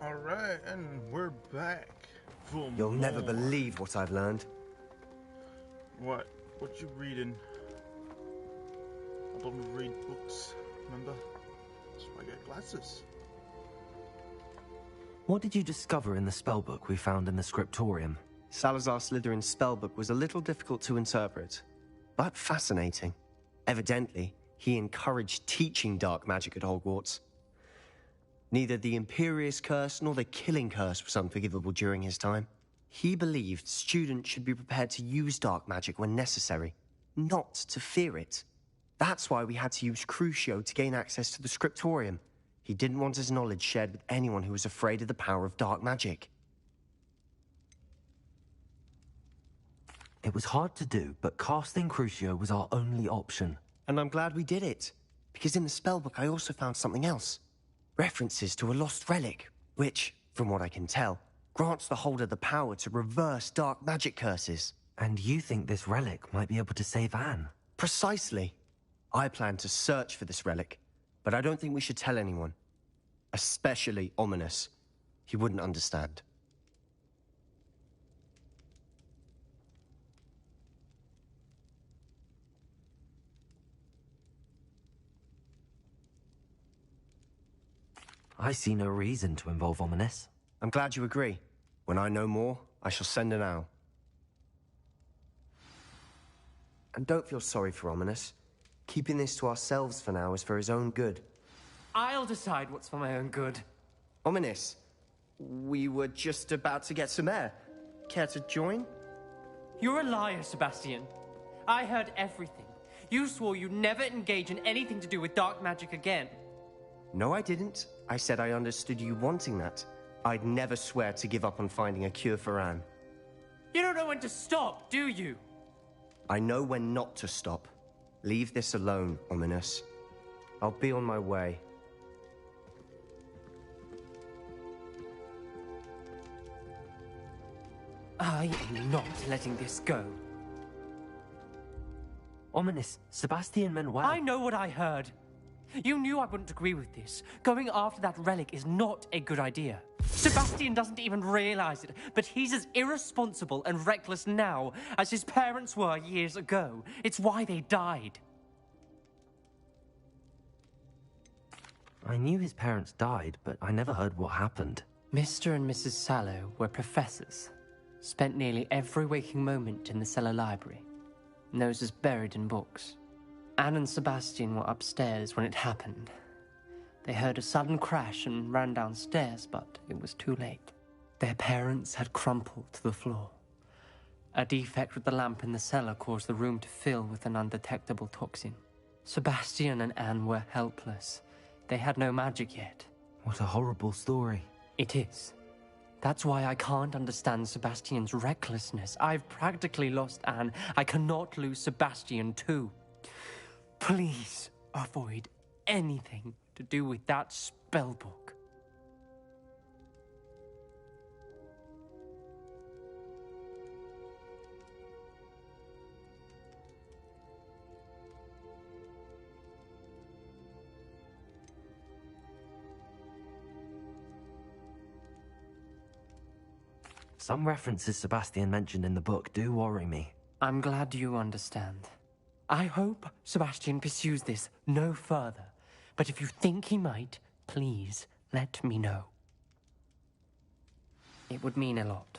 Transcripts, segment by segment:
Alright, and we're back for You'll more. never believe what I've learned. What? What you reading? I don't read books, remember? That's why I get glasses. What did you discover in the spellbook we found in the scriptorium? Salazar Slytherin's spellbook was a little difficult to interpret, but fascinating. Evidently, he encouraged teaching dark magic at Hogwarts. Neither the Imperious Curse nor the Killing Curse was unforgivable during his time. He believed students should be prepared to use dark magic when necessary, not to fear it. That's why we had to use Crucio to gain access to the scriptorium. He didn't want his knowledge shared with anyone who was afraid of the power of dark magic. It was hard to do, but casting Crucio was our only option. And I'm glad we did it, because in the spellbook I also found something else. References to a lost relic, which, from what I can tell, grants the holder the power to reverse dark magic curses. And you think this relic might be able to save Anne? Precisely. I plan to search for this relic, but I don't think we should tell anyone. Especially Ominous. He wouldn't understand. I see no reason to involve Ominous. I'm glad you agree. When I know more, I shall send an owl. And don't feel sorry for Ominous. Keeping this to ourselves for now is for his own good. I'll decide what's for my own good. Ominous, we were just about to get some air. Care to join? You're a liar, Sebastian. I heard everything. You swore you'd never engage in anything to do with dark magic again. No, I didn't. I said I understood you wanting that. I'd never swear to give up on finding a cure for Anne. You don't know when to stop, do you? I know when not to stop. Leave this alone, Ominous. I'll be on my way. I am not letting this go. Ominous, Sebastian meant well. I know what I heard. You knew I wouldn't agree with this. Going after that relic is not a good idea. Sebastian doesn't even realize it, but he's as irresponsible and reckless now as his parents were years ago. It's why they died. I knew his parents died, but I never heard what happened. Mr. and Mrs. Sallow were professors. Spent nearly every waking moment in the cellar library. Noses buried in books. Anne and Sebastian were upstairs when it happened. They heard a sudden crash and ran downstairs, but it was too late. Their parents had crumpled to the floor. A defect with the lamp in the cellar caused the room to fill with an undetectable toxin. Sebastian and Anne were helpless. They had no magic yet. What a horrible story. It is. That's why I can't understand Sebastian's recklessness. I've practically lost Anne. I cannot lose Sebastian too. Please avoid anything to do with that spellbook. Some references Sebastian mentioned in the book do worry me. I'm glad you understand. I hope Sebastian pursues this no further. But if you think he might, please let me know. It would mean a lot.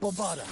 Bobada.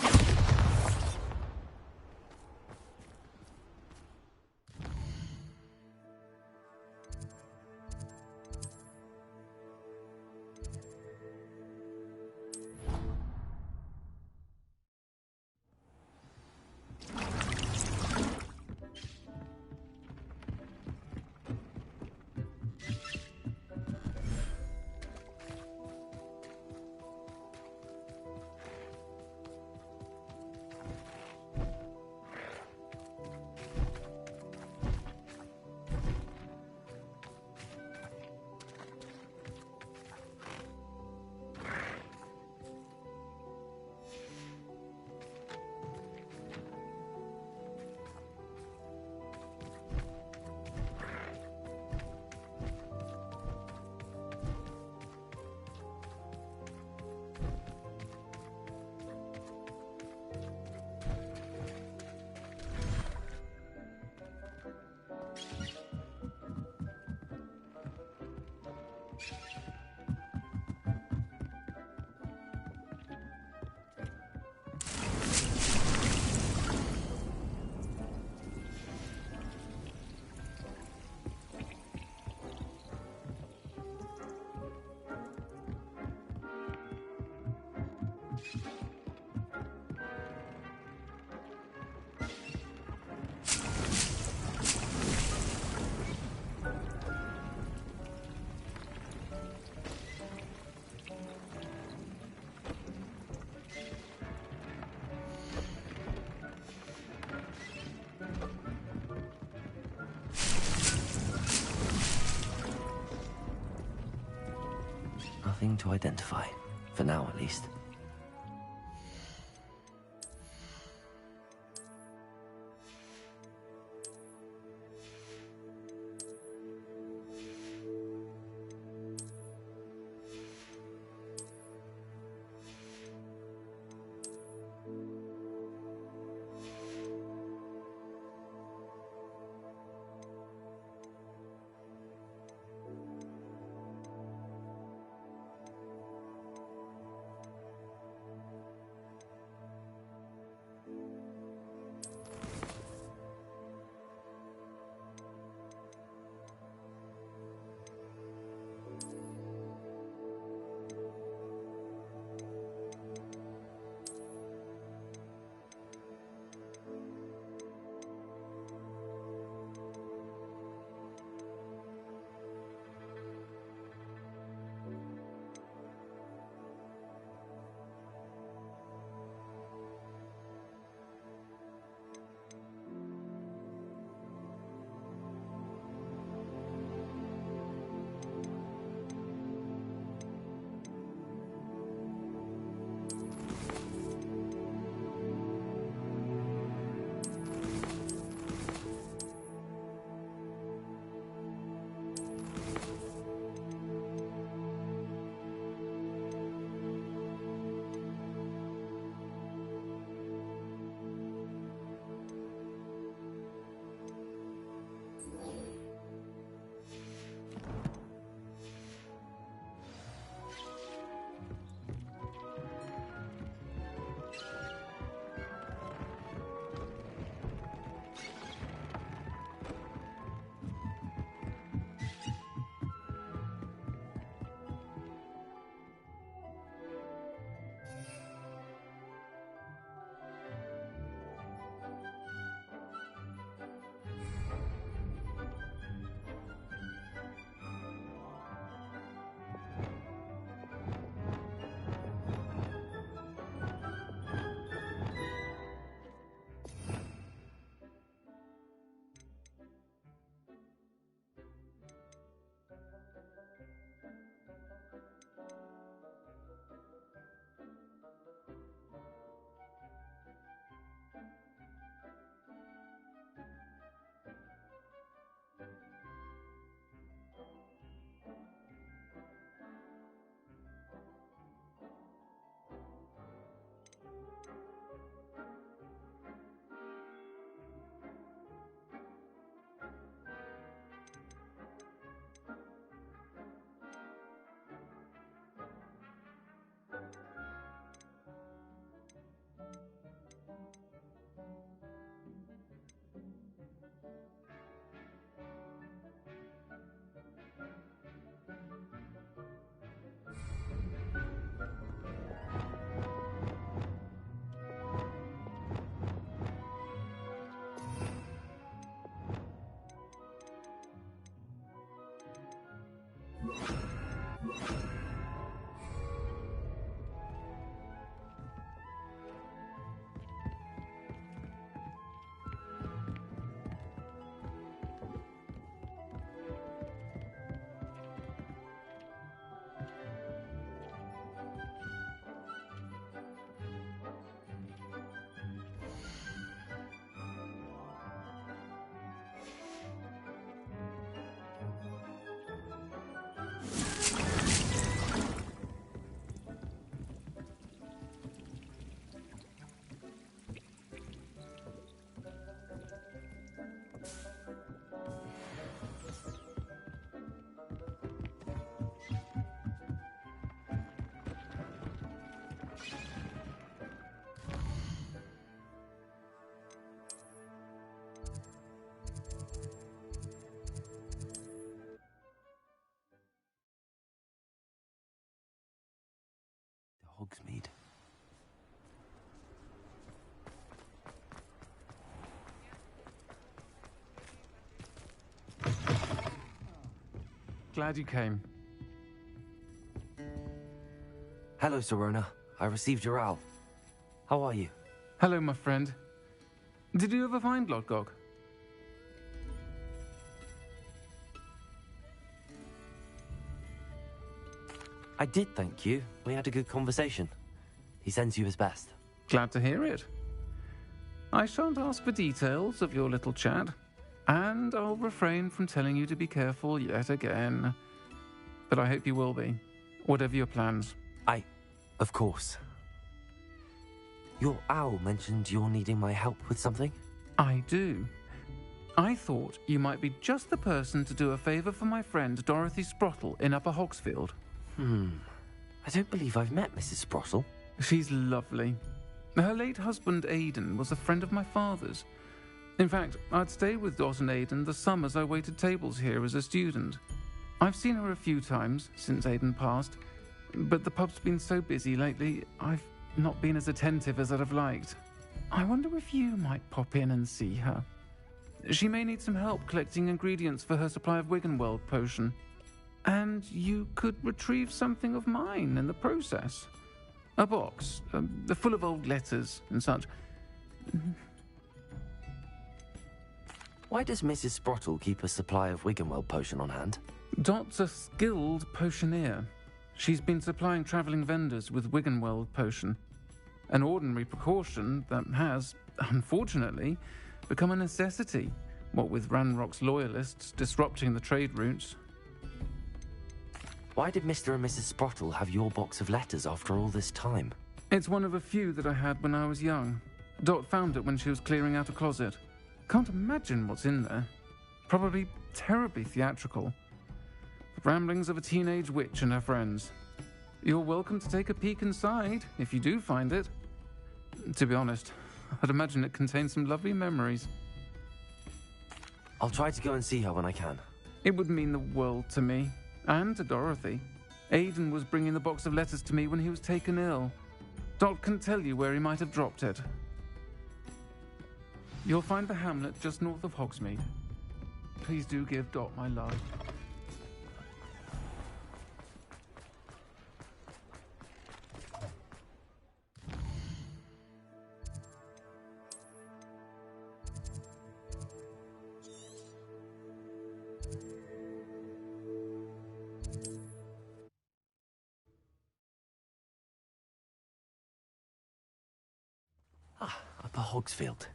Nothing to identify. For now, at least. Hogsmeade. Glad you came. Hello, Sirona. I received your owl. How are you? Hello, my friend. Did you ever find Lodgok? I did, thank you. We had a good conversation. He sends you his best. Glad to hear it. I shan't ask for details of your little chat, and I'll refrain from telling you to be careful yet again. But I hope you will be, whatever your plans. Of course. Your owl mentioned you're needing my help with something? I do. I thought you might be just the person to do a favour for my friend Dorothy Sprottle in Upper Hogsfield. I don't believe I've met Mrs. Sprottle. She's lovely. Her late husband Aidan was a friend of my father's. In fact, I'd stayed with Dot and Aidan the summers I waited tables here as a student. I've seen her a few times since Aidan passed, but the pub's been so busy lately, I've not been as attentive as I'd have liked. I wonder if you might pop in and see her. She may need some help collecting ingredients for her supply of Wiggenweld potion. And you could retrieve something of mine in the process. A box, full of old letters and such. Why does Mrs. Sprottle keep a supply of Wiggenweld potion on hand? Dot's a skilled potioneer. She's been supplying travelling vendors with Wiggenweld potion. An ordinary precaution that has, unfortunately, become a necessity, what with Ranrock's loyalists disrupting the trade routes. Why did Mr. and Mrs. Sprottle have your box of letters after all this time? It's one of a few that I had when I was young. Dot found it when she was clearing out a closet. Can't imagine what's in there. Probably terribly theatrical. The ramblings of a teenage witch and her friends. You're welcome to take a peek inside, if you do find it. To be honest, I'd imagine it contains some lovely memories. I'll try to go and see her when I can. It would mean the world to me, and to Dorothy. Aidan was bringing the box of letters to me when he was taken ill. Dot can tell you where he might have dropped it. You'll find the hamlet just north of Hogsmeade. Please do give Dot my love. Upper Hogsfield.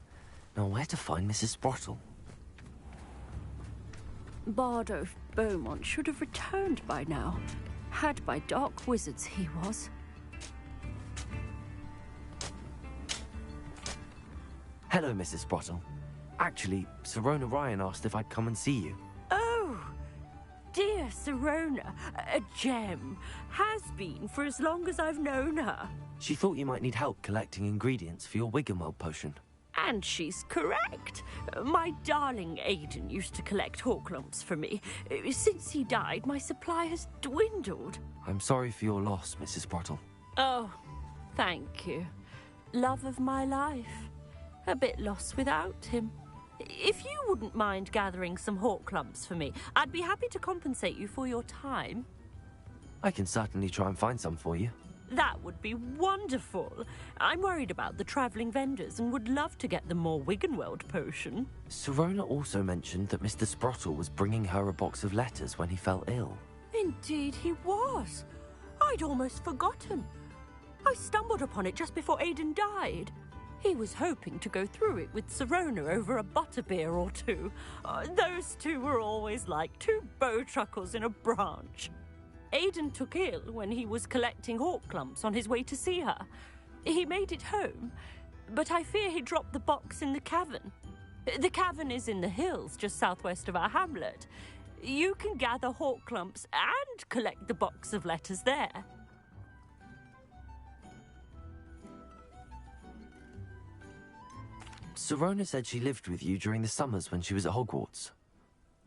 Now where to find Mrs. Sprottle? Bardolph Beaumont should have returned by now. Had by dark wizards he was. Hello, Mrs. Sprottle. Actually, Sirona Ryan asked if I'd come and see you. Oh, dear Sirona, a gem. Has been for as long as I've known her. She thought you might need help collecting ingredients for your Wiggenweld potion. And she's correct. My darling Aidan used to collect Horklumps for me. Since he died, my supply has dwindled. I'm sorry for your loss, Mrs. Sprottle. Oh, thank you. Love of my life. A bit lost without him. If you wouldn't mind gathering some Horklumps for me, I'd be happy to compensate you for your time. I can certainly try and find some for you. That would be wonderful. I'm worried about the travelling vendors and would love to get them more Wiggenweld potion. Sirona also mentioned that Mr. Sprottle was bringing her a box of letters when he fell ill. Indeed he was. I'd almost forgotten. I stumbled upon it just before Aidan died. He was hoping to go through it with Sirona over a butterbeer or two. Those two were always like two bowtruckles in a branch. Aidan took ill when he was collecting Horklumps on his way to see her. He made it home, but I fear he dropped the box in the cavern. The cavern is in the hills just southwest of our hamlet. You can gather Horklumps and collect the box of letters there. Sirona said she lived with you during the summers when she was at Hogwarts.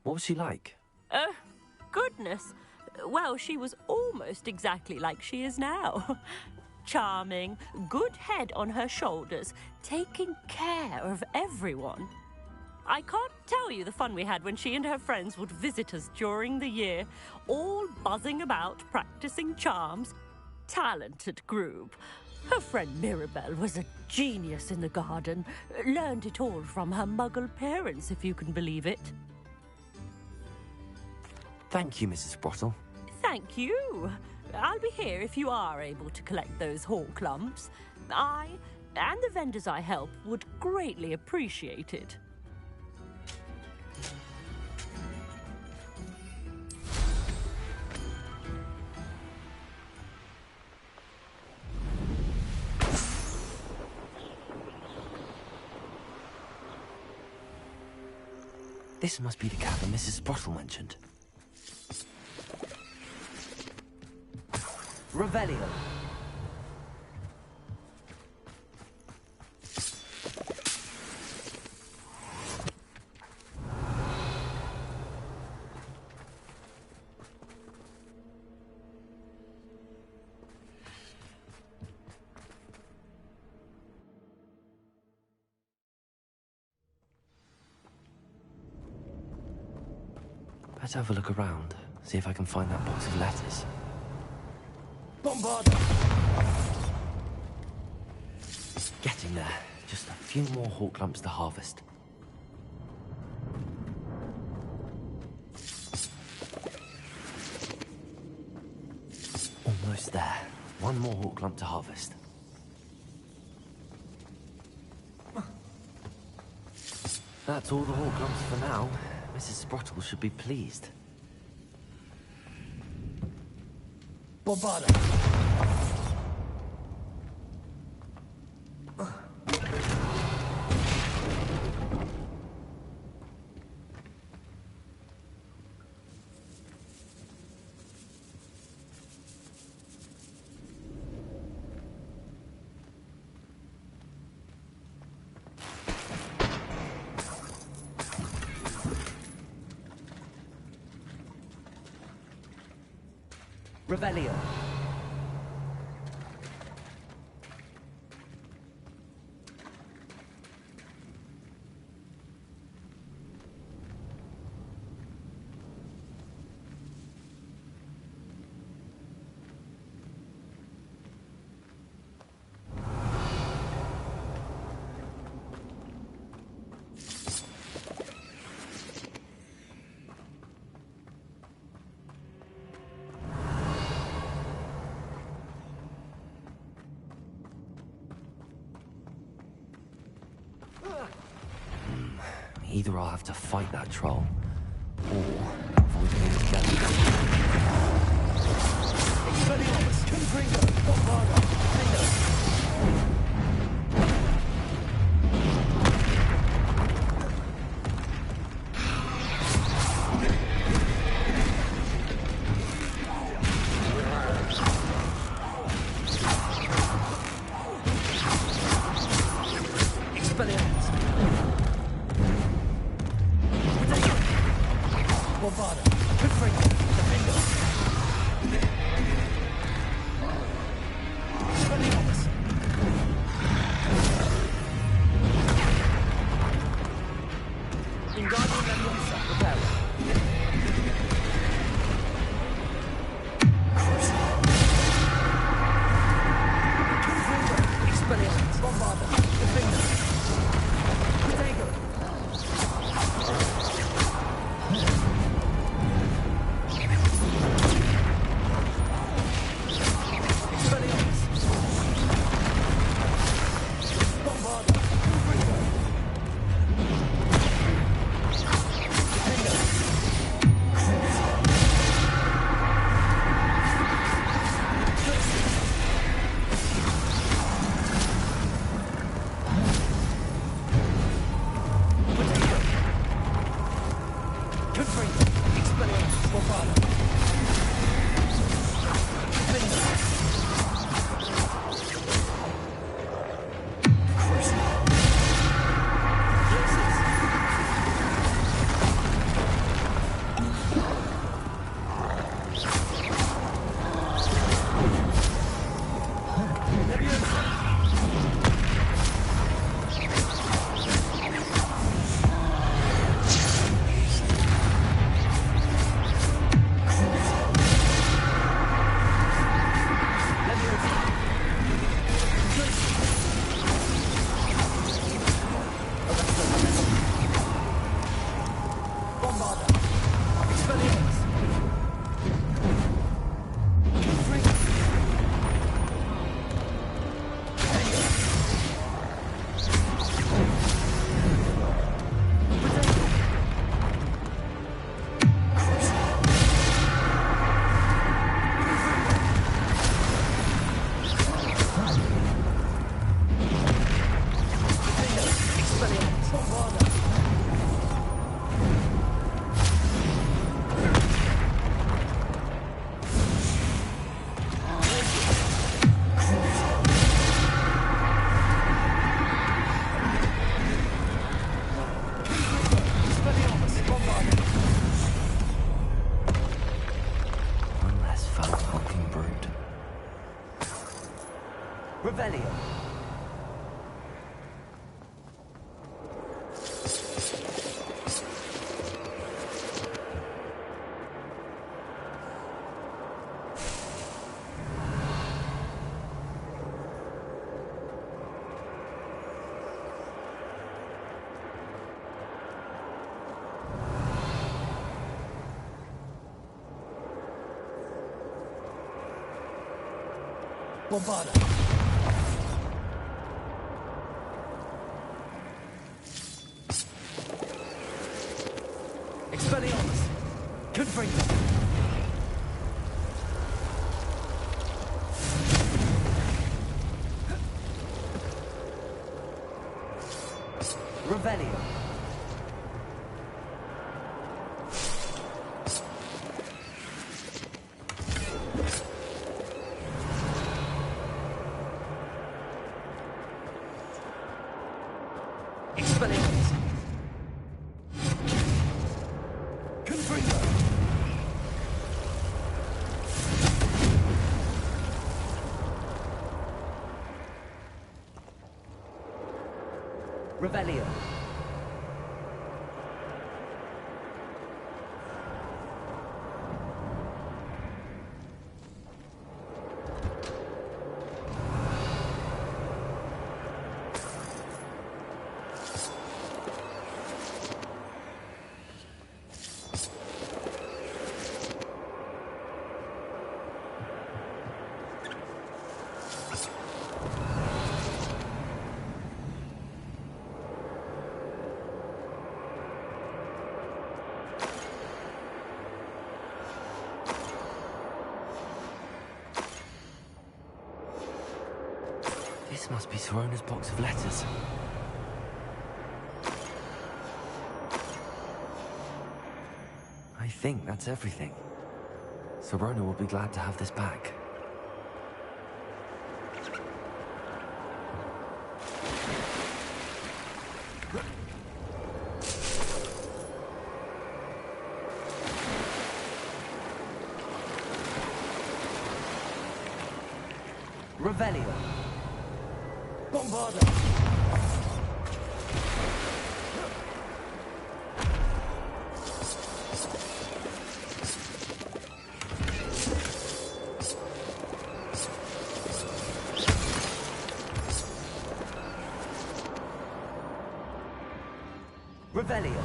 What was she like? Oh, goodness. Well, she was almost exactly like she is now. charming, good head on her shoulders, taking care of everyone. I can't tell you the fun we had when she and her friends would visit us during the year, all buzzing about, practicing charms. Talented group. Her friend Mirabelle was a genius in the garden. Learned it all from her muggle parents, if you can believe it. Thank you, Mrs. Sprottle. Thank you. I'll be here if you are able to collect those hawk lumps. I, and the vendors I help, would greatly appreciate it. This must be the cabin Mrs. Sprottle mentioned. Revelio. Let's have a look around, see if I can find that box of letters. Bombard! Getting there. Just a few more hawk lumps to harvest. Almost there. One more hawk lump to harvest. That's all the hawk lumps for now. Mrs. Sprottle should be pleased. Bombarda! Revelio. Either I'll have to fight that troll, or avoid him together. Revelio. Bombarda. Expelliarmus. Confringo. Revelio. Expelliarmus. Confringo. Revelio. This must be Sorona's box of letters. I think that's everything. Sorona will be glad to have this back. Revelio. Bombarda. Revelio.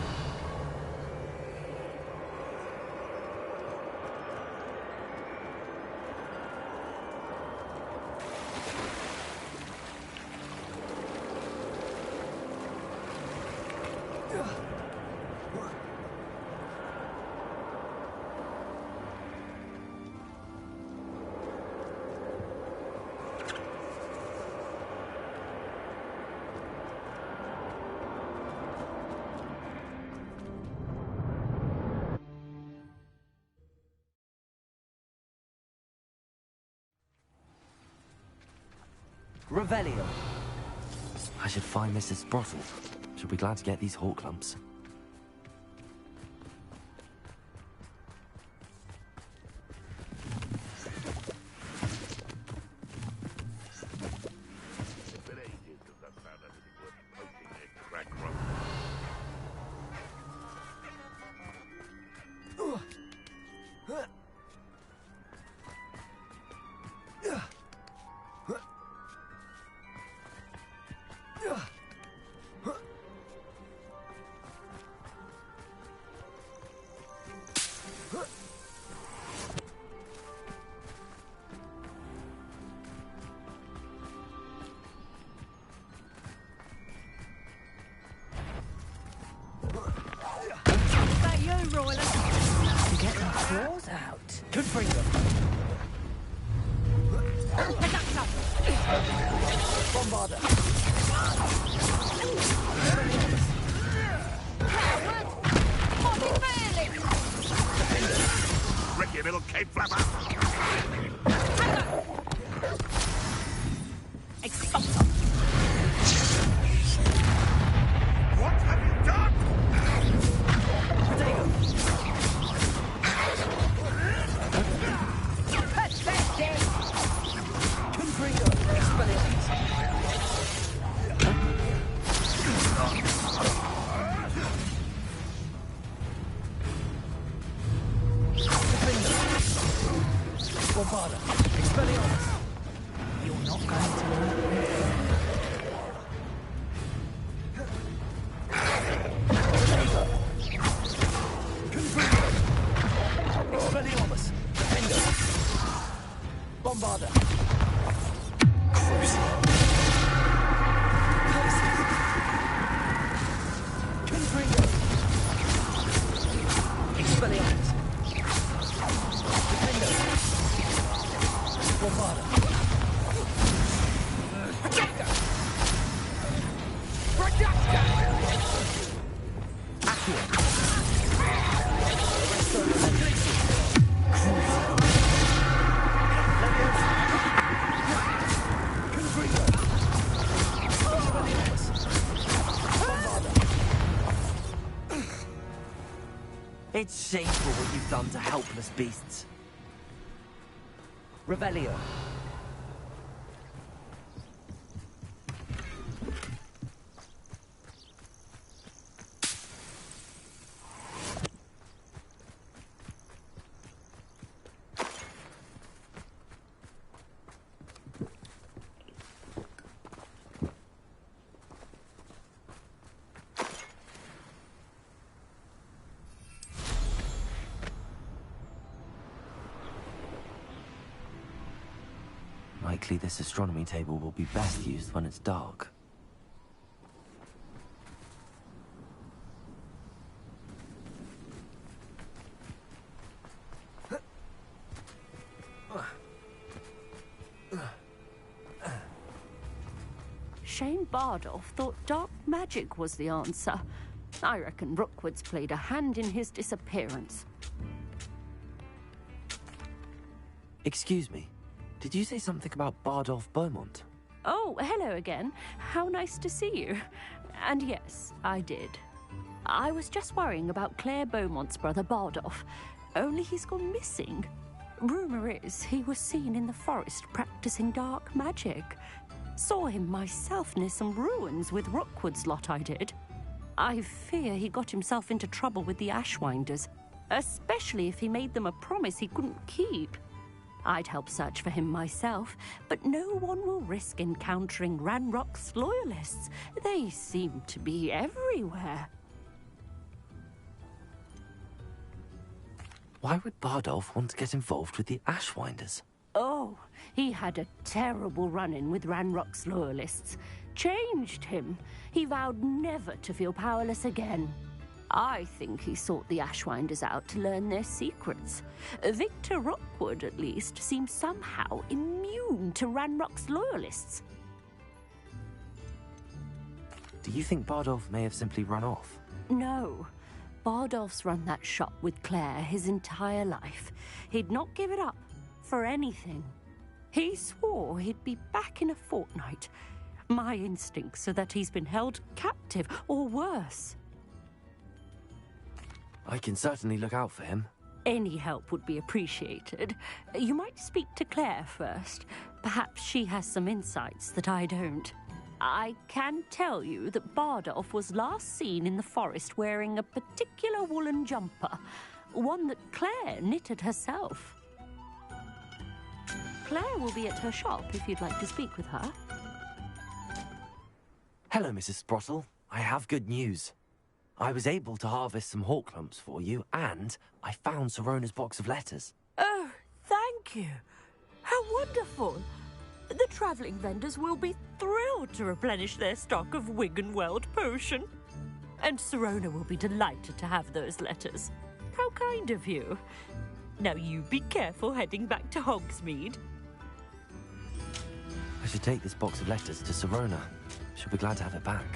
Revelio. I should find Mrs. Sprottle. She'll be glad to get these hawk lumps. Get the claws out. Confringo. Bombarda. Ricky, little cape flapper! What have you done? Confringo. Expelliarmus. Crucible. Confringo. Expelliarmus. Defendo. Bombarda. Projector. Projector. Accio. Arresto Legacy. Leviosa. Confringo. Expelliarmus. Bombarda. It's shameful what you've done to helpless beasts. Revelio. Likely this astronomy table will be best used when it's dark. Shane Bardolph thought dark magic was the answer. I reckon Rookwood's played a hand in his disappearance. Excuse me, did you say something about Bardolph Beaumont? Oh, hello again. How nice to see you. And yes, I did. I was just worrying about Claire Beaumont's brother Bardolph, only he's gone missing. Rumour is he was seen in the forest practicing dark magic. Saw him myself near some ruins with Rookwood's lot I did. I fear he got himself into trouble with the Ashwinders, especially if he made them a promise he couldn't keep. I'd help search for him myself, but no one will risk encountering Ranrock's loyalists. They seem to be everywhere. Why would Bardolph want to get involved with the Ashwinders? Oh, he had a terrible run-in with Ranrock's loyalists. Changed him. He vowed never to feel powerless again. I think he sought the Ashwinders out to learn their secrets. Victor Rookwood, at least, seems somehow immune to Ranrock's loyalists. Do you think Bardolph may have simply run off? No. Bardolph's run that shop with Claire his entire life. He'd not give it up for anything. He swore he'd be back in a fortnight. My instincts are that he's been held captive, or worse. I can certainly look out for him. Any help would be appreciated. You might speak to Claire first. Perhaps she has some insights that I don't. I can tell you that Bardolph was last seen in the forest wearing a particular woolen jumper, one that Claire knitted herself. Claire will be at her shop if you'd like to speak with her. Hello, Mrs. Sprottle. I have good news. I was able to harvest some hawk lumps for you, and I found Sirona's box of letters. Oh, thank you. How wonderful. The travelling vendors will be thrilled to replenish their stock of Wiggenweld potion. And Sirona will be delighted to have those letters. How kind of you. Now you be careful heading back to Hogsmeade. I should take this box of letters to Sirona. She'll be glad to have it back.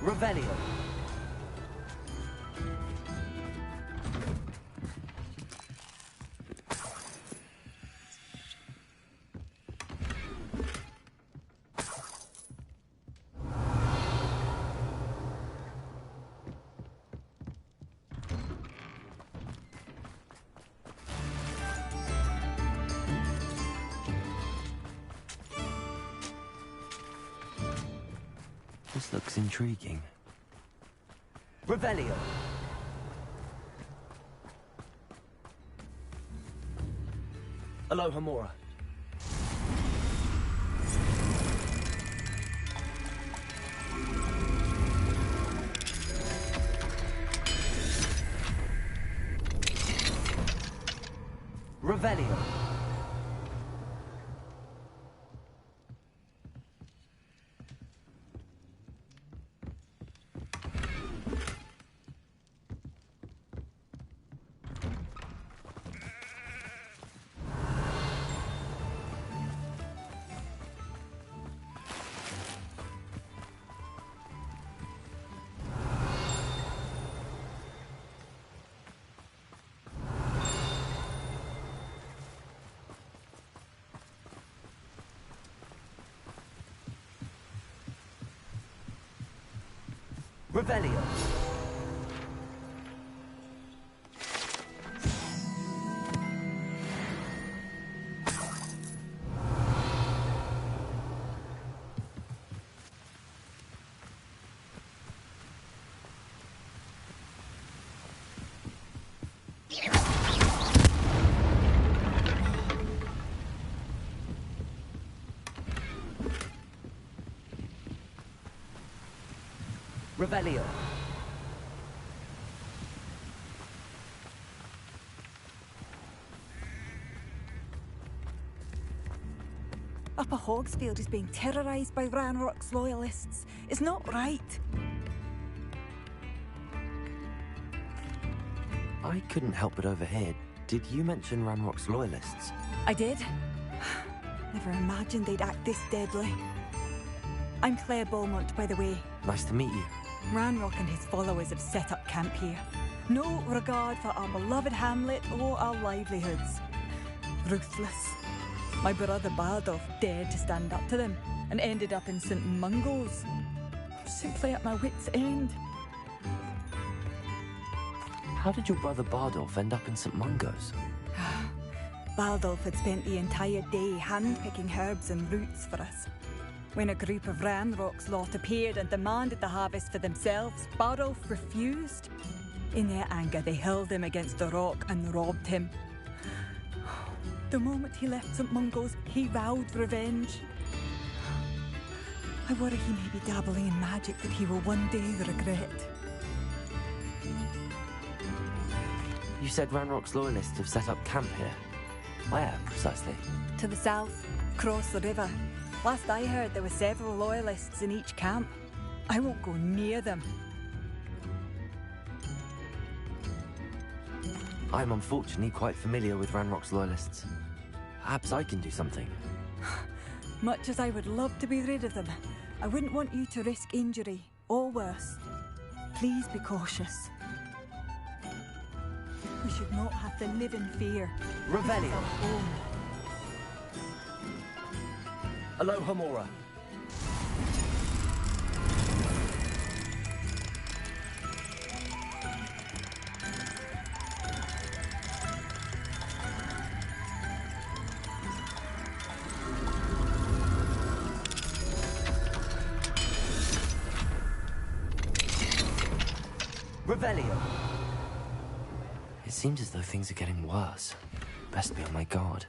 Revelio. This looks intriguing. Revelio. Alohomora. Revelio. Revelio. Revelio. Upper Hogsfield is being terrorised by Ranrock's loyalists. It's not right. I couldn't help but overhear. Did you mention Ranrock's loyalists? I did. Never imagined they'd act this deadly. I'm Claire Beaumont, by the way. Nice to meet you. Ranrock and his followers have set up camp here. No regard for our beloved hamlet or our livelihoods. Ruthless. My brother Bardolph dared to stand up to them and ended up in St. Mungo's. Simply at my wit's end. How did your brother Bardolph end up in St. Mungo's? Bardolph had spent the entire day hand-picking herbs and roots for us. When a group of Ranrock's lot appeared and demanded the harvest for themselves, Bardolph refused. In their anger, they hurled him against the rock and robbed him. The moment he left St. Mungo's, he vowed revenge. I worry he may be dabbling in magic that he will one day regret. You said Ranrock's loyalists have set up camp here. Where, precisely? To the south, across the river. Last I heard, there were several loyalists in each camp. I won't go near them. I'm unfortunately quite familiar with Ranrock's loyalists. Perhaps I can do something. Much as I would love to be rid of them, I wouldn't want you to risk injury, or worse. Please be cautious. We should not have to live in fear. Revelio. This is our home. Aloha Mora. Revelio. It seems as though things are getting worse. Best be on my guard.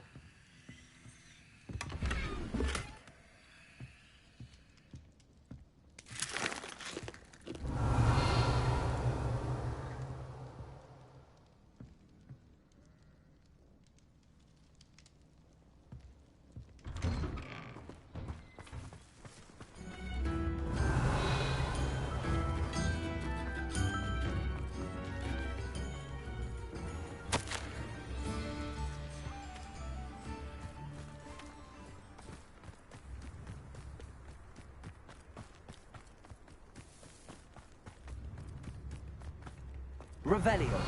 Revelio.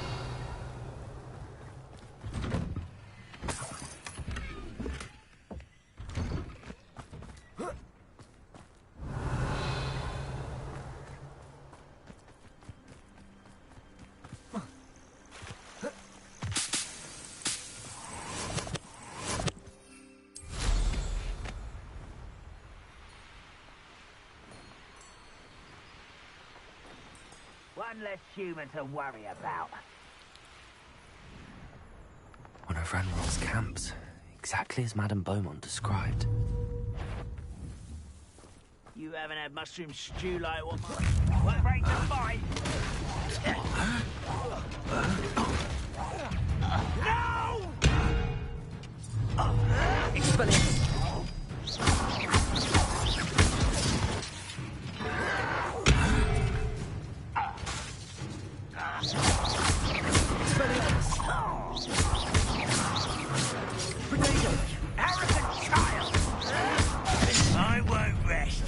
One less human to worry about. One of Ranrock's camps, exactly as Madame Beaumont described. You haven't had mushroom stew like what my... Break the fight! No! Expelliarmus. Arrogant child! I won't rest.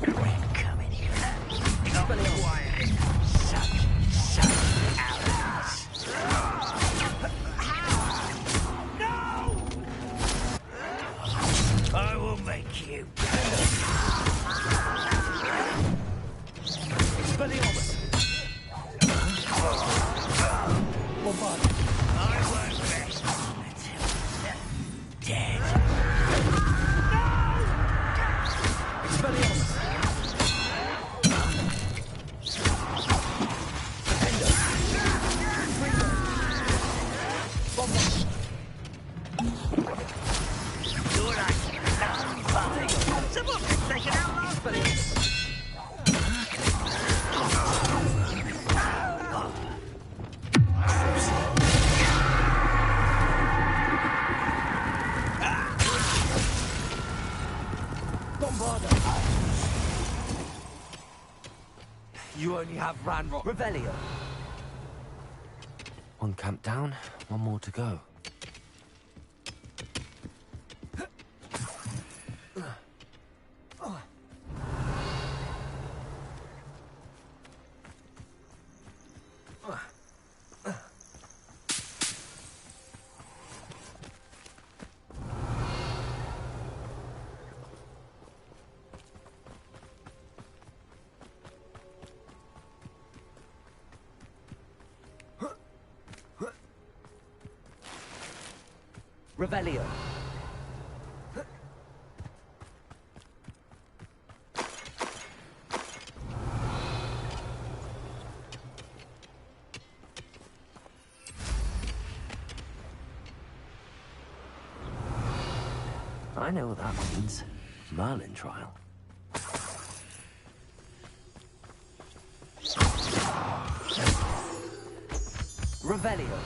We're coming here. Not quiet. Suck arrogance. No! I will make you. You only have Ranrock. Revelio. One camp down, one more to go. Revelio. I know what that means. Merlin trial. Revelio.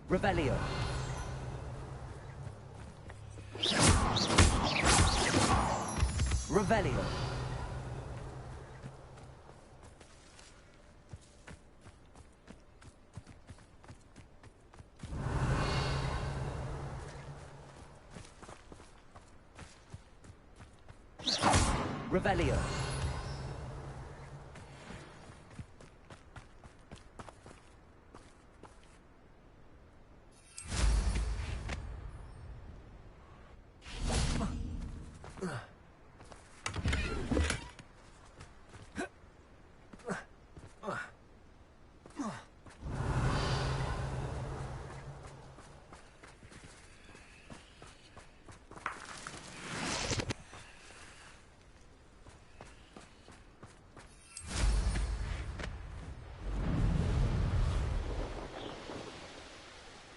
Revelio. Revelio. Revelio.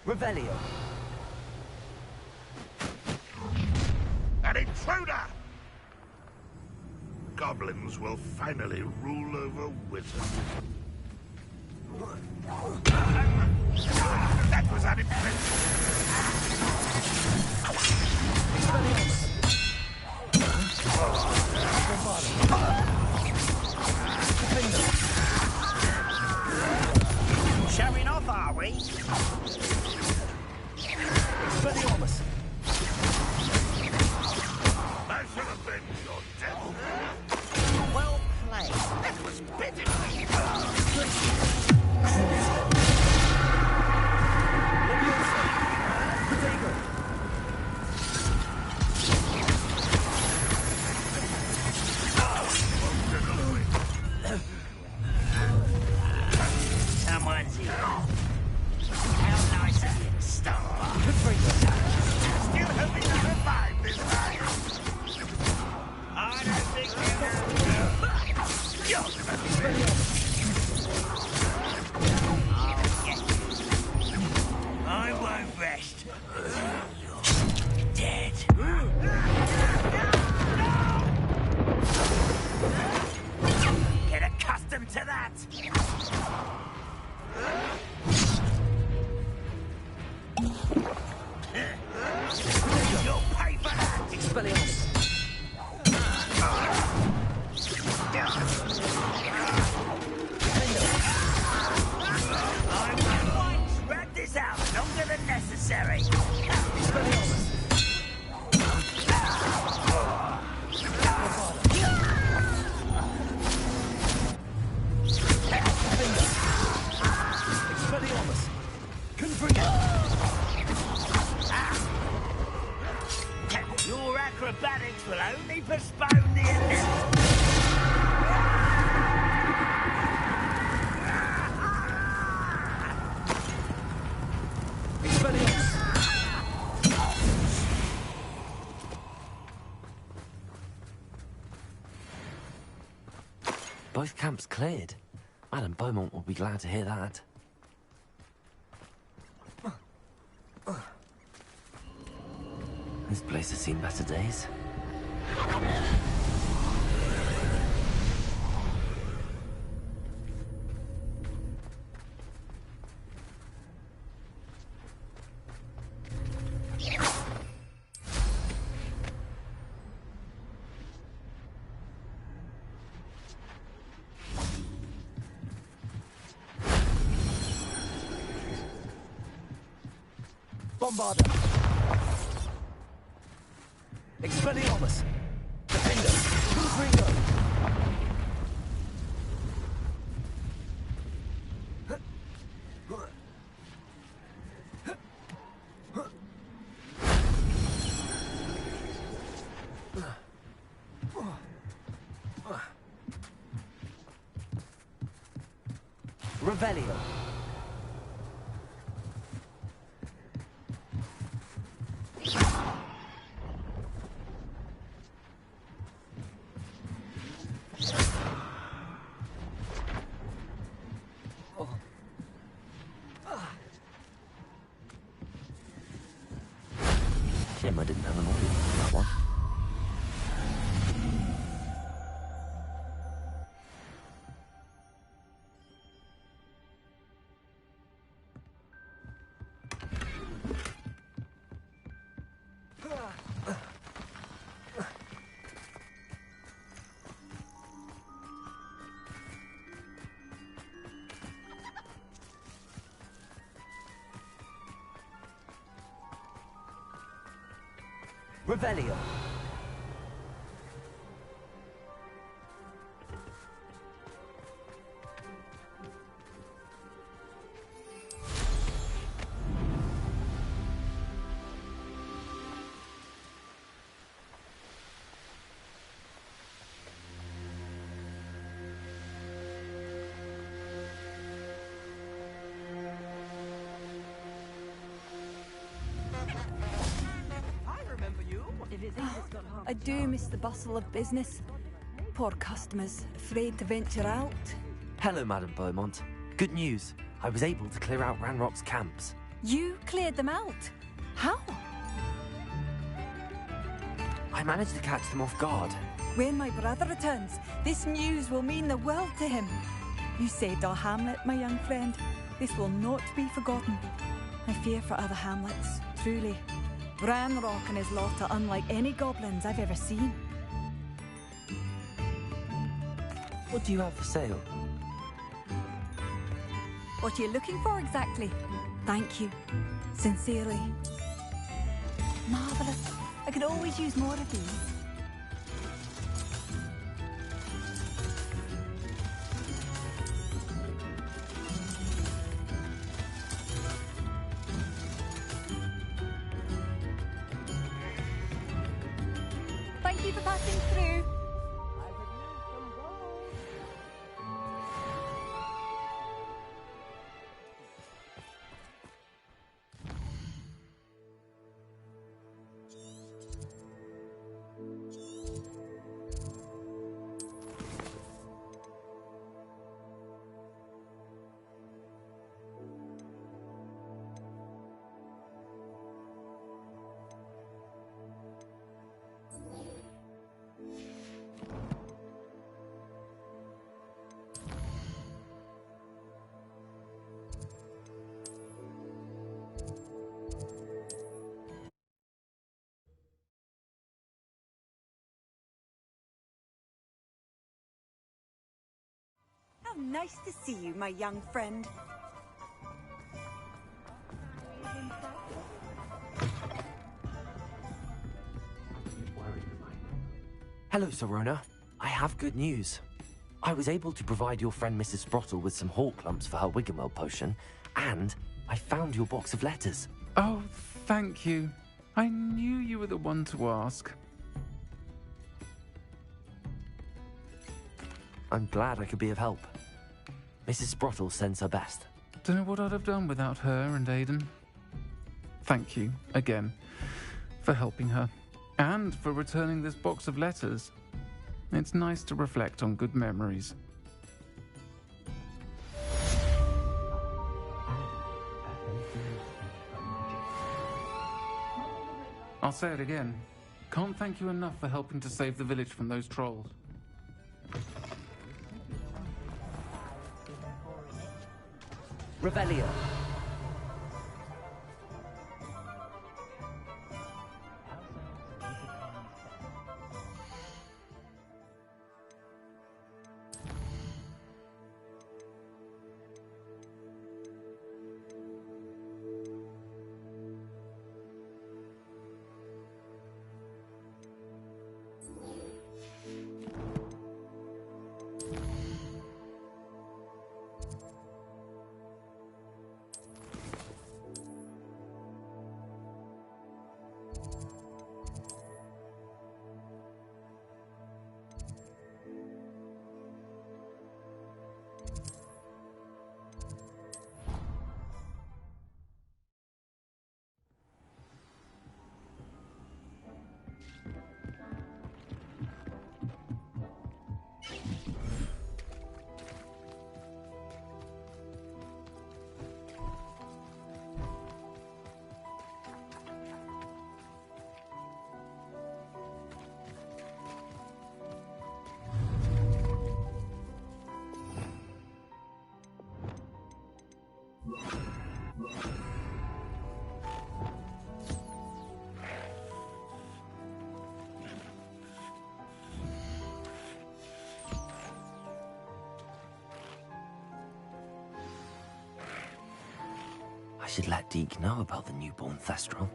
Revelio. An intruder! Goblins will finally rule over wizards. That was Showing off, are we? Expelliarmus. I shall avenge your death. Well played. That was pitiful. Someone's here. How nice of you to stop by. Still hoping to revive this night. I don't think You're gonna be ready. I won't rest. Dead. Get accustomed to that. You'll pay for that. Expelliarmus. I won't drag this out longer than necessary. Expelliarmus. Expelliarmus. Your acrobatics will only postpone the inevitable. Both camps cleared. Madam Beaumont will be glad to hear that. This place has seen better days. Bombarda. Expelliarmus. Defender. Confringo. Revelio. Shame I didn't have an audience for that one. Revelio. I do miss the bustle of business. Poor customers, afraid to venture out. Hello, Madam Beaumont. Good news. I was able to clear out Ranrock's camps. You cleared them out? How? I managed to catch them off guard. When my brother returns, this news will mean the world to him. You saved our hamlet, my young friend. This will not be forgotten. I fear for other hamlets, truly. Ranrock and his lot are unlike any goblins I've ever seen. What do you have for sale? What are you looking for exactly? Thank you. Sincerely. Marvellous. I could always use more of these. Thank you for passing through. How nice to see you, my young friend. Hello, Sorona. I have good news. I was able to provide your friend Mrs. Sprottle with some hawk lumps for her Wiggenwell potion, and I found your box of letters. Oh, thank you. I knew you were the one to ask. I'm glad I could be of help. Mrs. Sprottle sends her best. Don't know what I'd have done without her and Aidan. Thank you, again, for helping her, and for returning this box of letters. It's nice to reflect on good memories. I'll say it again. Can't thank you enough for helping to save the village from those trolls. Revelio. should let Deke know about the newborn Thestral.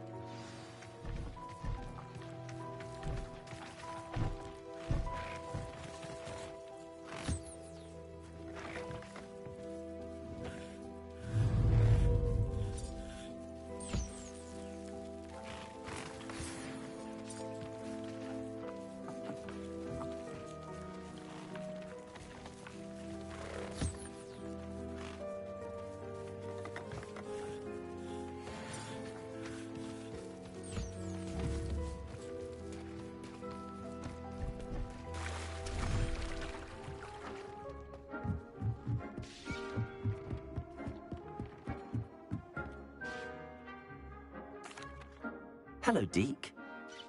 Hello, Deke.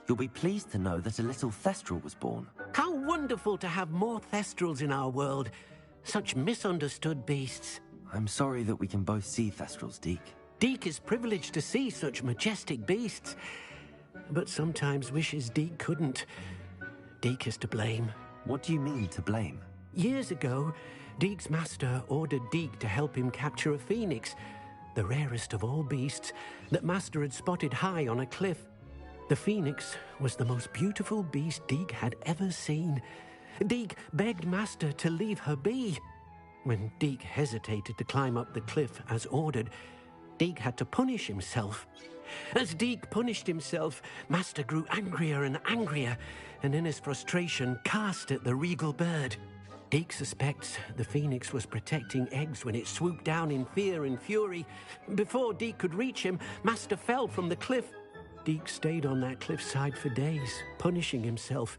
You'll be pleased to know that a little Thestral was born. How wonderful to have more Thestrals in our world. Such misunderstood beasts. I'm sorry that we can both see Thestrals, Deke. Deke is privileged to see such majestic beasts, but sometimes wishes Deke couldn't. Deke is to blame. What do you mean, to blame? Years ago, Deke's master ordered Deke to help him capture a phoenix, the rarest of all beasts, that master had spotted high on a cliff. The phoenix was the most beautiful beast Deke had ever seen. Deke begged master to leave her be. When Deke hesitated to climb up the cliff as ordered, Deke had to punish himself. As Deke punished himself, master grew angrier and angrier, and in his frustration cast at the regal bird. Deke suspects the phoenix was protecting eggs when it swooped down in fear and fury. Before Deke could reach him, master fell from the cliff. Deke stayed on that cliffside for days, punishing himself,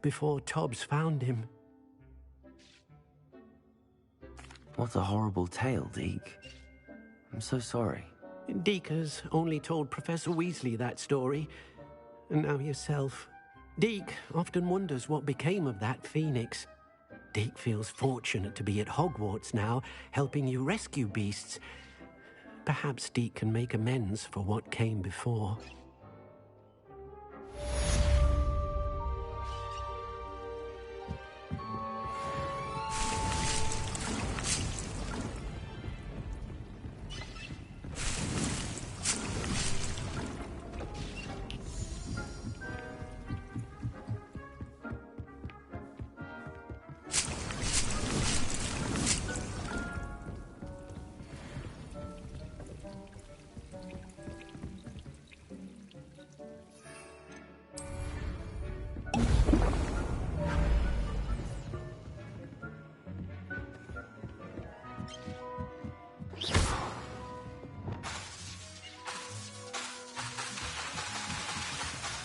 before Tobbs found him. What a horrible tale, Deke. I'm so sorry. Deke has only told Professor Weasley that story, and now yourself. Deke often wonders what became of that phoenix. Deke feels fortunate to be at Hogwarts now, helping you rescue beasts. Perhaps Deke can make amends for what came before.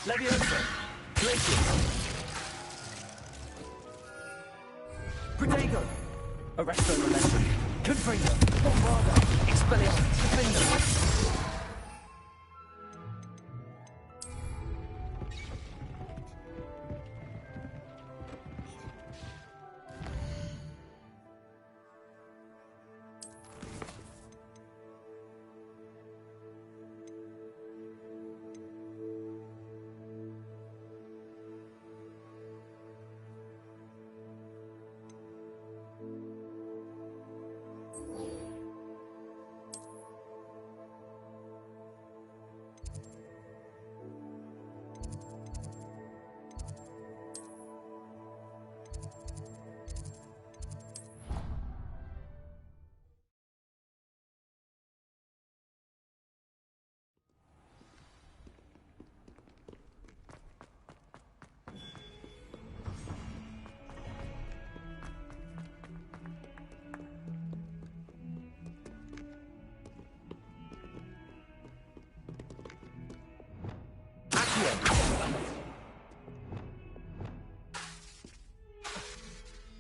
Leviosa! Glacius! Protego! Arresto Momentum! Confringo! Bombarda! Expelliarmus! Defender!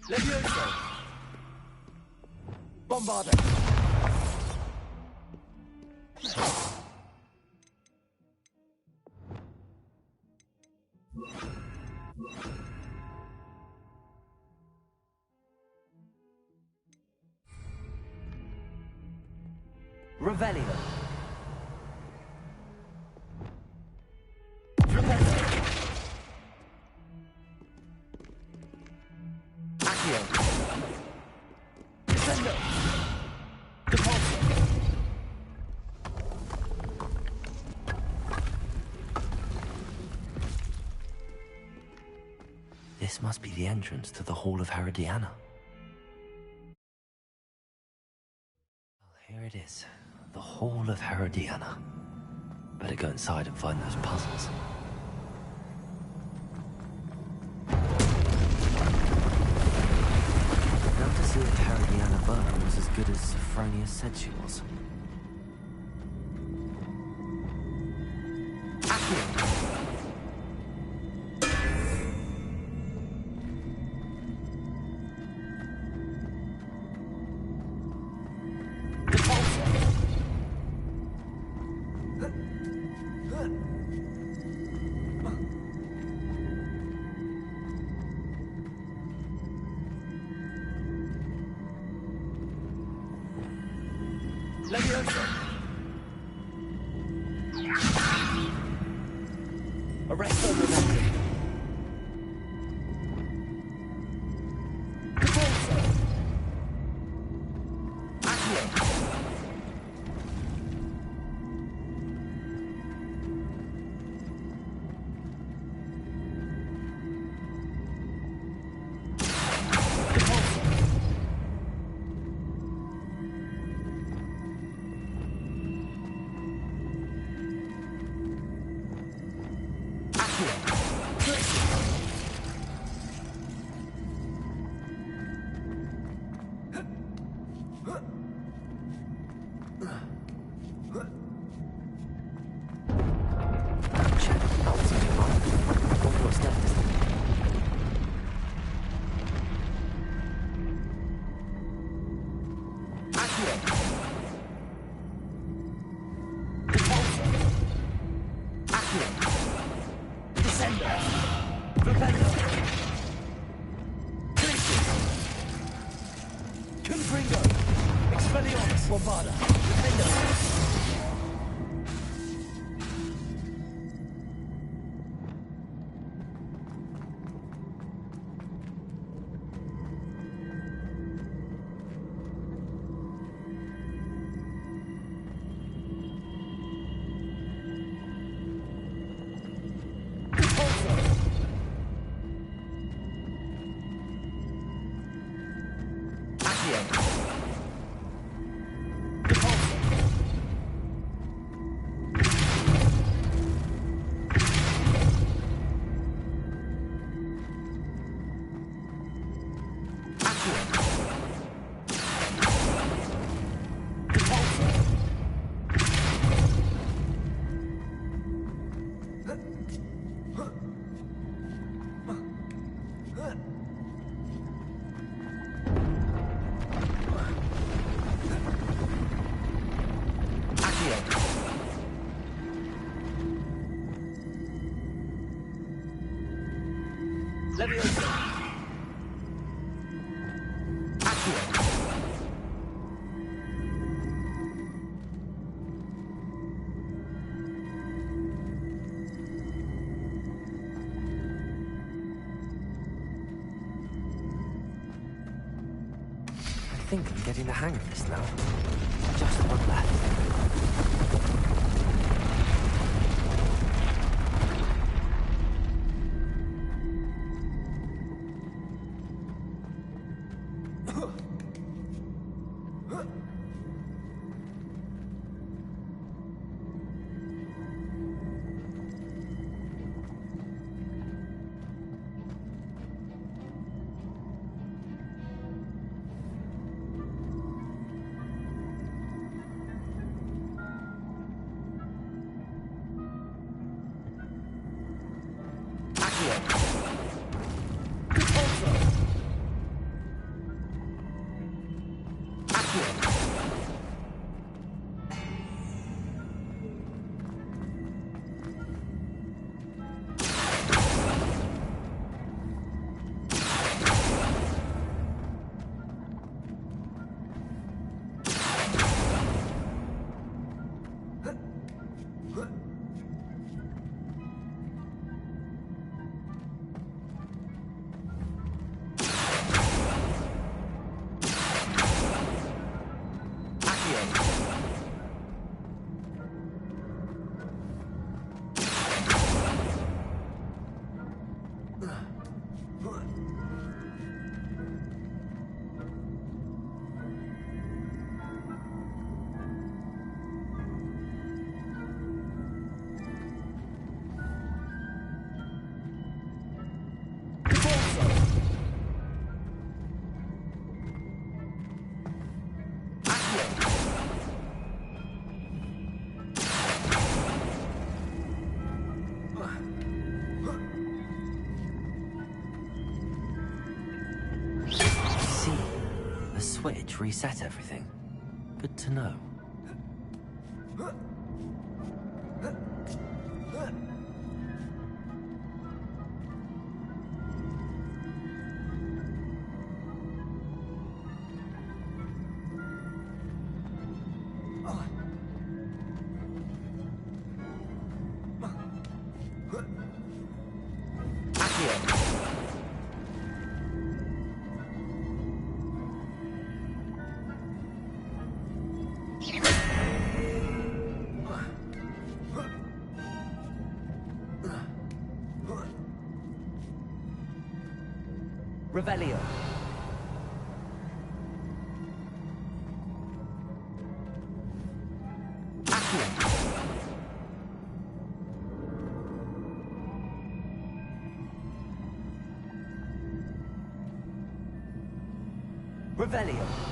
Leviosa! Bombarda! Revelio! This must be the entrance to the Hall of Herodiana. Well, here it is. The Hall of Herodiana. Better go inside and find those puzzles. Now to see if Herodiana Byrne was as good as Sophronia said she was. Levioso! Arresto momentum! Repulso! Accio! Levioso! Accio! I think I'm getting the hang of this now. Just one left. switch reset everything. Good to know. Revelio. Revelio.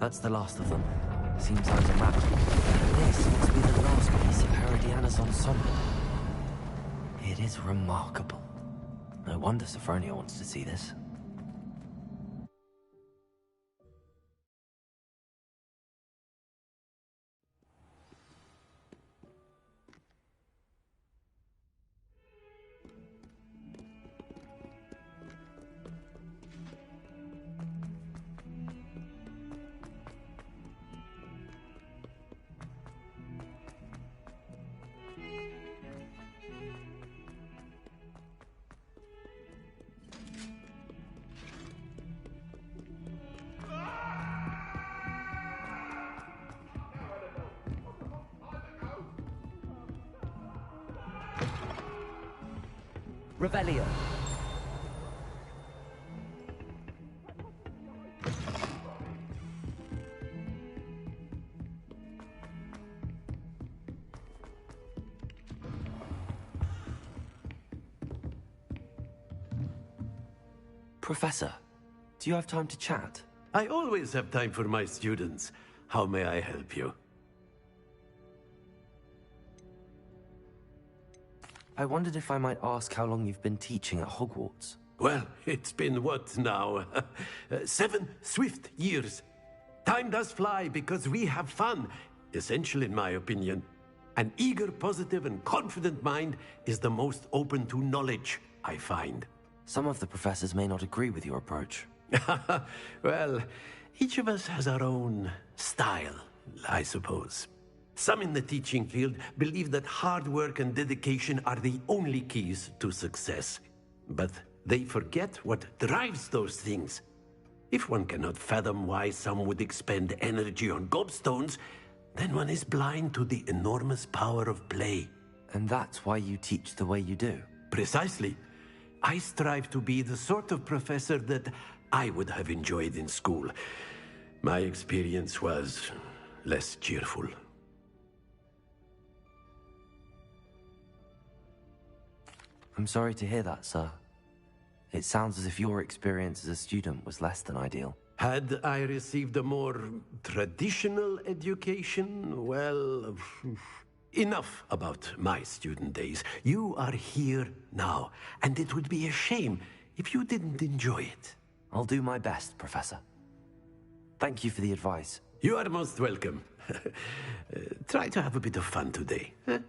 That's the last of them. Seems I was a match. This must be the last piece of Herodiana's ensemble. It is remarkable. No wonder Sophronia wants to see this. Revelio. Professor, do you have time to chat? I always have time for my students. How may I help you? I wondered if I might ask how long you've been teaching at Hogwarts. Well, it's been what now? 7 swift years. Time does fly because we have fun, essential in my opinion. An eager, positive, and confident mind is the most open to knowledge, I find. Some of the professors may not agree with your approach. Well, each of us has our own style, I suppose. Some in the teaching field believe that hard work and dedication are the only keys to success. But they forget what drives those things. If one cannot fathom why some would expend energy on gobstones, then one is blind to the enormous power of play. And that's why you teach the way you do? Precisely. I strive to be the sort of professor that I would have enjoyed in school. My experience was less cheerful. I'm sorry to hear that, sir. It sounds as if your experience as a student was less than ideal. Had I received a more traditional education, well, enough about my student days. You are here now, and it would be a shame if you didn't enjoy it. I'll do my best, Professor. Thank you for the advice. You are most welcome. Try to have a bit of fun today, huh?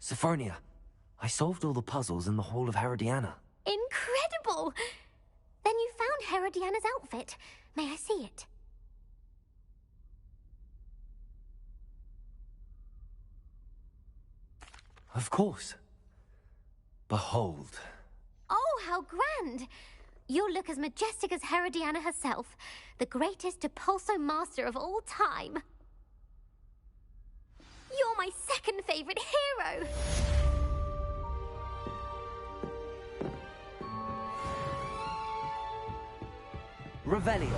Sophronia, I solved all the puzzles in the Hall of Herodiana. Incredible! Then you found Herodiana's outfit. May I see it? Of course. Behold. Oh, how grand! You'll look as majestic as Herodiana herself, the greatest Depulso master of all time. You're my second favorite hero! Revelio.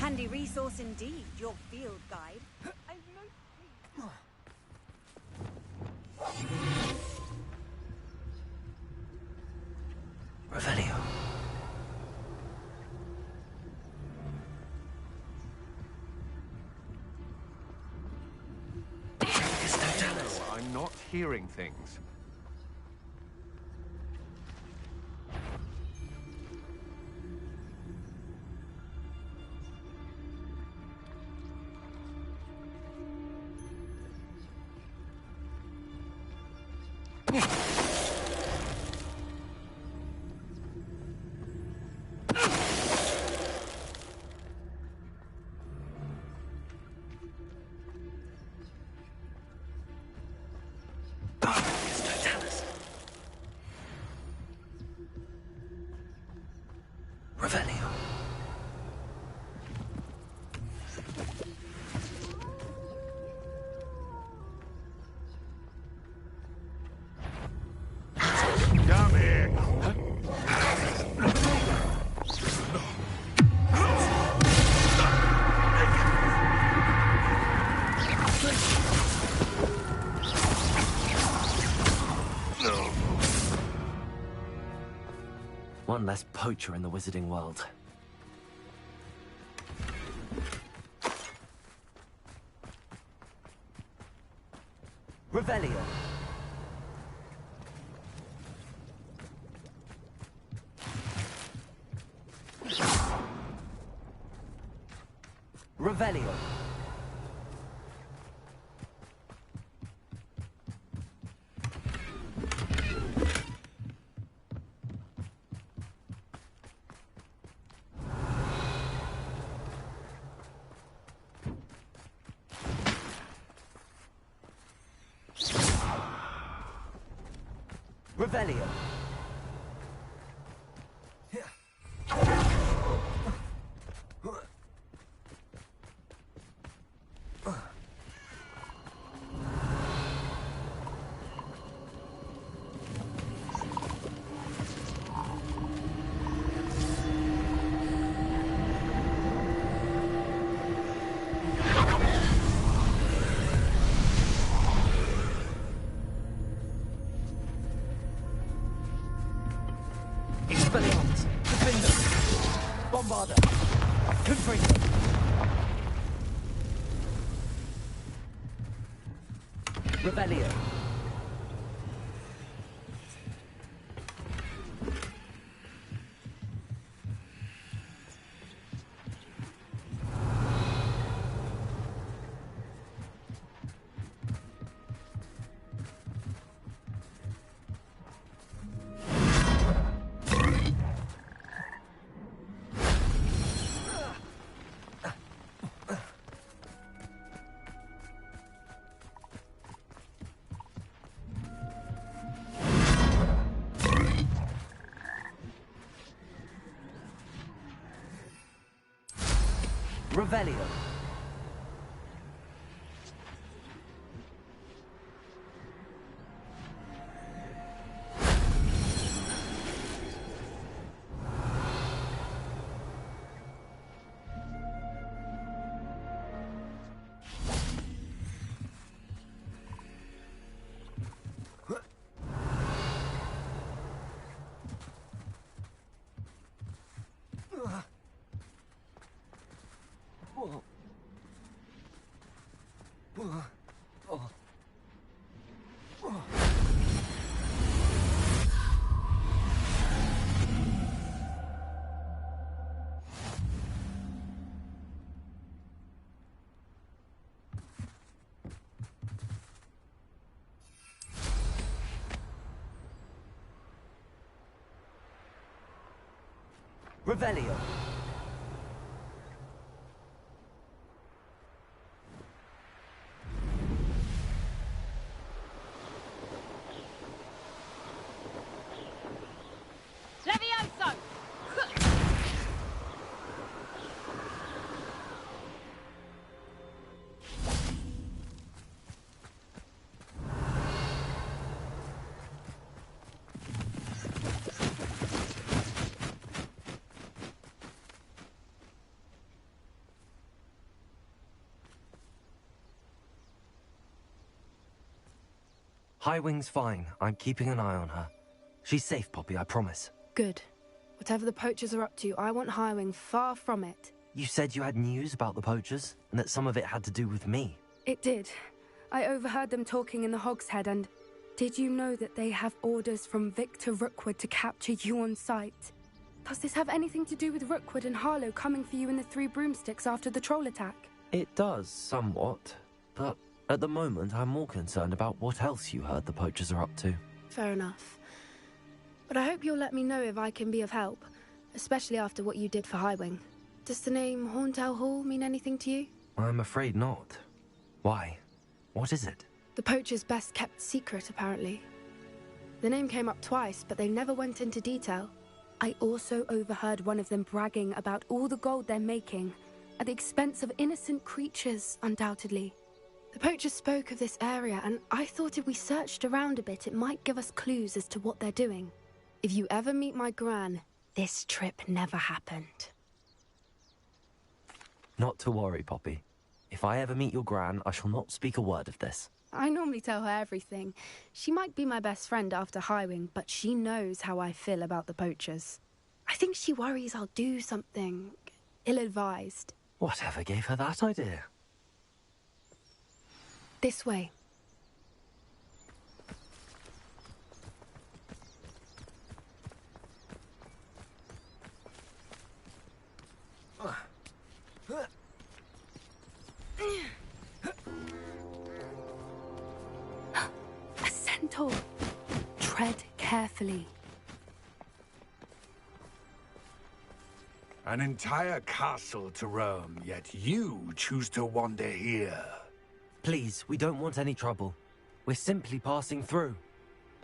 handy resource indeed, your field guide. I'm most Revelio. I'm not hearing things. Revelio. Come here. One less poacher in the wizarding world. Revelio. Revelio. Revelio. Expelliarmus! Defender! Bombarder! Confringo! Revelio. Revelio. Revelio. Levioso! Highwing's fine. I'm keeping an eye on her. She's safe, Poppy, I promise. Good. Whatever the poachers are up to, I want Highwing far from it. You said you had news about the poachers, and that some of it had to do with me. It did. I overheard them talking in the Hogshead, and did you know that they have orders from Victor Rookwood to capture you on sight? Does this have anything to do with Rookwood and Harlow coming for you in the Three Broomsticks after the troll attack? It does, somewhat. But at the moment, I'm more concerned about what else you heard the poachers are up to. Fair enough. But I hope you'll let me know if I can be of help, especially after what you did for Highwing. Does the name Horntail Hall mean anything to you? I'm afraid not. Why? What is it? The poachers' best kept secret, apparently. The name came up twice, but they never went into detail. I also overheard one of them bragging about all the gold they're making, at the expense of innocent creatures, undoubtedly. The poachers spoke of this area, and I thought if we searched around a bit, it might give us clues as to what they're doing. If you ever meet my gran, this trip never happened. Not to worry, Poppy. If I ever meet your gran, I shall not speak a word of this. I normally tell her everything. She might be my best friend after Highwing, but she knows how I feel about the poachers. I think she worries I'll do something ill-advised. Whatever gave her that idea? This way. A centaur. Tread carefully. An entire castle to roam, yet you choose to wander here. Please, we don't want any trouble. We're simply passing through.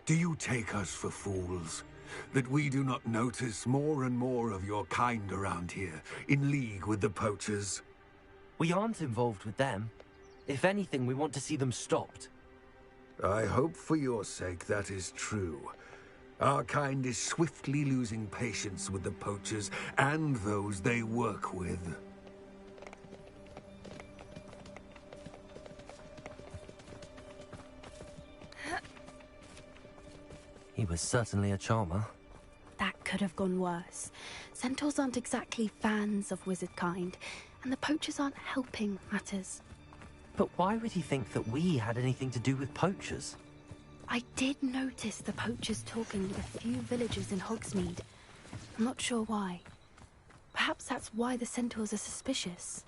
Do you take us for fools? That we do not notice more and more of your kind around here, in league with the poachers? We aren't involved with them. If anything, we want to see them stopped. I hope for your sake that is true. Our kind is swiftly losing patience with the poachers and those they work with. He was certainly a charmer. That could have gone worse. Centaurs aren't exactly fans of wizard kind, and the poachers aren't helping matters. But why would he think that we had anything to do with poachers? I did notice the poachers talking with a few villagers in Hogsmeade. I'm not sure why. Perhaps that's why the centaurs are suspicious.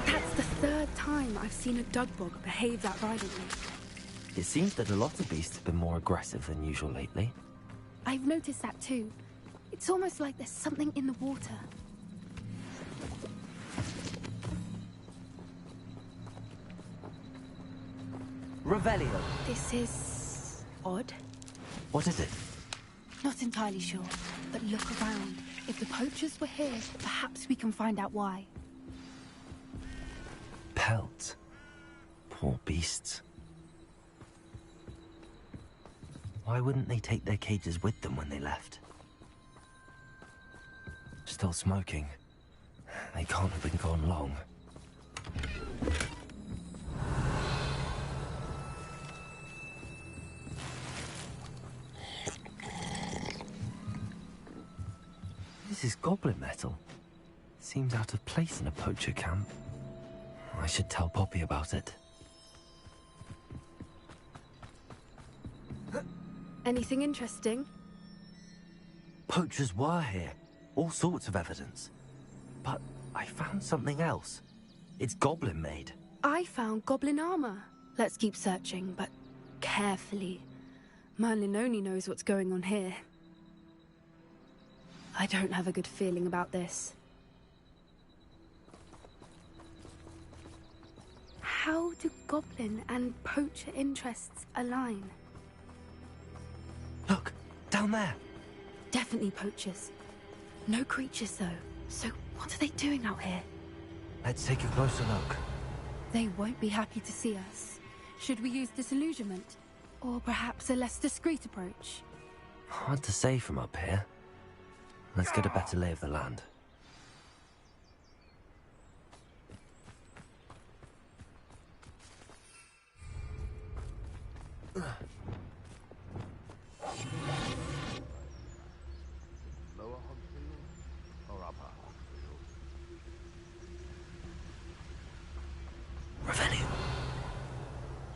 That's the third time I've seen a dugbog behave that violently. It seems that a lot of beasts have been more aggressive than usual lately. I've noticed that too. It's almost like there's something in the water. Revelio. This is odd. What is it? Not entirely sure, but look around. If the poachers were here, perhaps we can find out why. Pelt. Poor beasts. Why wouldn't they take their cages with them when they left? Still smoking. They can't have been gone long. This is goblin metal. Seems out of place in a poacher camp. I should tell Poppy about it. Anything interesting? Poachers were here. All sorts of evidence. But I found something else. It's goblin made. I found goblin armor. Let's keep searching, but carefully. Merlin only knows what's going on here. I don't have a good feeling about this. How do goblin and poacher interests align? Look, down there. Definitely poachers. No creatures, though. So what are they doing out here? Let's take a closer look. They won't be happy to see us. Should we use disillusionment? Or perhaps a less discreet approach? Hard to say from up here. Let's get a better lay of the land. Lower Hogfield or upper Hogfield? Revelio.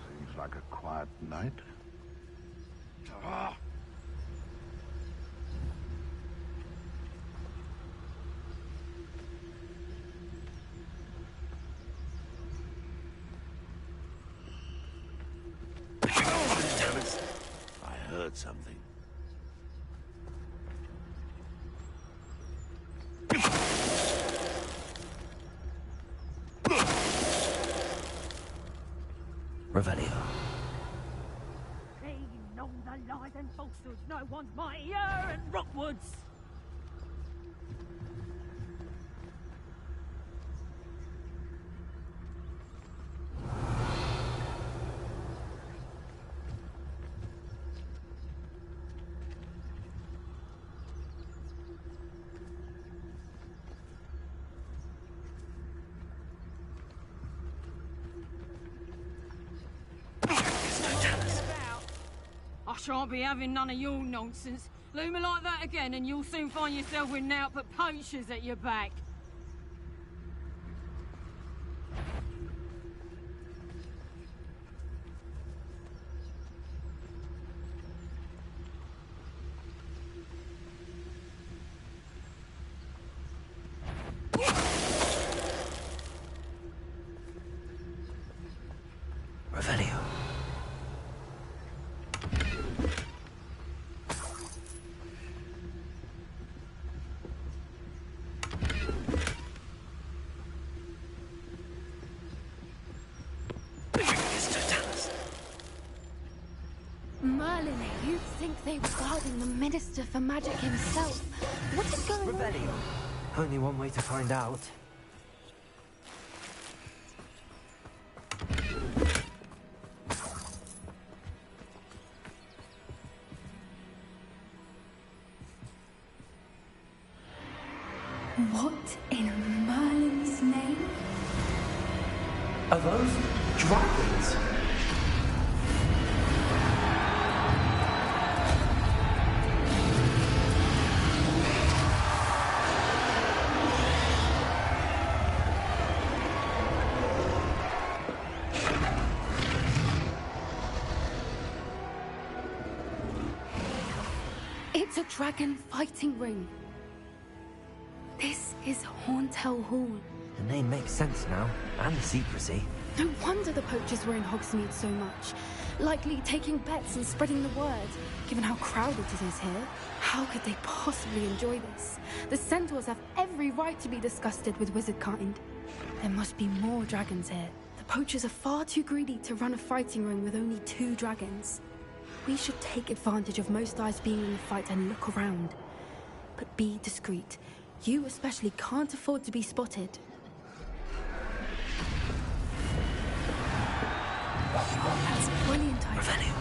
Seems like a quiet night. I heard something. Revelio. They know the lies and falsehoods no one's mightier and Rockwoods. I shan't be having none of your nonsense. Leave me like that again and you'll soon find yourself with naught but poachers at your back. Revelio. Merlin, you think they were guarding the Minister for Magic himself? What is going on? Revelio. Only one way to find out. What in Merlin's name? Are those dragons? It's a dragon fighting ring. This is Hauntel Hall. The name makes sense now, and the secrecy. No wonder the poachers were in Hogsmeade so much. Likely taking bets and spreading the word, given how crowded it is here. How could they possibly enjoy this? The centaurs have every right to be disgusted with wizard kind. There must be more dragons here. The poachers are far too greedy to run a fighting ring with only 2 dragons. We should take advantage of most eyes being in the fight and look around. But be discreet. You especially can't afford to be spotted. That's brilliant, Revelio.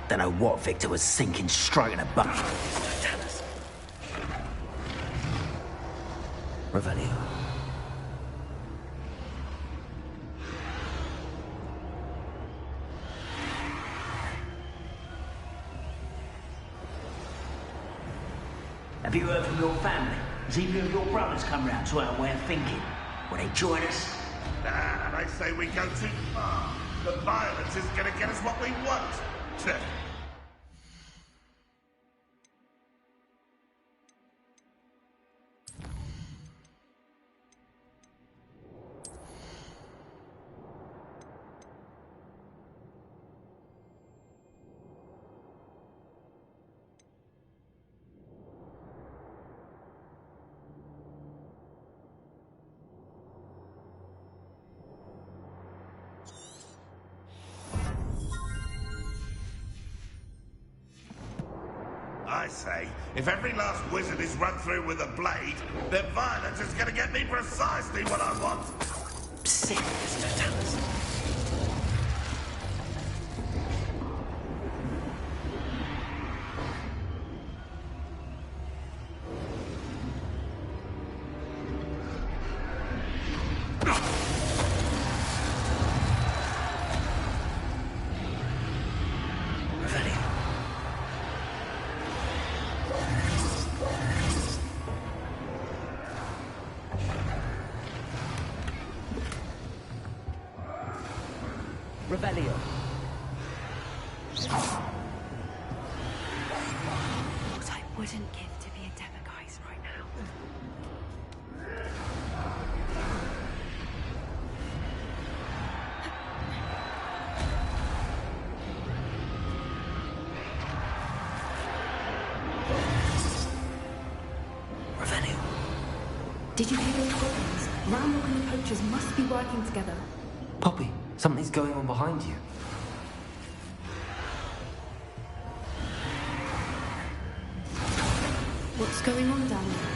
Don't know what Victor was sinking straight in a butt. Revelio. Have you heard from your family? Has either of your brothers come round to our way of thinking? Will they join us? Nah, they say we go too far. The violence is gonna get us what we want. I say, if every last wizard is run through with a blade, then violence is gonna get me precisely what I want. Sick, Mr. Tallis. Revelio. What I wouldn't give to be a Demiguise right now. Revelio. Did you hear those goblins? Ramrock and the poachers must be working together. Poppy, something's going on behind you. What's going on down there?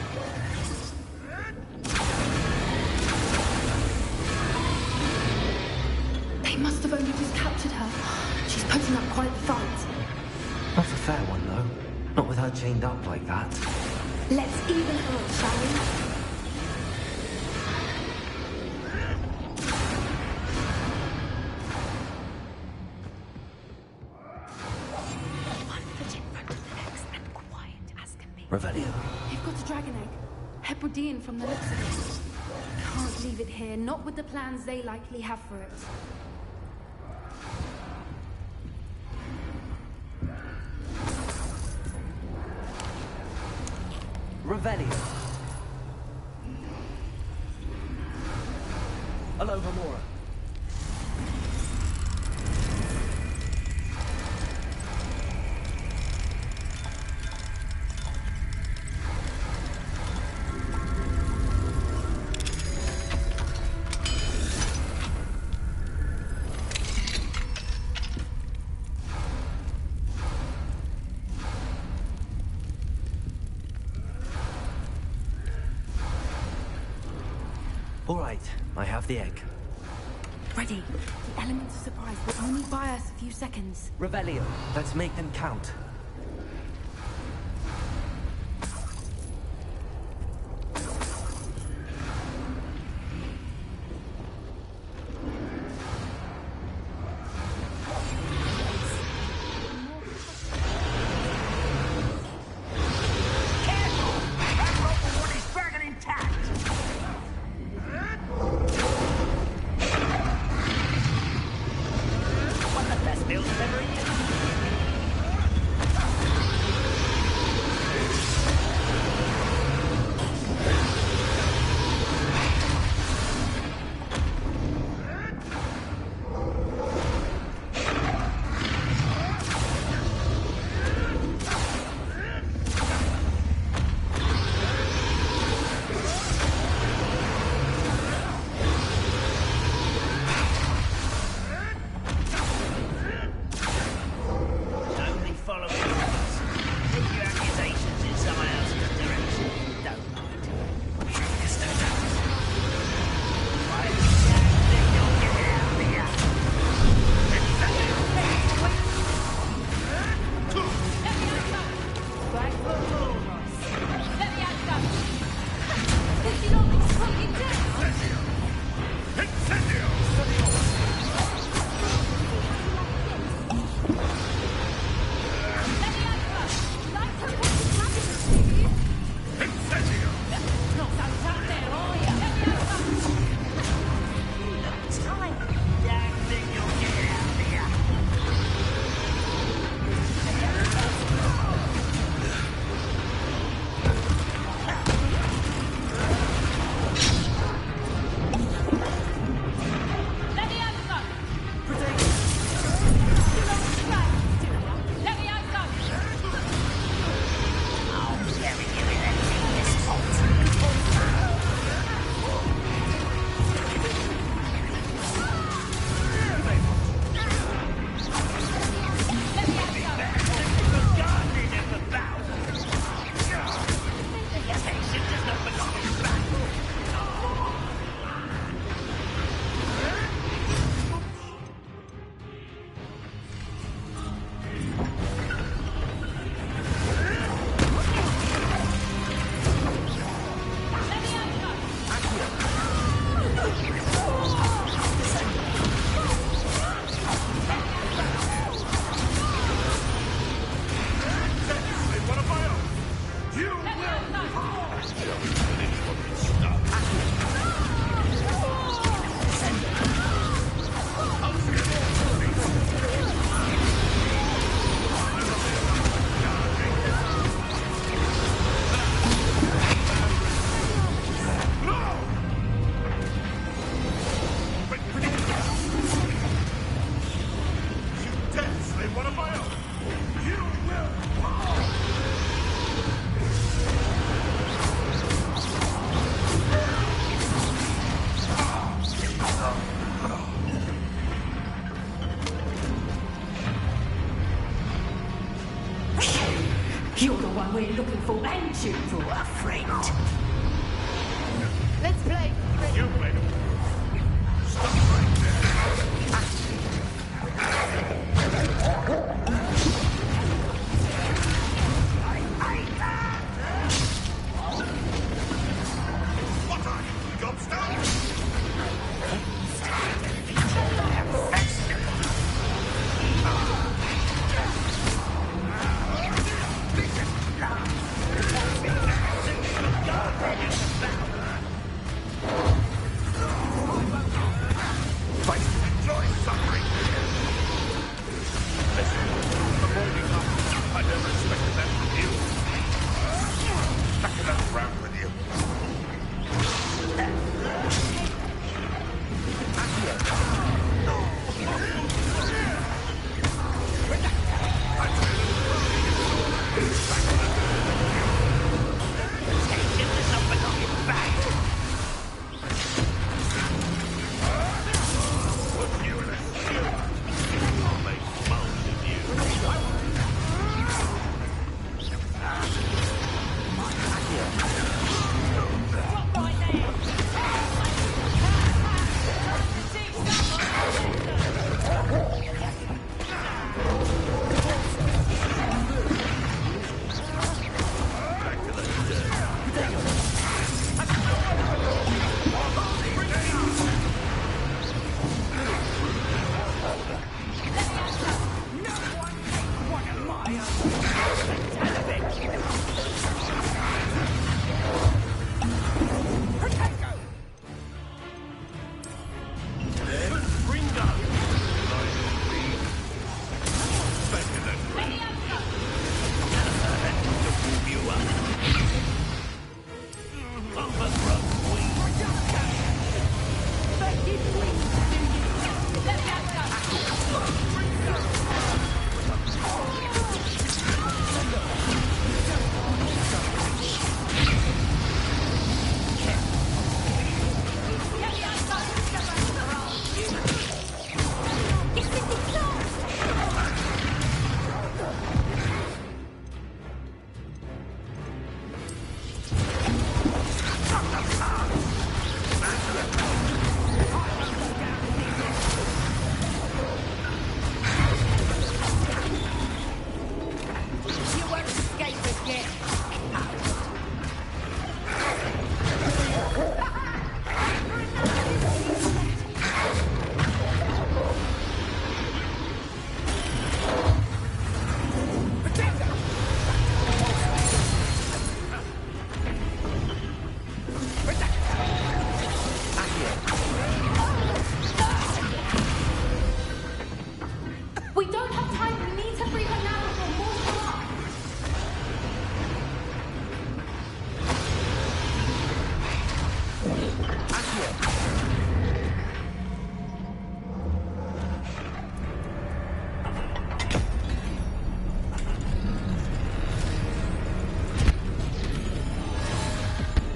They must have only just captured her. She's putting up quite the fight. Not a fair one, though. Not with her chained up like that. Let's even her up, shall we? Revelio. They've got a dragon egg. Hebridean from the looks of it. Can't leave it here, not with the plans they likely have for it. Revelio. Hello, Gamora. All right, I have the egg. Ready. The elements of surprise will only buy us a few seconds. Revelio. Let's make them count. looking for, ain't you? For a friend. Let's play. You played him. Stop right there. What are you, Gobstone? Enjoy suffering. Listen, avoiding us. I never expected that from you. Back another round with you.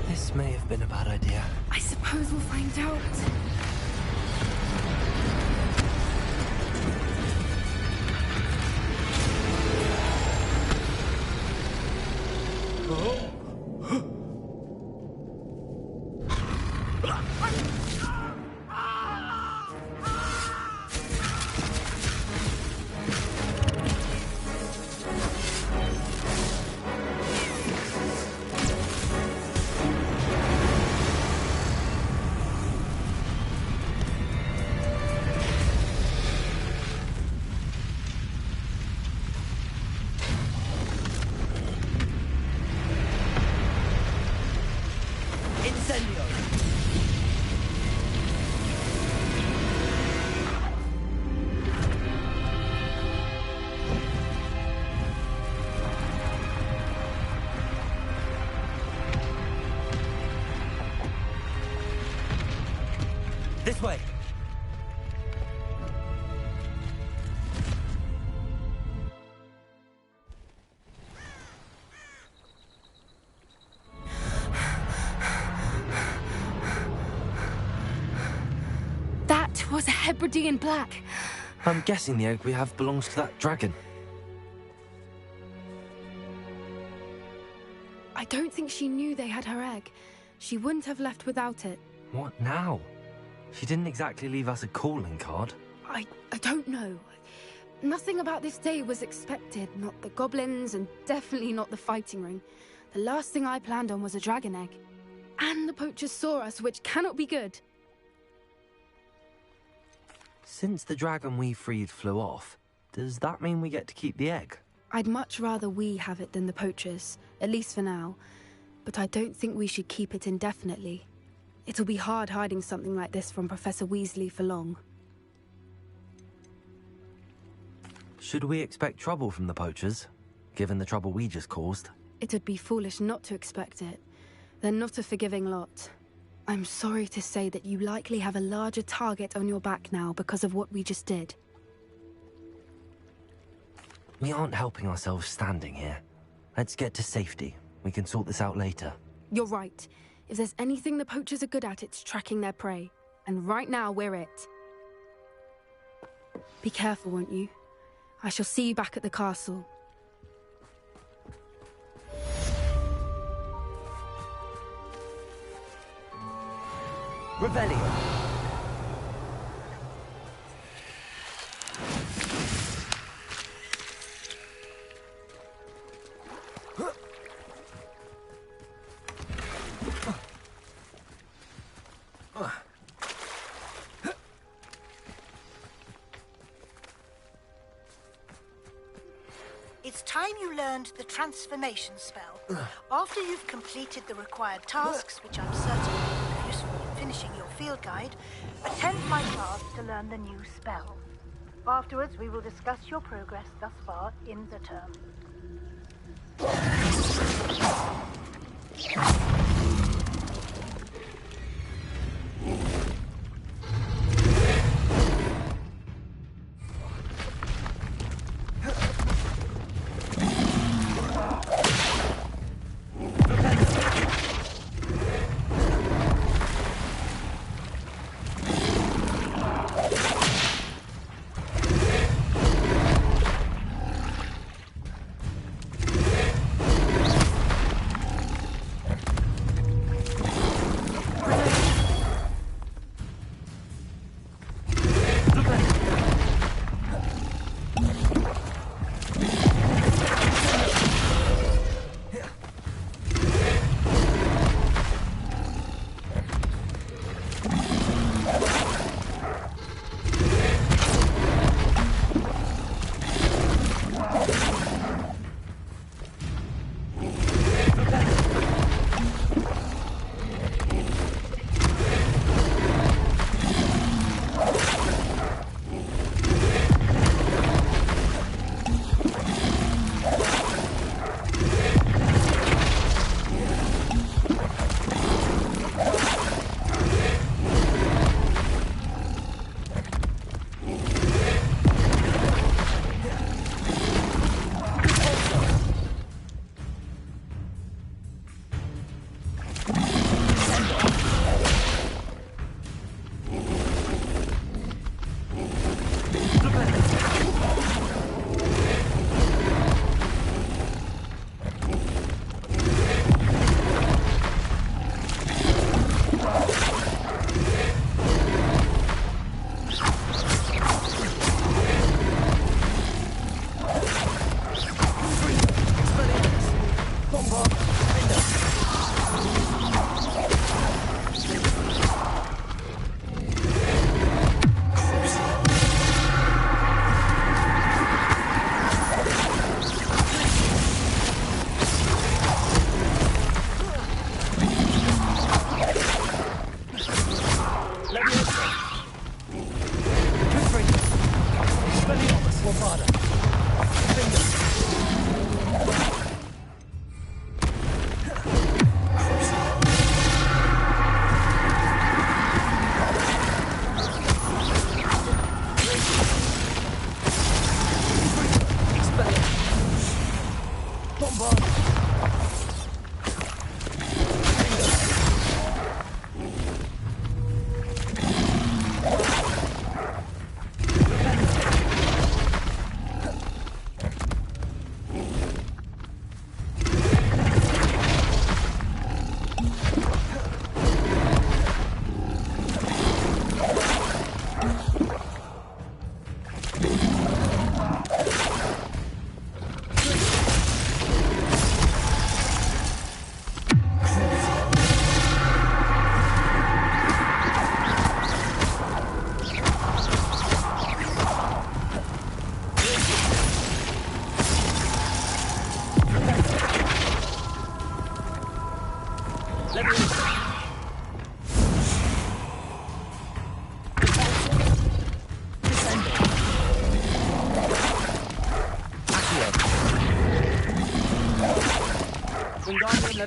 This may have been a bad idea. I suppose we'll find out. This way. That was a Hebridean black. I'm guessing the egg we have belongs to that dragon. don't think she knew they had her egg. She wouldn't have left without it. What now? She didn't exactly leave us a calling card. I don't know. Nothing about this day was expected. Not the goblins, and definitely not the fighting ring. The last thing I planned on was a dragon egg. And the poachers saw us, which cannot be good. Since the dragon we freed flew off, does that mean we get to keep the egg? I'd much rather we have it than the poachers, at least for now. But I don't think we should keep it indefinitely. It'll be hard hiding something like this from Professor Weasley for long. Should we expect trouble from the poachers, given the trouble we just caused? It'd be foolish not to expect it. They're not a forgiving lot. I'm sorry to say that you likely have a larger target on your back now because of what we just did. We aren't helping ourselves standing here. Let's get to safety. We can sort this out later. You're right. If there's anything the poachers are good at, it's tracking their prey. And right now, we're it. Be careful, won't you? I shall see you back at the castle. Revelio. It's time you learned the transformation spell. After you've completed the required tasks, which I'm certain will be useful in finishing your field guide, attend my class to learn the new spell. Afterwards, we will discuss your progress thus far in the term.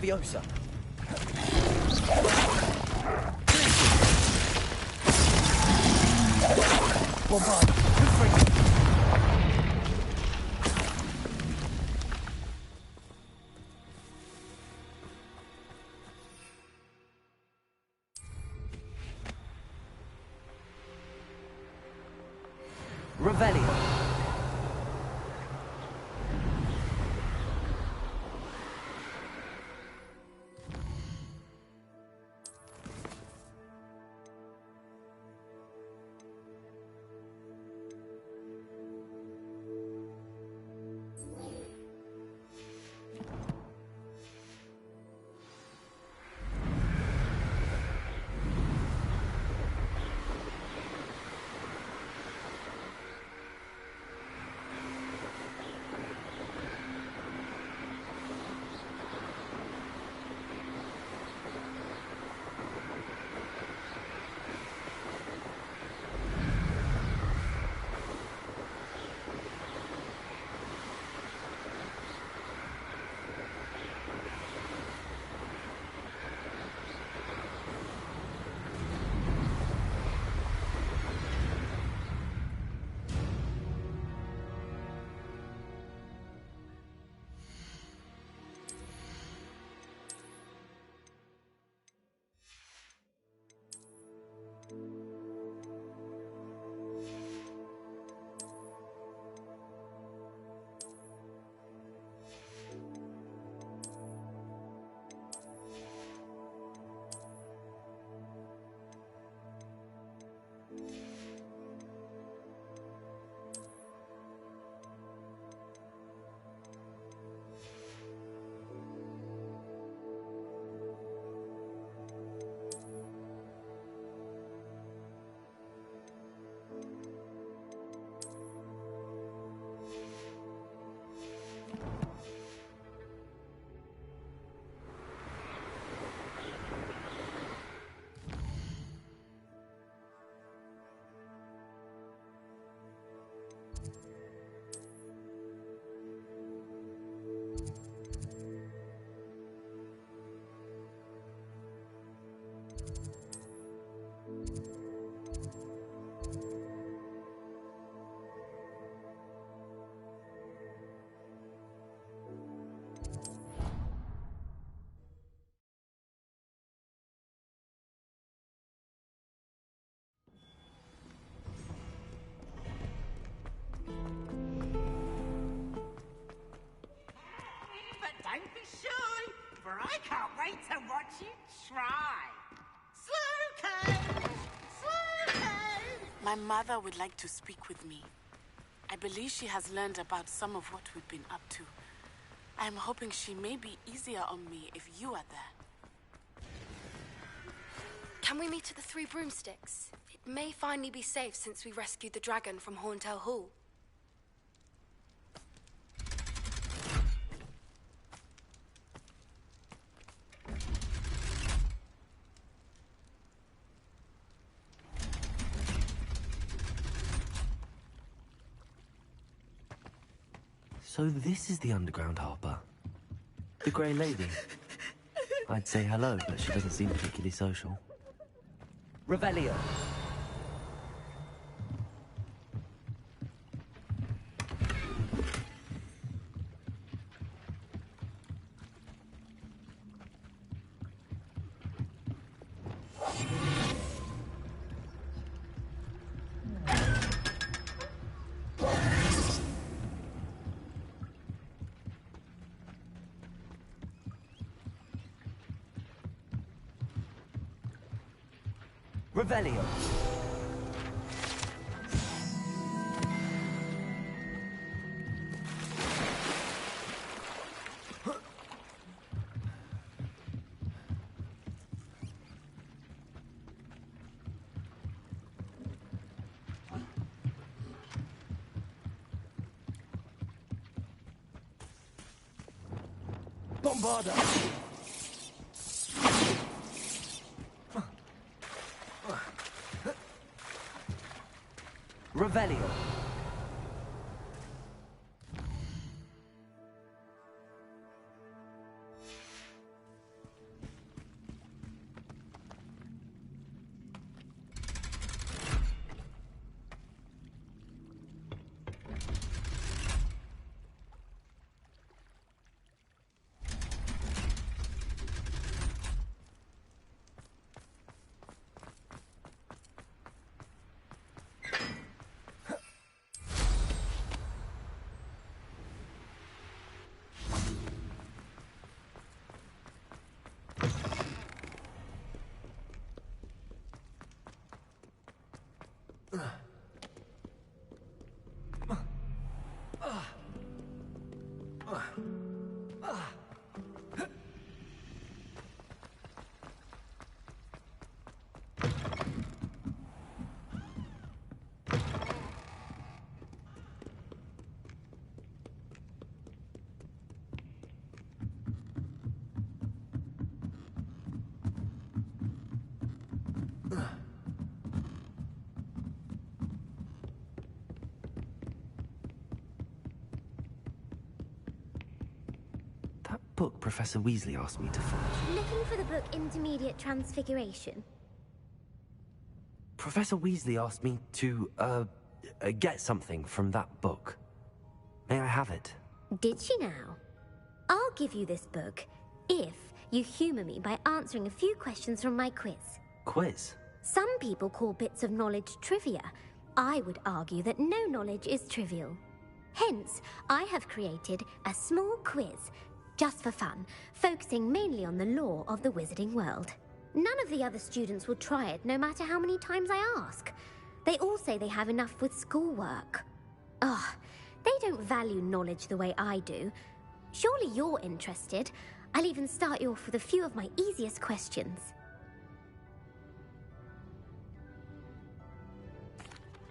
Leviosa. Bombard. Revelio. But don't be shy, for I can't wait to watch you try. Slow-co! Slow-co! My mother would like to speak with me. I believe she has learned about some of what we've been up to. I am hoping she may be easier on me if you are there. Can we meet at the Three Broomsticks? It may finally be safe since we rescued the dragon from Horntail Hall. So this is the underground harper. The Grey Lady. I'd say hello, but she doesn't seem particularly social. Revelio. Revelio. Bombarda. Revelio. That book Professor Weasley asked me to find. Looking for the book Intermediate Transfiguration? Professor Weasley asked me to, get something from that book. May I have it? Did she now? I'll give you this book if you humour me by answering a few questions from my quiz. Quiz? Some people call bits of knowledge trivia. I would argue that no knowledge is trivial. Hence, I have created a small quiz, just for fun, focusing mainly on the lore of the wizarding world. None of the other students will try it, no matter how many times I ask. They all say they have enough with schoolwork. Ugh, they don't value knowledge the way I do. Surely you're interested. I'll even start you off with a few of my easiest questions.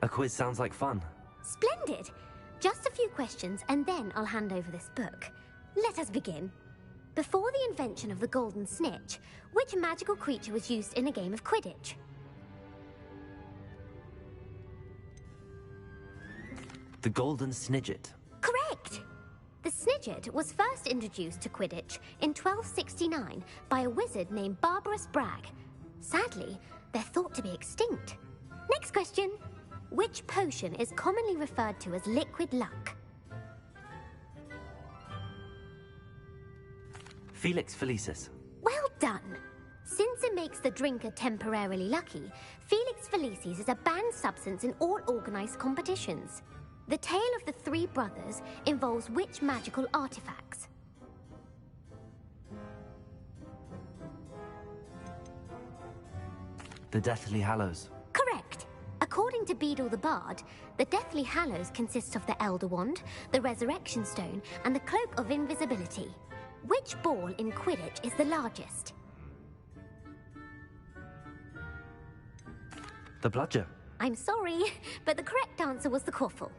A quiz sounds like fun. Splendid! Just a few questions, and then I'll hand over this book. Let us begin. Before the invention of the golden snitch, which magical creature was used in a game of Quidditch? The Golden Snidget. Correct! The Snidget was first introduced to Quidditch in 1269 by a wizard named Barbarous Bragg. Sadly, they're thought to be extinct. Next question. Which potion is commonly referred to as liquid luck? Felix Felicis. Well done! Since it makes the drinker temporarily lucky, Felix Felicis is a banned substance in all organised competitions. The tale of the three brothers involves which magical artifacts? The Deathly Hallows. Correct! According to Beadle the Bard, the Deathly Hallows consist of the Elder Wand, the Resurrection Stone, and the Cloak of Invisibility. Which ball in Quidditch is the largest? The Bludger. I'm sorry, but the correct answer was the Quaffle.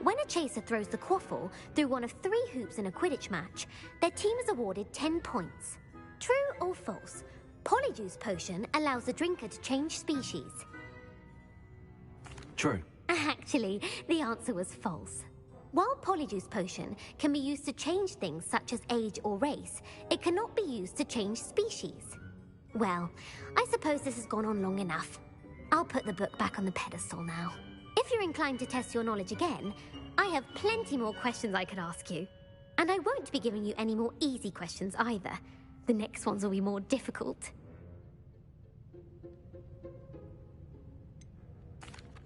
When a chaser throws the Quaffle through one of 3 hoops in a Quidditch match, their team is awarded 10 points. True or false? Polyjuice Potion allows the drinker to change species. True. Actually, the answer was false. While Polyjuice Potion can be used to change things such as age or race, it cannot be used to change species. Well, I suppose this has gone on long enough. I'll put the book back on the pedestal now. If you're inclined to test your knowledge again, I have plenty more questions I could ask you. And I won't be giving you any more easy questions either. The next ones will be more difficult.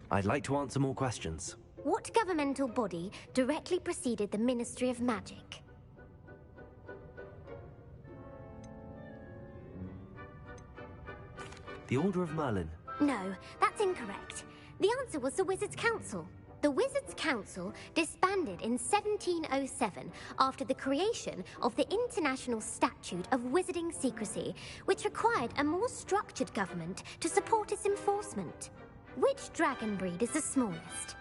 I'd like to answer more questions. What governmental body directly preceded the Ministry of Magic? The Order of Merlin. No, that's incorrect. The answer was the Wizards' Council. The Wizards' Council disbanded in 1707 after the creation of the International Statute of Wizarding Secrecy, which required a more structured government to support its enforcement. Which dragon breed is the smallest?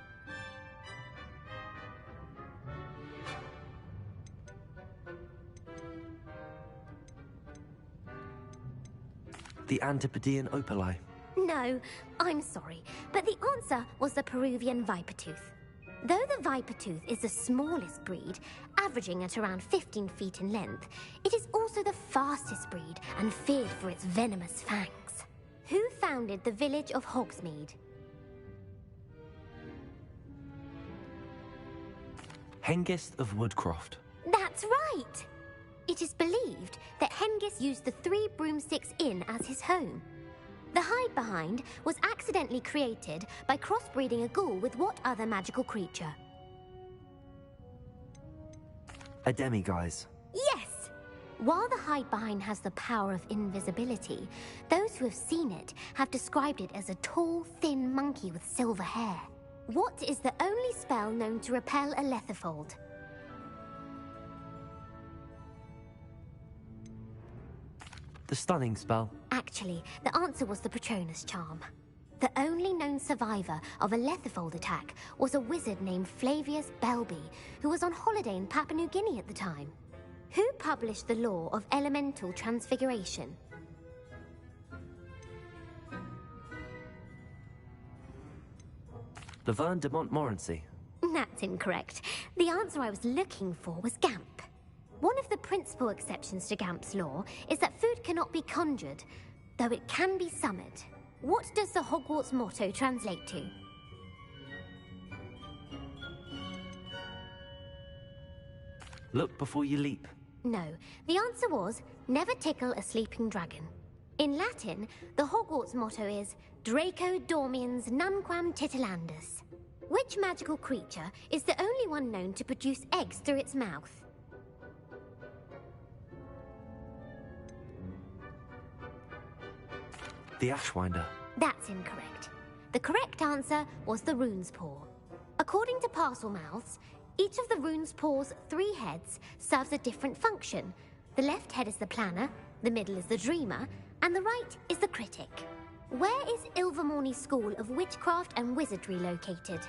The Antipodean Opali. No, I'm sorry, but the answer was the Peruvian Vipertooth. Though the Vipertooth is the smallest breed, averaging at around 15 feet in length, it is also the fastest breed and feared for its venomous fangs. Who founded the village of Hogsmeade? Hengist of Woodcroft. That's right! It is believed that Hengist used the 3 Broomsticks Inn as his home. The hide behind was accidentally created by crossbreeding a ghoul with what other magical creature? A demiguise. Yes! While the Hidebehind has the power of invisibility, those who have seen it have described it as a tall, thin monkey with silver hair. What is the only spell known to repel a Lethifold? The stunning spell. Actually, the answer was the Patronus charm. The only known survivor of a Lethifold attack was a wizard named Flavius Belby, who was on holiday in Papua New Guinea at the time. Who published the law of elemental transfiguration? Laverne de Montmorency. That's incorrect. The answer I was looking for was Gamp. One of the principal exceptions to Gamp's law is that food cannot be conjured, though it can be summoned. What does the Hogwarts motto translate to? Look before you leap. No, the answer was, never tickle a sleeping dragon. In Latin, the Hogwarts motto is Draco dormiens nunquam titilandus. Which magical creature is the only one known to produce eggs through its mouth? The Ashwinder. That's incorrect. The correct answer was the Rune's Paw. According to Parselmouths, each of the Rune's Paw's 3 heads serves a different function. The left head is the planner, the middle is the dreamer, and the right is the critic. Where is Ilvermorny School of Witchcraft and Wizardry located?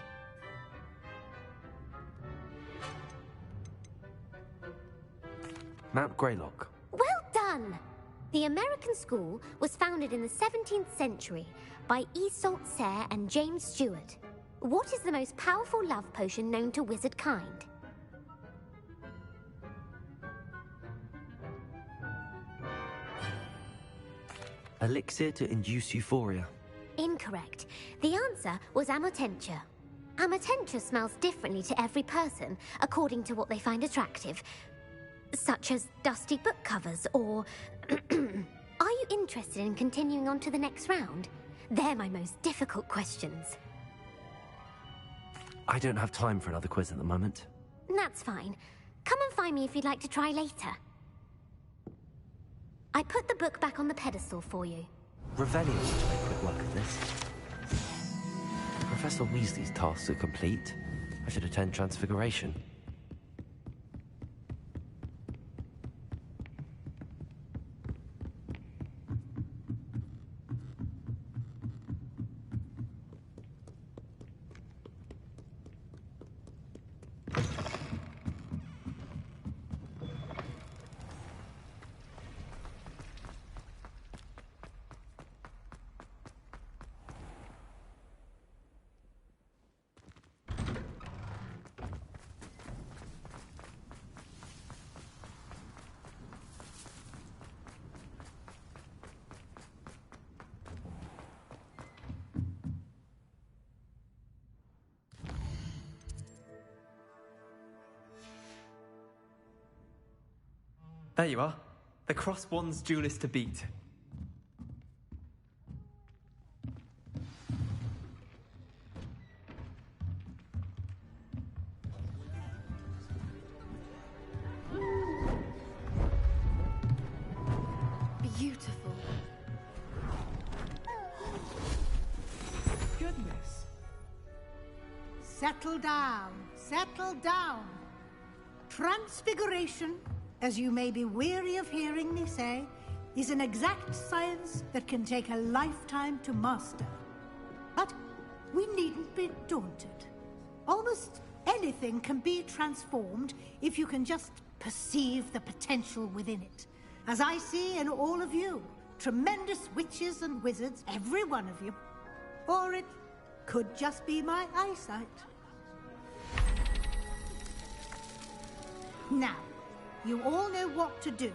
Mount Greylock. Well done! The American school was founded in the 17th century by Iseult Sayre and James Stewart. What is the most powerful love potion known to wizard kind? Elixir to induce euphoria. Incorrect. The answer was Amotentia. Amotentia smells differently to every person, according to what they find attractive, such as dusty book covers or... Are you interested in continuing on to the next round? They're my most difficult questions. I don't have time for another quiz at the moment. That's fine. Come and find me if you'd like to try later. I put the book back on the pedestal for you. Revelio to make quick work of this. Professor Weasley's tasks are complete. I should attend Transfiguration. There you are. The Cross Wands duelist to beat. Beautiful. Goodness. Settle down. Settle down. Transfiguration, as you may be weary of hearing me say, is an exact science that can take a lifetime to master. But we needn't be daunted. Almost anything can be transformed if you can just perceive the potential within it. As I see in all of you, tremendous witches and wizards, every one of you. Or it could just be my eyesight. Now, you all know what to do.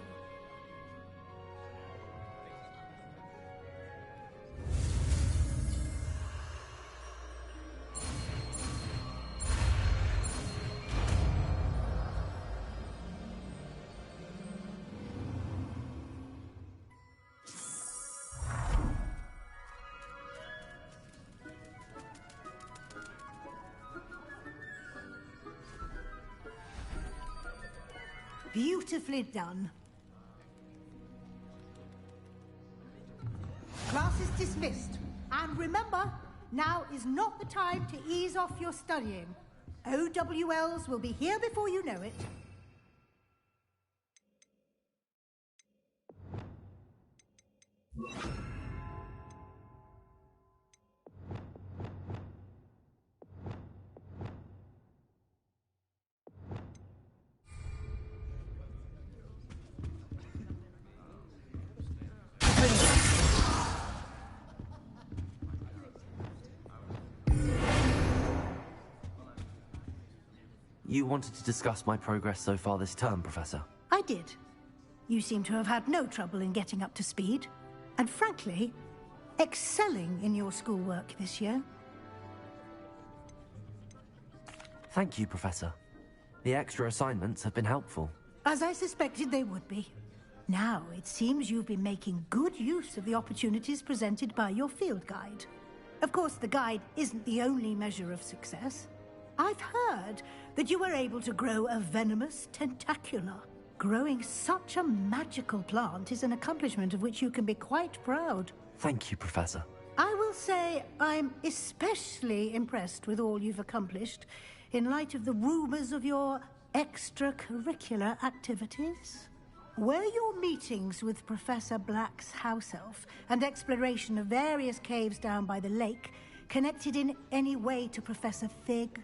Beautifully done. now is not the time to ease off your studying. OWLs will be here before you know it. You wanted to discuss my progress so far this term, Professor? I did. You seem to have had no trouble in getting up to speed, and frankly, excelling in your schoolwork this year. Thank you, Professor. The extra assignments have been helpful. As I suspected they would be. Now, it seems you've been making good use of the opportunities presented by your field guide. Of course, the guide isn't the only measure of success. I've heard that you were able to grow a venomous tentacula. Growing such a magical plant is an accomplishment of which you can be quite proud. Thank you, Professor. I will say I'm especially impressed with all you've accomplished in light of the rumors of your extracurricular activities. Were your meetings with Professor Black's house elf and exploration of various caves down by the lake connected in any way to Professor Fig?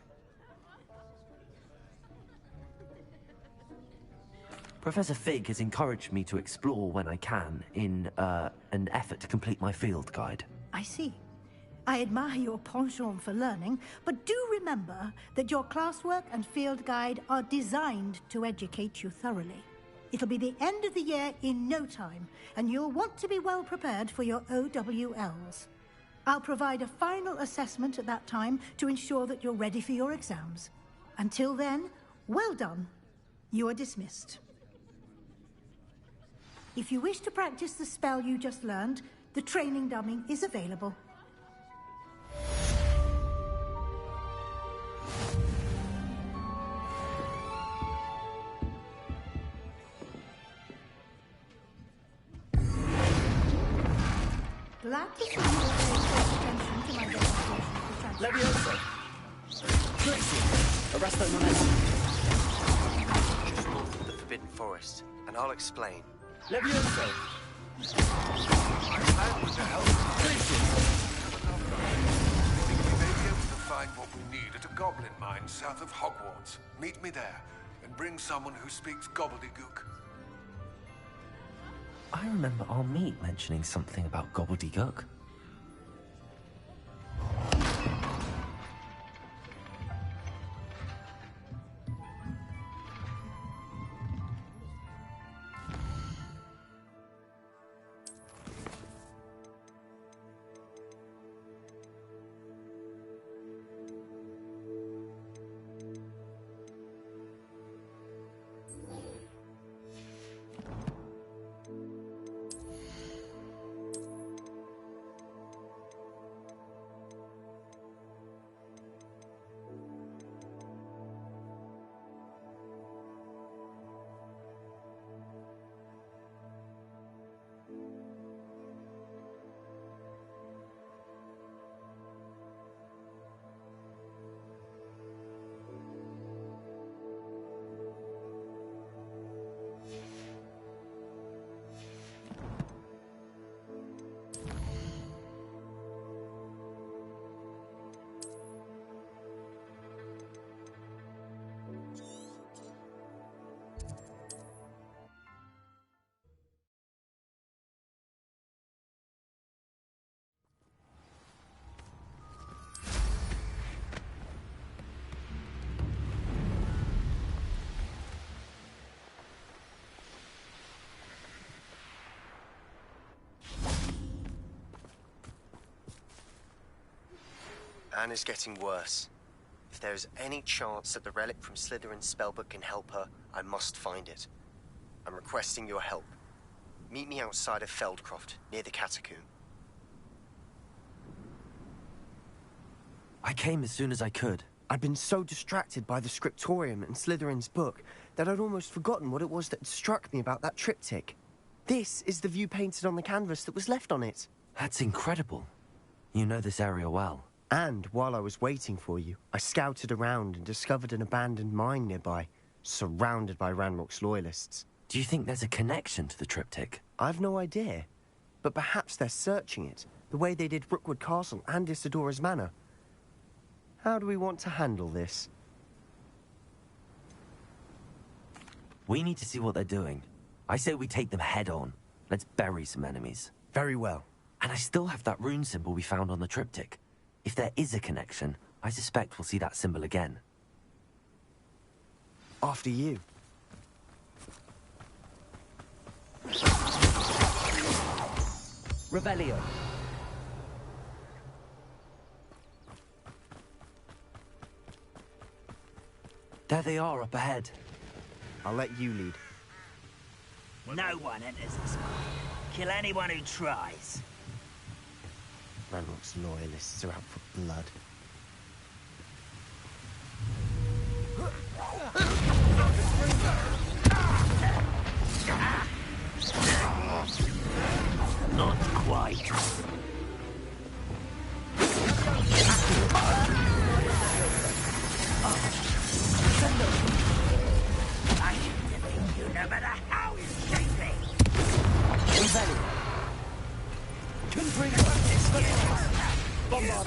Professor Fig has encouraged me to explore when I can in an effort to complete my field guide. I see. I admire your penchant for learning, but do remember that your classwork and field guide are designed to educate you thoroughly. It'll be the end of the year in no time, and you'll want to be well prepared for your OWLs. I'll provide a final assessment at that time to ensure that you're ready for your exams. Until then, well done. You are dismissed. If you wish to practice the spell you just learned, the training dummy is available. Glad to see you are paying close attention to my demonstration of the Levioso! Trixie! Arresto non. Just north of the Forbidden Forest, and I'll explain. Levioso! My plan was to help. I think we may be able to find what we need at a goblin mine south of Hogwarts. Meet me there, and bring someone who speaks gobbledygook. I remember our meet mentioning something about gobbledygook. Anne is getting worse. If there is any chance that the relic from Slytherin's spellbook can help her, I must find it. I'm requesting your help. Meet me outside of Feldcroft, near the Catacomb. I came as soon as I could. I'd been so distracted by the scriptorium and Slytherin's book that I'd almost forgotten what it was that struck me about that triptych. This is the view painted on the canvas that was left on it. That's incredible. You know this area well. And while I was waiting for you, I scouted around and discovered an abandoned mine nearby, surrounded by Ranrock's loyalists. Do you think there's a connection to the triptych? I've no idea, but perhaps they're searching it, the way they did Brookwood Castle and Isidora's Manor. How do we want to handle this? We need to see what they're doing. I say we take them head on. Let's bury some enemies. Very well. And I still have that rune symbol we found on the triptych. If there is a connection, I suspect we'll see that symbol again. After you. Revelio. There they are, up ahead. I'll let you lead. No one enters this mine. Kill anyone who tries. Ranrock's loyalists are out for blood. Not quite. I should defeat you no matter how you shape me. Revelio. Confringo. Bombard.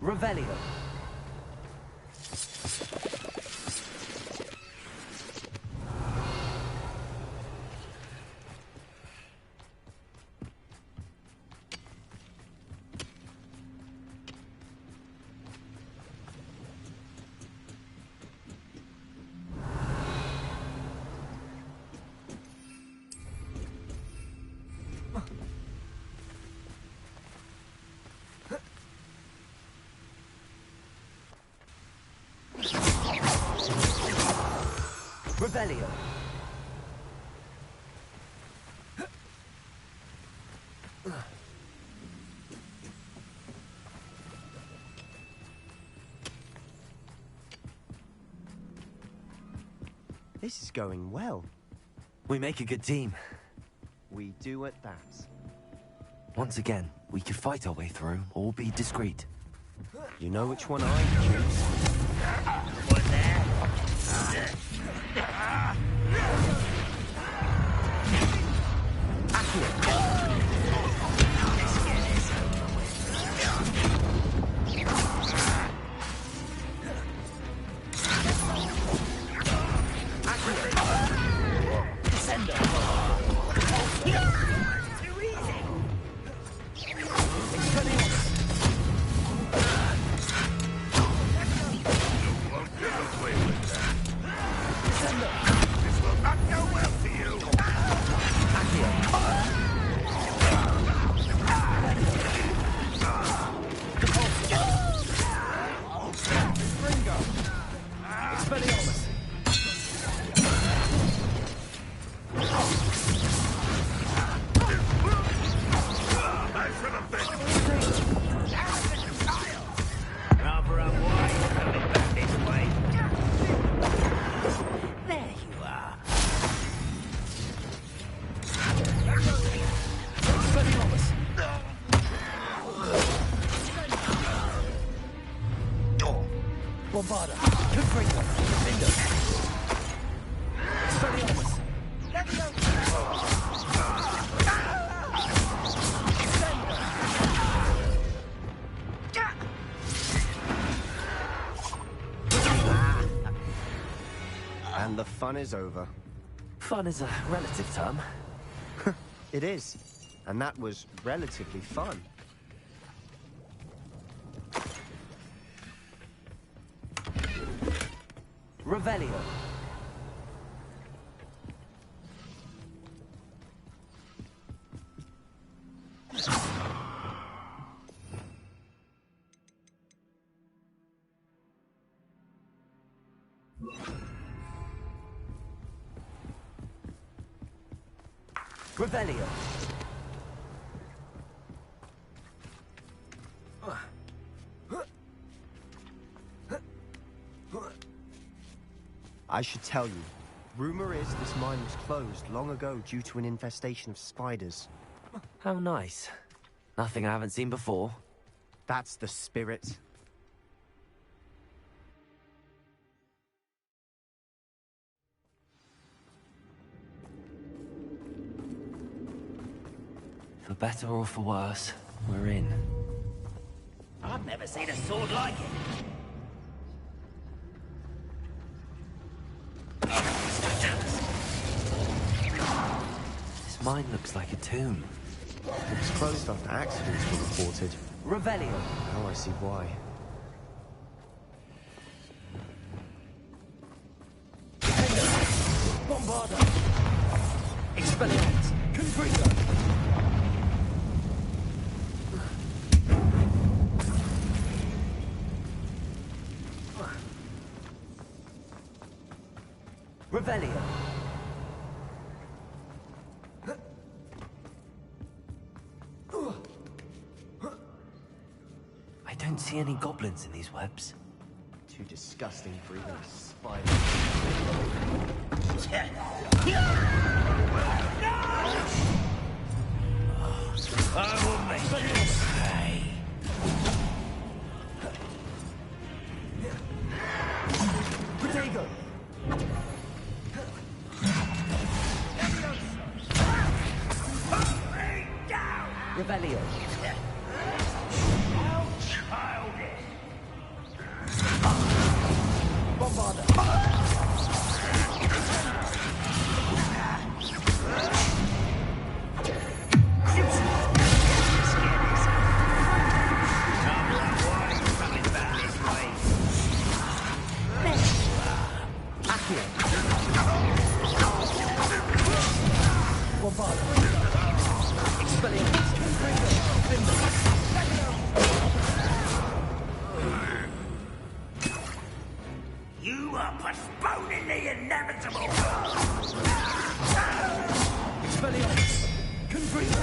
Revelio. Revelio. This is going well. We make a good team. We do at that. Once again, We could fight our way through, or be discreet. You know which one I choose. And the fun is over. Fun is a relative term. It is. And that was relatively fun. Revelio. Revelio. I should tell you, rumor is this mine was closed long ago due to an infestation of spiders. How nice. Nothing I haven't seen before. That's the spirit. For better or for worse, we're in. I've never seen a sword like it. This mine looks like a tomb. It was closed after accidents were reported. Revelio. Now I see why. Bombarda. Expelliarmus. Confringo. Revelio. I don't see any goblins in these webs. Too disgusting for even a spider. I will make you pay. Protego. Revelio. How childish. Bombarda. You are postponing the inevitable. Expelliarmus. Confringo.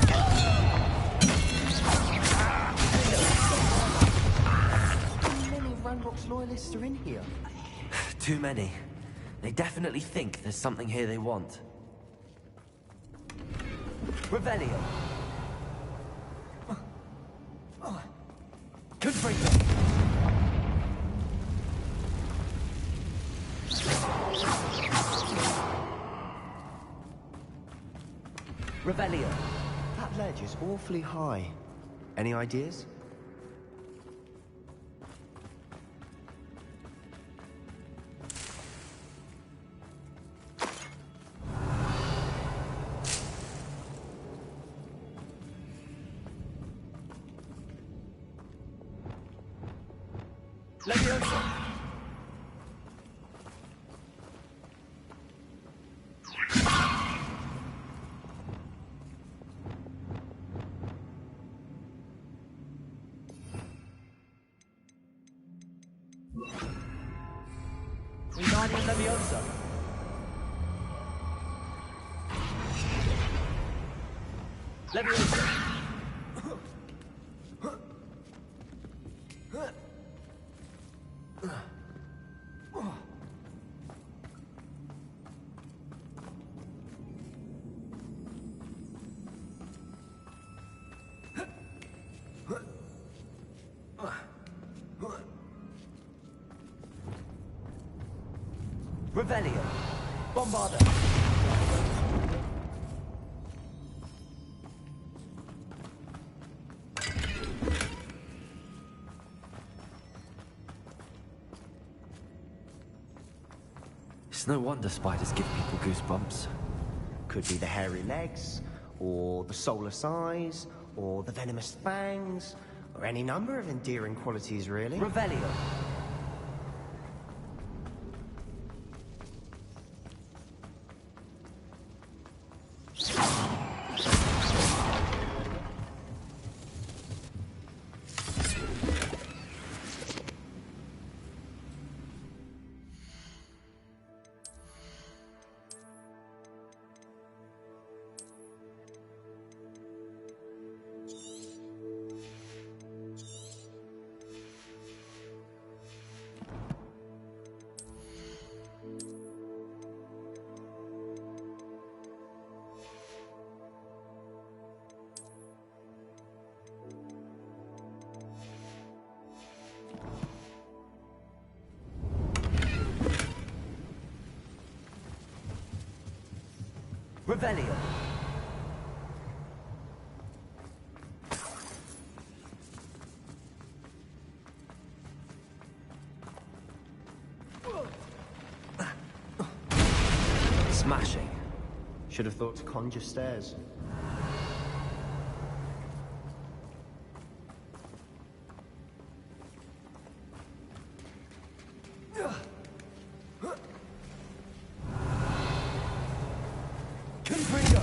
How many Ranrock's loyalists are in here? Too many. They definitely think there's something here they want. Revelio. Confringo! Revelio. That ledge is awfully high. Any ideas? Leviosa! Wingardium Leviosa! Leviosa! Revelio. Bombarda. It's no wonder spiders give people goosebumps. Could be the hairy legs, or the soulless eyes, or the venomous fangs, or any number of endearing qualities, really. Revelio. Revelio. Smashing. Should have thought to conjure stairs. Confringo.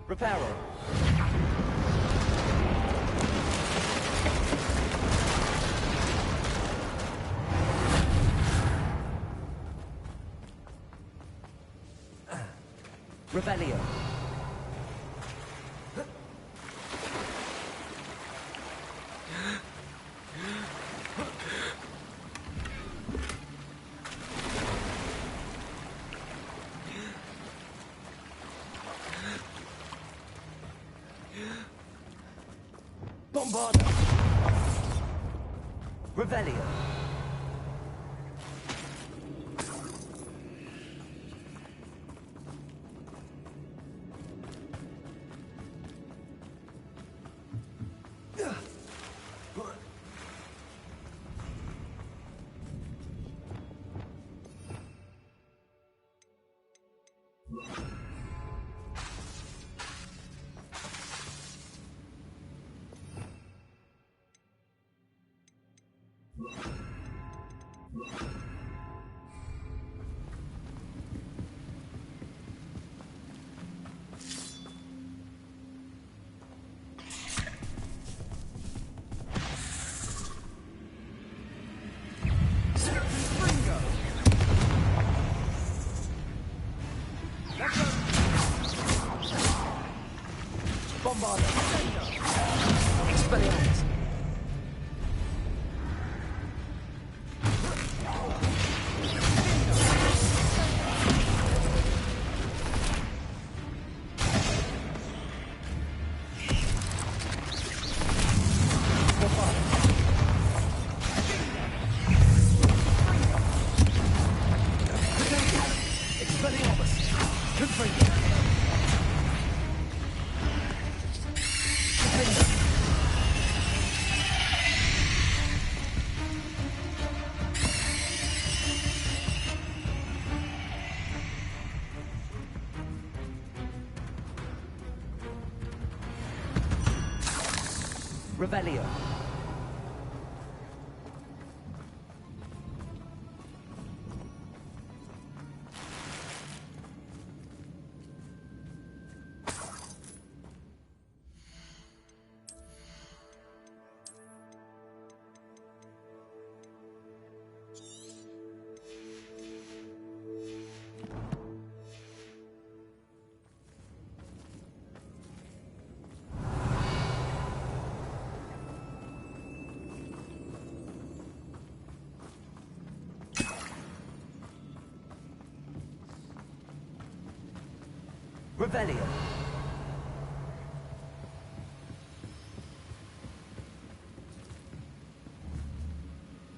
Reparo. Revelio. Bombarda. Revelio. Bombarda. Expelliarmus. Revelio. Revelio.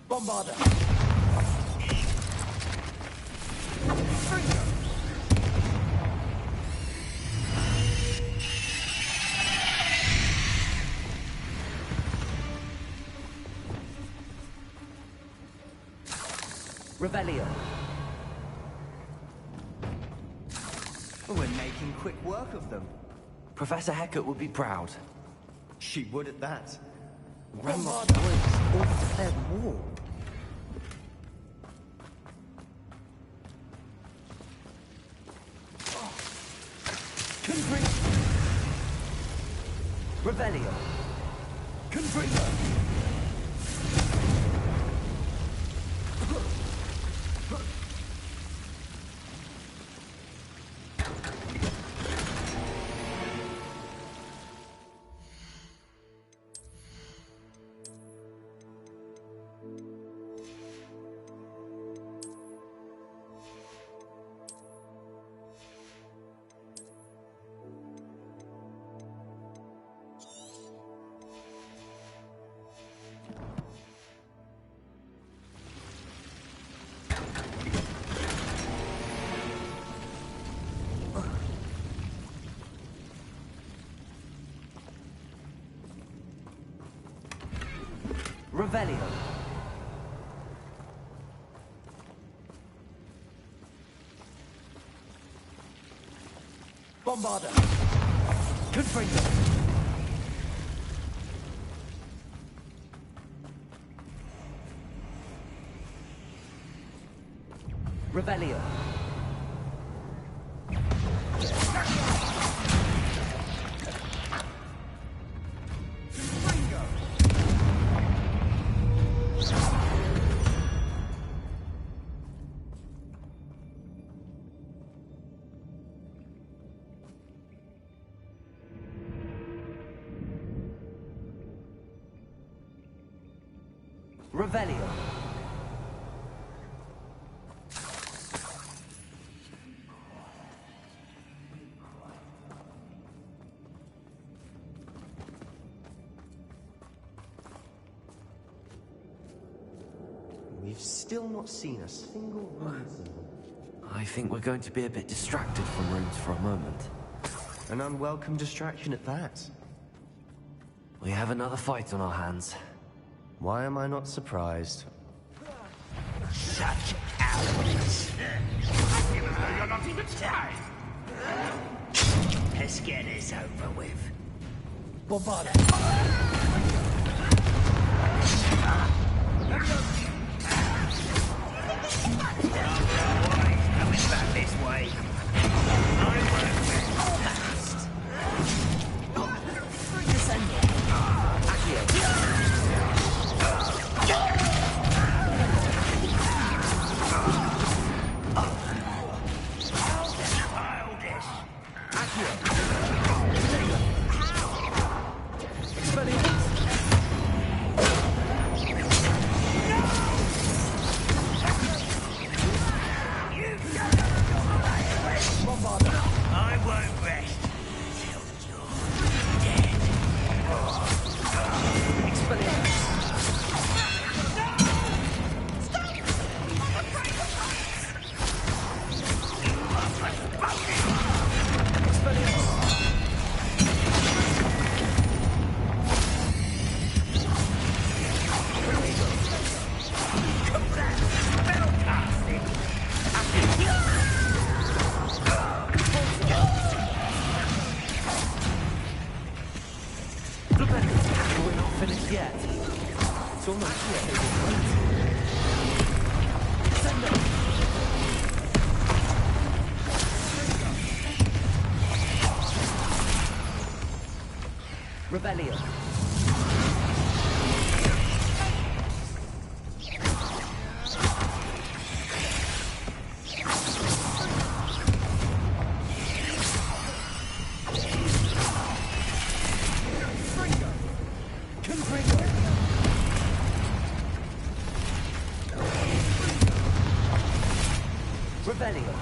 Bombarder. Revelio. We're making quick work of them. Professor Hecat would be proud. She would at that. Grandma's boys all declared war. Revelio. Confringo. Revelio. Bombarder. Confringo. Revelio. Revelio. We've still not seen a single rune. I think we're going to be a bit distracted from runes for a moment. An unwelcome distraction at that. We have another fight on our hands. Why am I not surprised? Such cowardice. Even though you're not even trying. Let's get this over with. Bombarder. Coming back this way. It's almost here. Send them! Rebellion. Rebellion.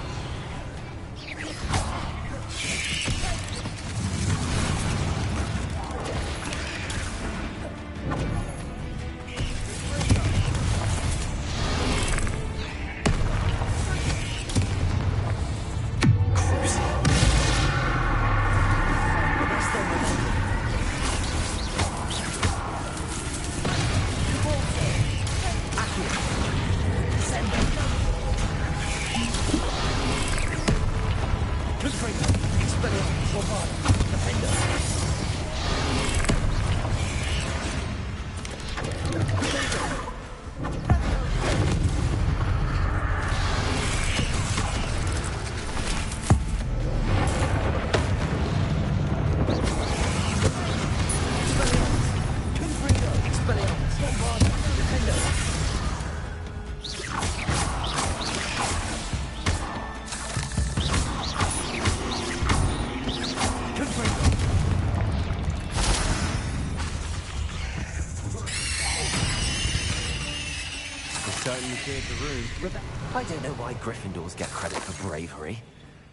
I don't know why Gryffindors get credit for bravery.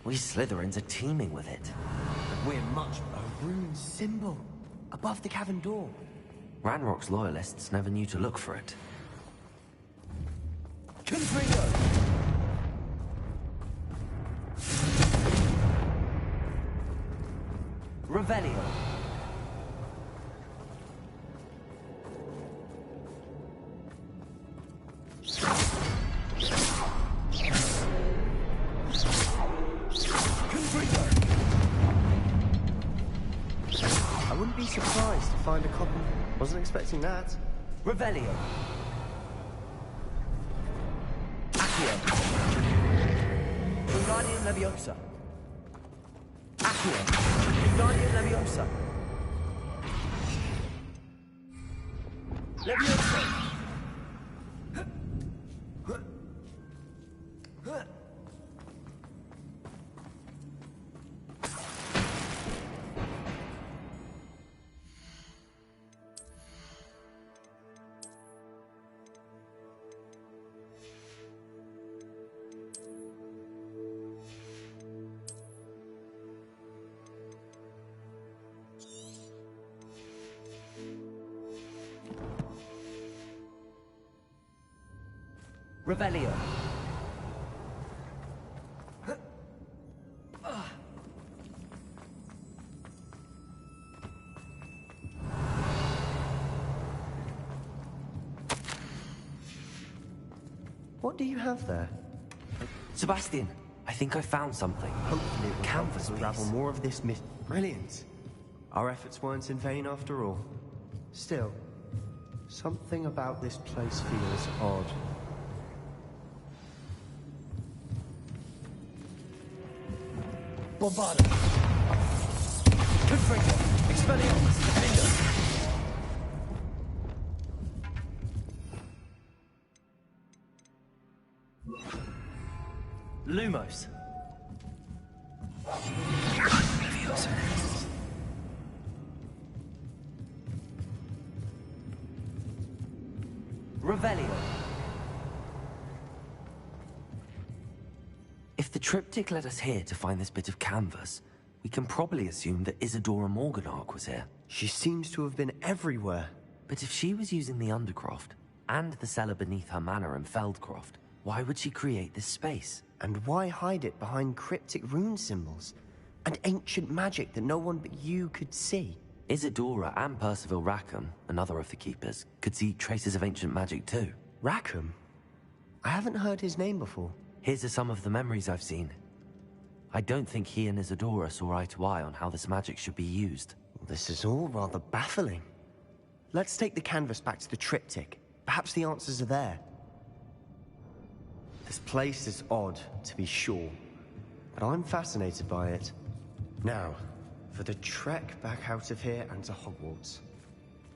We Slytherins are teeming with it. We're much a rune symbol above the cavern door. Ranrock's loyalists never knew to look for it. Confringo! Revelio. I wouldn't be surprised to find a copy. Wasn't expecting that. Revelio. Accio. Wingardium Leviosa. Accio. Wingardium Leviosa. Leviosa. Revelio. What do you have there? Sebastian, I think I found something. Hopefully it will Canvas help us unravel more of this myth. Brilliant. Our efforts weren't in vain after all. Still, something about this place feels odd. Bombarda. Confringo. Expelliarmus. Defender. Lumos. Revelio. If the triptych led us here to find this bit of canvas, we can probably assume that Isadora Morganach was here. She seems to have been everywhere. But if she was using the Undercroft, and the cellar beneath her manor in Feldcroft, why would she create this space? And why hide it behind cryptic rune symbols? And ancient magic that no one but you could see? Isadora and Percival Rackham, another of the Keepers, could see traces of ancient magic too. Rackham? I haven't heard his name before. Here's some of the memories I've seen. I don't think he and Isadora saw eye to eye on how this magic should be used. This is all rather baffling. Let's take the canvas back to the triptych. Perhaps the answers are there. This place is odd, to be sure, but I'm fascinated by it. Now, for the trek back out of here and to Hogwarts.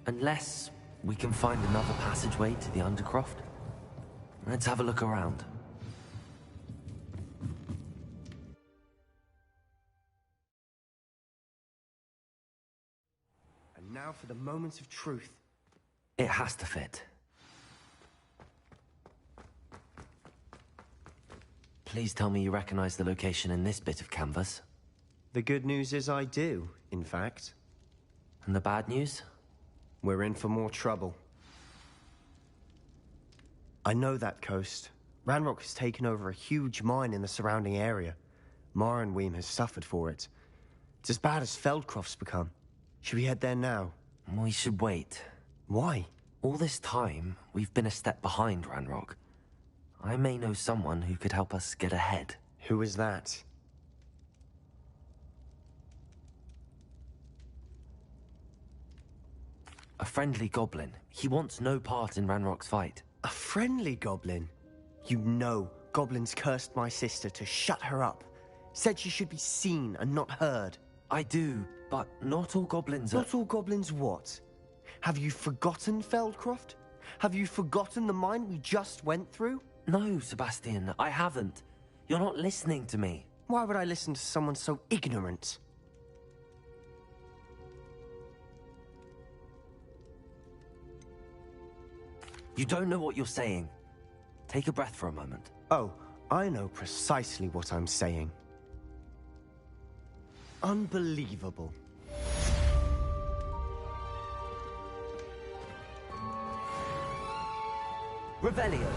Unless we can find another passageway to the Undercroft. Let's have a look around. And now for the moment of truth. It has to fit. Please tell me you recognize the location in this bit of canvas. The good news is I do, in fact. And the bad news? We're in for more trouble. I know that coast. Ranrock has taken over a huge mine in the surrounding area. Marrenweem has suffered for it. It's as bad as Feldcroft's become. Should we head there now? We should wait. Why? All this time, we've been a step behind Ranrock. I may know someone who could help us get ahead. Who is that? A friendly goblin. He wants no part in Ranrock's fight. A friendly goblin? You know, goblins cursed my sister to shut her up. Said she should be seen and not heard. I do, but not all goblins are... Not all goblins what? Have you forgotten Feldcroft? Have you forgotten the mine we just went through? No, Sebastian, I haven't. You're not listening to me. Why would I listen to someone so ignorant? You don't know what you're saying. Take a breath for a moment. Oh, I know precisely what I'm saying. Unbelievable. Revelio.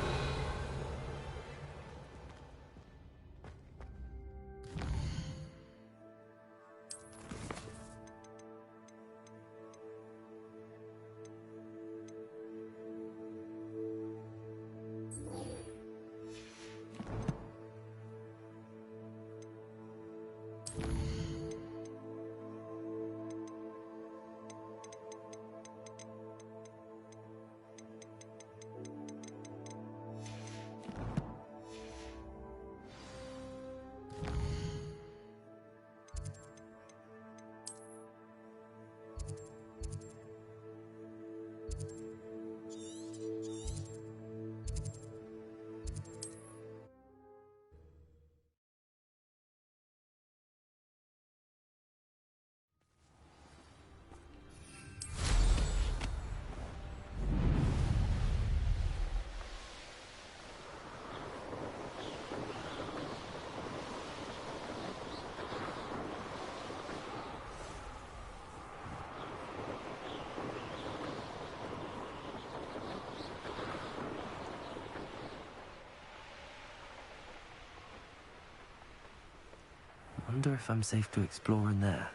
I wonder if I'm safe to explore in there.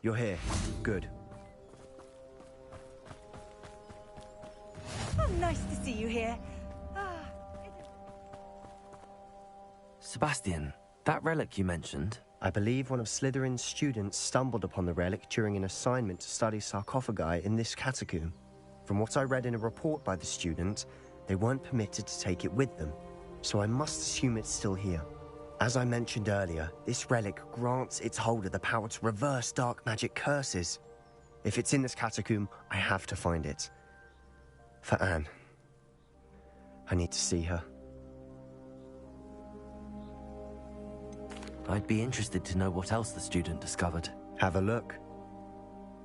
You're here. Good. Oh, nice to see you here. Sebastian, that relic you mentioned... I believe one of Slytherin's students stumbled upon the relic during an assignment to study sarcophagi in this catacomb. From what I read in a report by the student, they weren't permitted to take it with them, so I must assume it's still here. As I mentioned earlier, this relic grants its holder the power to reverse dark magic curses. If it's in this catacomb, I have to find it. For Anne. I need to see her. I'd be interested to know what else the student discovered. Have a look.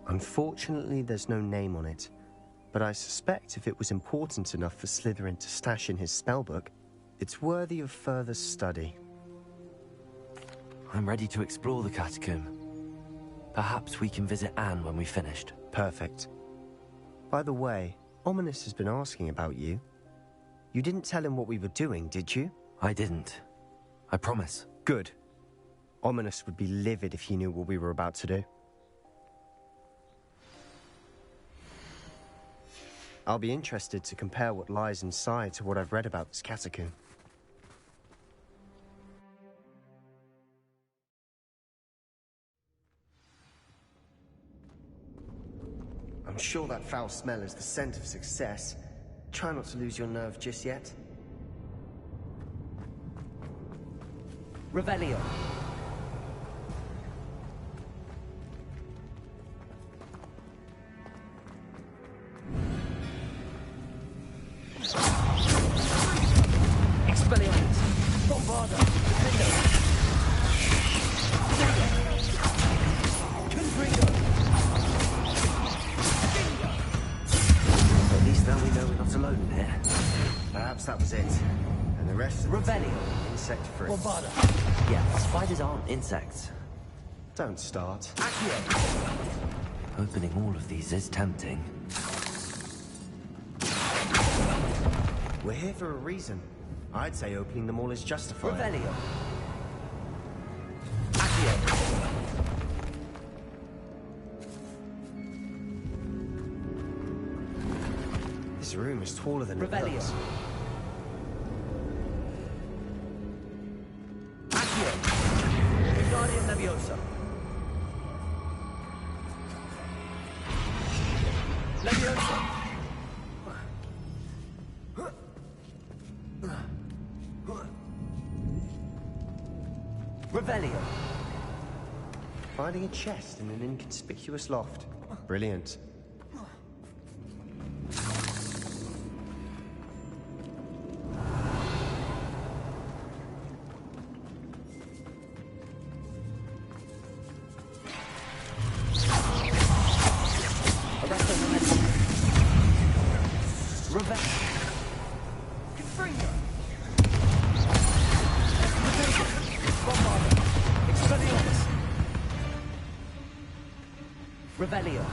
Unfortunately, there's no name on it, but I suspect if it was important enough for Slytherin to stash in his spellbook, it's worthy of further study. I'm ready to explore the catacomb. Perhaps we can visit Anne when we've finished. Perfect. By the way, Ominous has been asking about you. You didn't tell him what we were doing, did you? I didn't. I promise. Good. Ominous would be livid if he knew what we were about to do. I'll be interested to compare what lies inside to what I've read about this catacomb. I'm sure that foul smell is the scent of success. Try not to lose your nerve just yet. Revelio. Expelliarmus. Bombarda. Defender. Confringo. At least now we know we're not alone in here. Perhaps that was it. And the rest of Revelio. Insect free. Bombarda. Yeah, spiders aren't insects. Don't start. Accio. Opening all of these is tempting. We're here for a reason. I'd say opening them all is justified. Revelio. Accio. This room is taller than it Revelio. looks. Accio. Wingardium Leviosa. Leviosa. Revelio. Finding a chest in an inconspicuous loft. Brilliant. Revelio.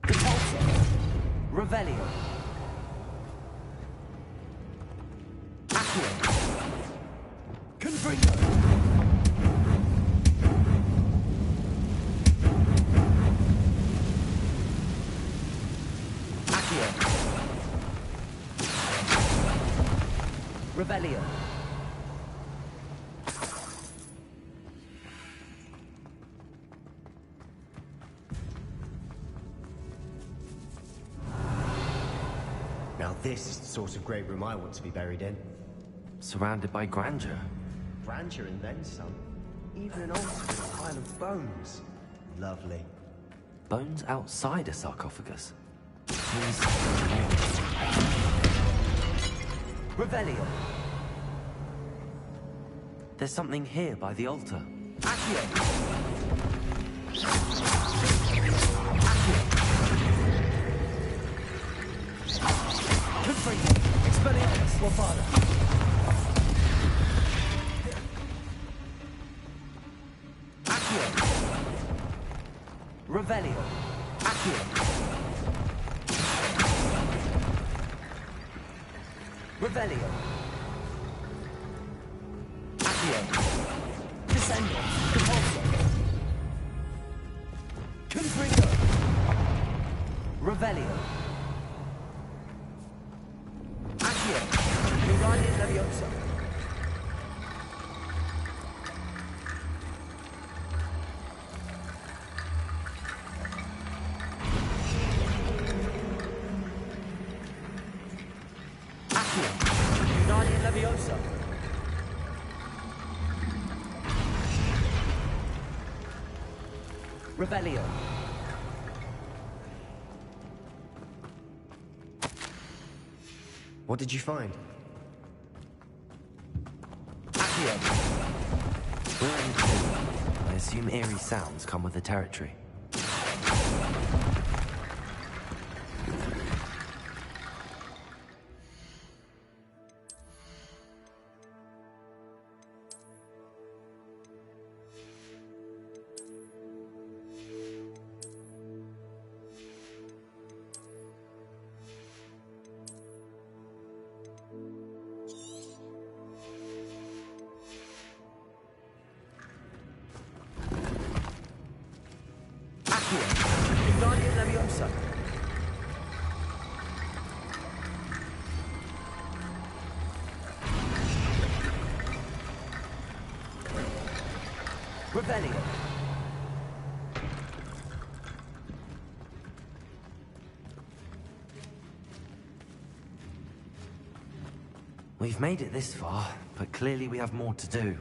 Repulsor. Revelio. Accio. Confringo. Accio. Revelio. Now this is the sort of great room I want to be buried in. Surrounded by grandeur. Grandeur and then some. Even an altar with a pile of bones. Lovely. Bones outside a sarcophagus. Revelio. There's something here by the altar. Accio. Confringo. Expelliarmus. Bombarda. Accio. Revelio. Accio. Revelio. Accio. Descendo. Repulsor. Confringo. Revelio. Accio. Wingardium Leviosa. Accio. Wingardium Leviosa. Revelio. What did you find? Accio. We're in the tomb. I assume eerie sounds come with the territory. Wingardium Leviosa. Revelio. We've made it this far, but clearly we have more to do.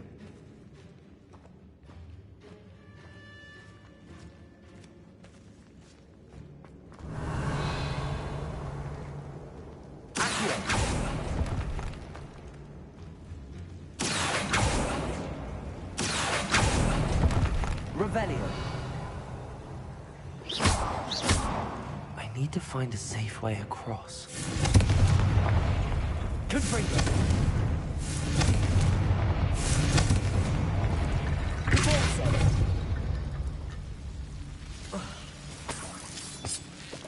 Revelio. I need to find a safe way across. Confringo.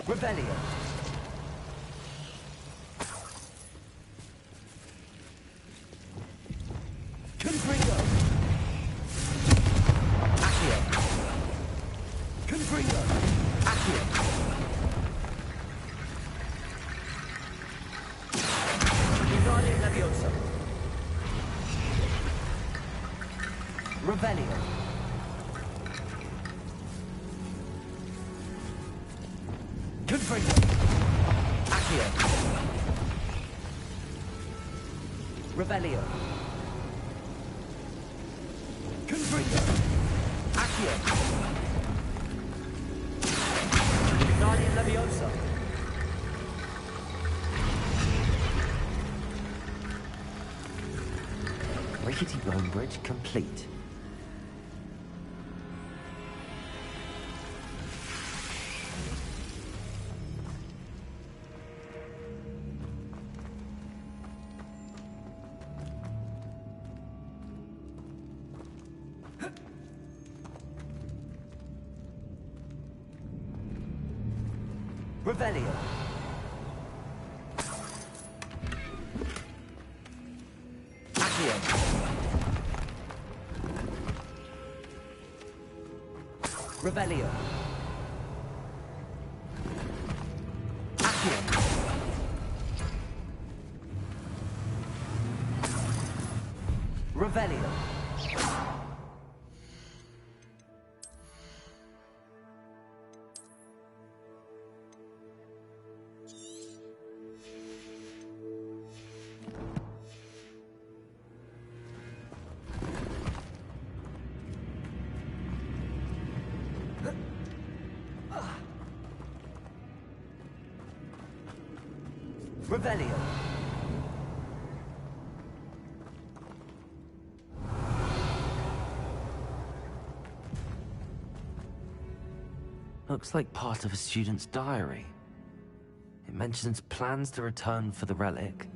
Revelio. Confringo. Accio. Confringo. Accio. Wingardium Leviosa. Revelio. Confringo. Accio. Revelio. Confringo. Accio. Wingardium Leviosa. Rickety bone bridge complete. Revelio. Accio. Revelio. Accio. Revelio. Revelio. Looks like part of a student's diary. It mentions plans to return for the relic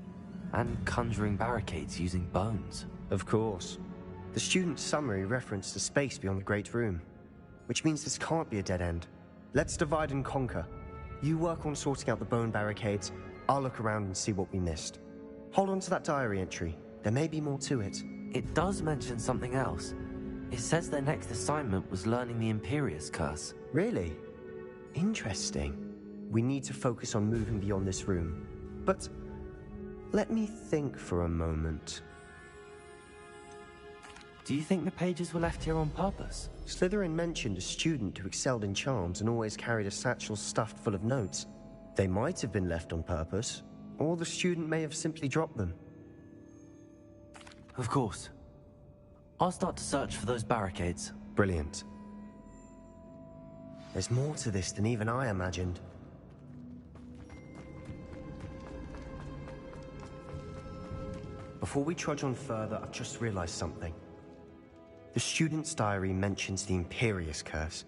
and conjuring barricades using bones. Of course. The student's summary referenced a space beyond the Great Room, which means this can't be a dead end. Let's divide and conquer. You work on sorting out the bone barricades. I'll look around and see what we missed. Hold on to that diary entry. There may be more to it. It does mention something else. It says their next assignment was learning the Imperius Curse. Really? Interesting. We need to focus on moving beyond this room. But let me think for a moment. Do you think the pages were left here on purpose? Slytherin mentioned a student who excelled in charms and always carried a satchel stuffed full of notes. They might have been left on purpose, or the student may have simply dropped them. Of course. I'll start to search for those barricades. Brilliant. There's more to this than even I imagined. Before we trudge on further, I've just realized something. The student's diary mentions the Imperius Curse.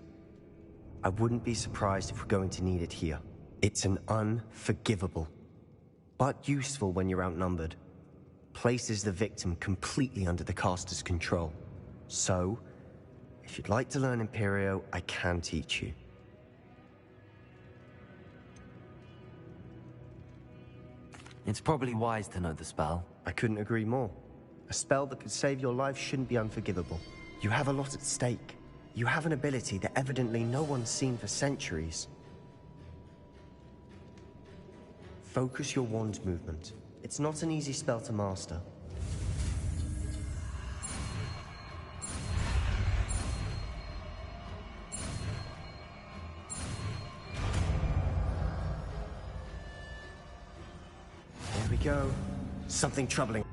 I wouldn't be surprised if we're going to need it here. It's an unforgivable, but useful when you're outnumbered. Places the victim completely under the caster's control. So, if you'd like to learn Imperio, I can teach you. It's probably wise to know the spell. I couldn't agree more. A spell that could save your life shouldn't be unforgivable. You have a lot at stake. You have an ability that evidently no one's seen for centuries. Focus your wand movement. It's not an easy spell to master. There we go. Something troubling.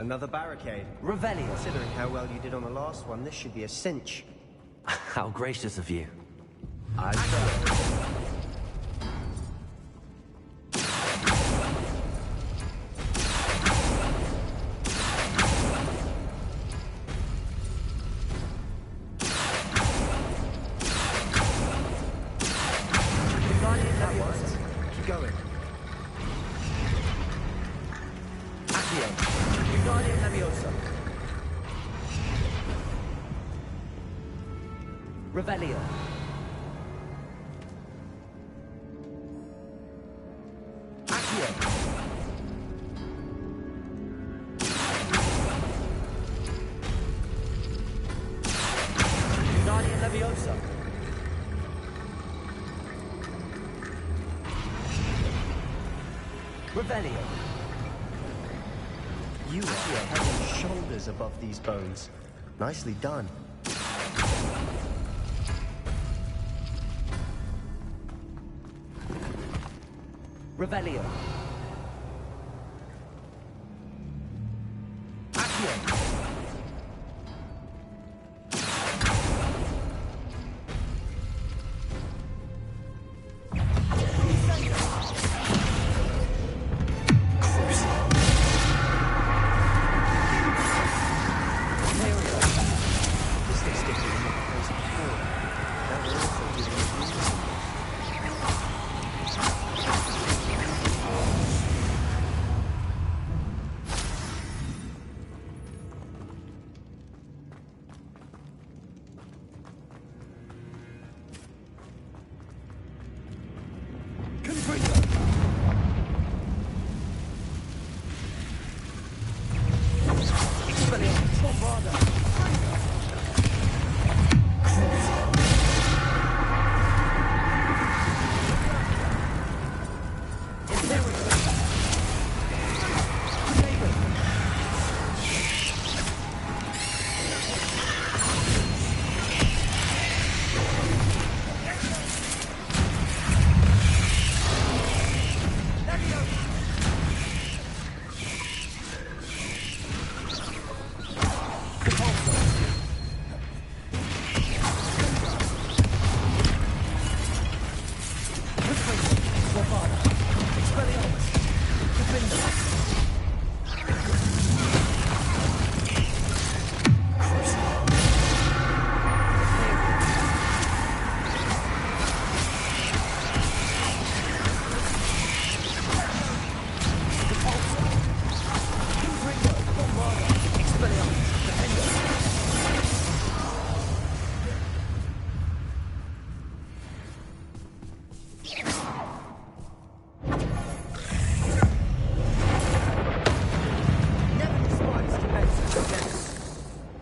Another barricade. Revelio. Considering how well you did on the last one, this should be a cinch. How gracious of you. I try. Keep going. Accio. Wingardium Leviosa. Revelio. Accio. Wingardium Leviosa. Revelio. You are head and shoulders above these bones. Nicely done. Revelio. Accio.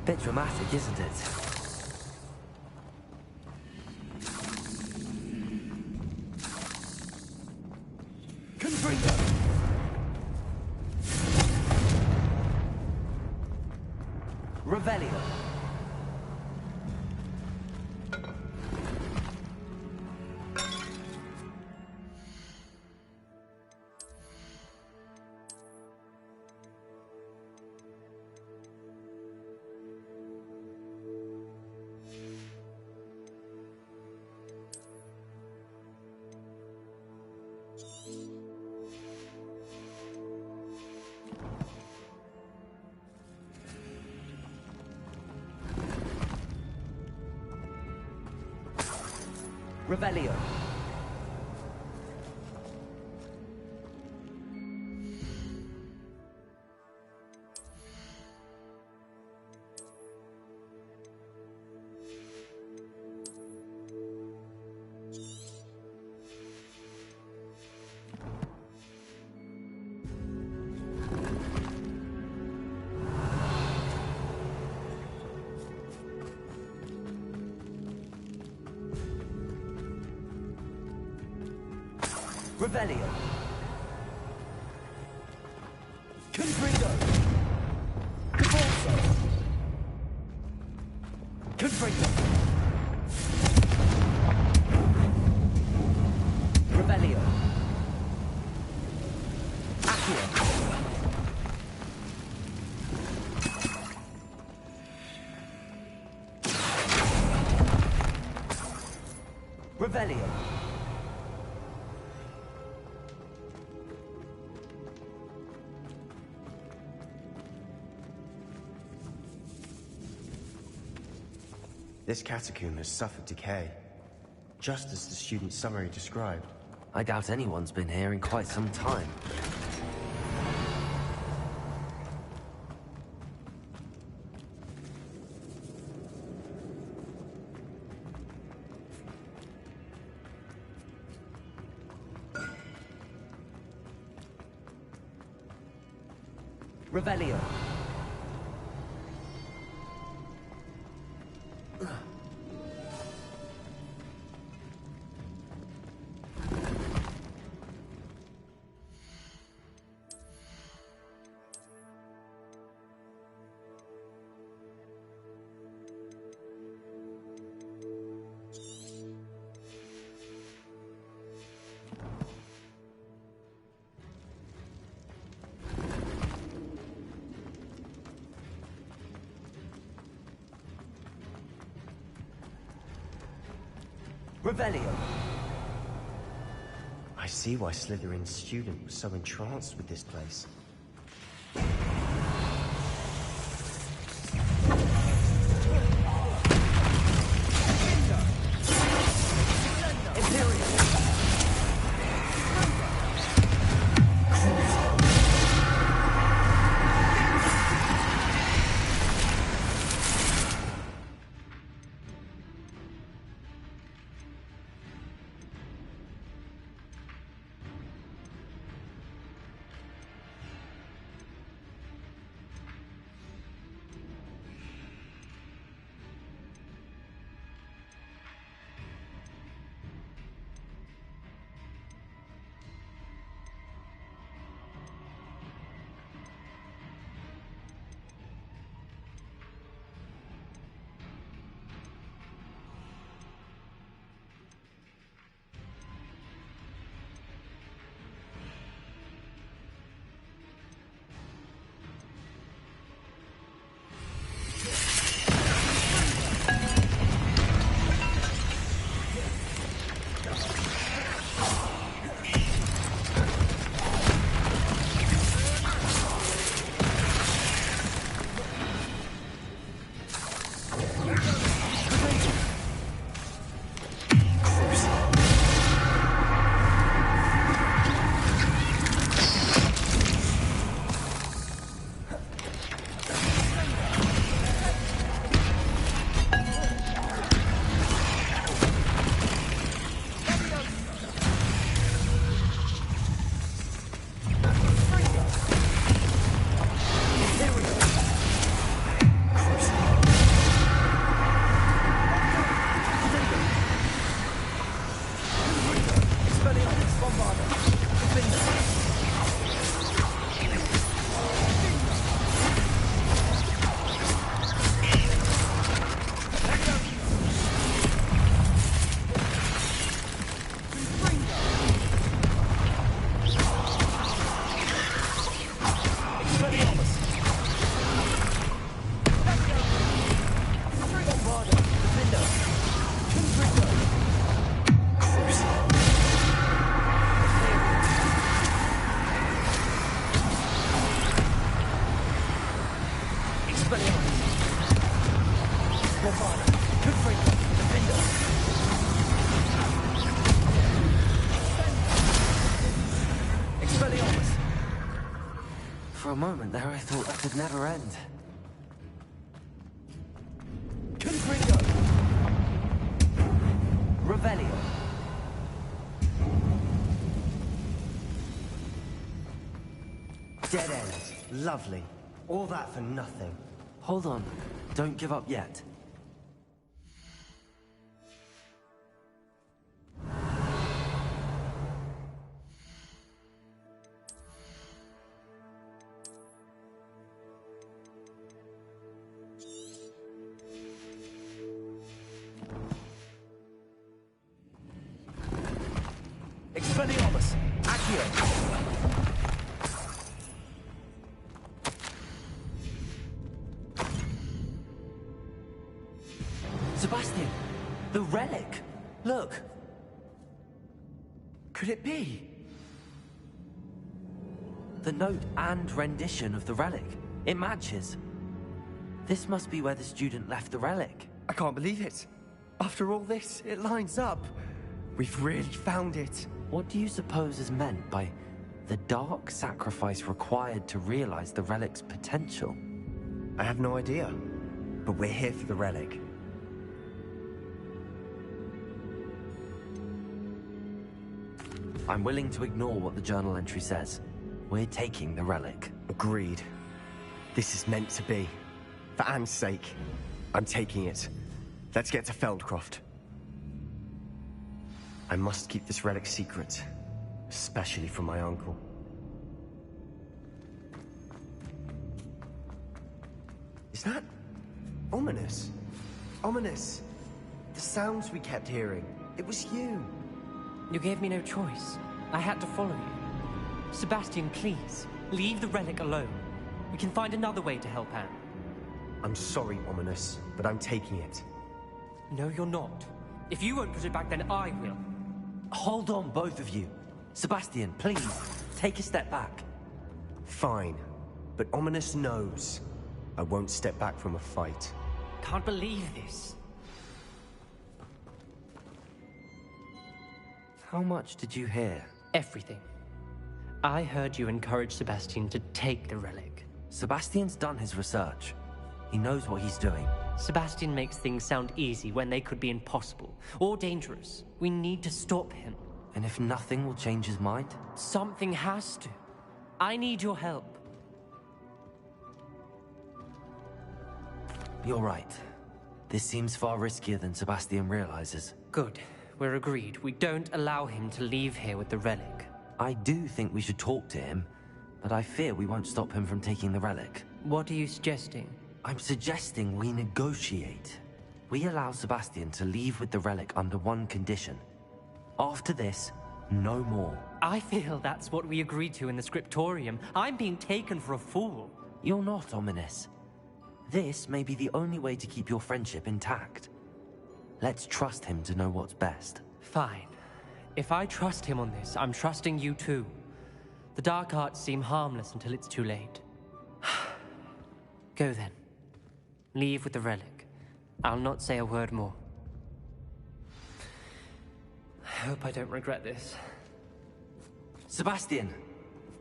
Bit dramatic, isn't it? Revelio. Revelio. Revelio. Confringo. Cabalso. Confringo. Revelio. Accio. Revelio. This catacomb has suffered decay, just as the student's summary described. I doubt anyone's been here in quite some time. Revelio. Revelio. I see why Slytherin's student was so entranced with this place. For a moment there, I thought that could never end. Confringo. Revelio. Dead end. Lovely. All that for nothing. Hold on. Don't give up yet. Expelliarmus. Accio. Sebastian! The relic! Look! could it be? The note and rendition of the relic. It matches. This must be where the student left the relic. I can't believe it. After all this, it lines up. We've really found it. What do you suppose is meant by the dark sacrifice required to realize the relic's potential? I have no idea, but we're here for the relic. I'm willing to ignore what the journal entry says. We're taking the relic. Agreed. This is meant to be. For Anne's sake, I'm taking it. Let's get to Feldcroft. I must keep this relic secret, especially from my uncle. Is that ominous? Ominous. The sounds we kept hearing. It was you. You gave me no choice. I had to follow you. Sebastian, please, leave the relic alone. We can find another way to help Anne. I'm sorry, Ominous, but I'm taking it. No, you're not. If you won't put it back, then I will. Hold on, both of you. Sebastian, please, take a step back. Fine, but Ominous knows I won't step back from a fight. Can't believe this. How much did you hear? Everything. I heard you encourage Sebastian to take the relic. Sebastian's done his research. He knows what he's doing. Sebastian makes things sound easy when they could be impossible or dangerous. We need to stop him. And if nothing will change his mind? Something has to. I need your help. You're right. This seems far riskier than Sebastian realizes. Good. We're agreed. We don't allow him to leave here with the relic. I do think we should talk to him, but I fear we won't stop him from taking the relic. What are you suggesting? I'm suggesting we negotiate. We allow Sebastian to leave with the relic under one condition. After this, no more. I feel that's what we agreed to in the scriptorium. I'm being taken for a fool. You're not, Ominous. This may be the only way to keep your friendship intact. Let's trust him to know what's best. Fine. If I trust him on this, I'm trusting you too. The dark arts seem harmless until it's too late. Go then. Leave with the relic. I'll not say a word more. I hope I don't regret this. Sebastian,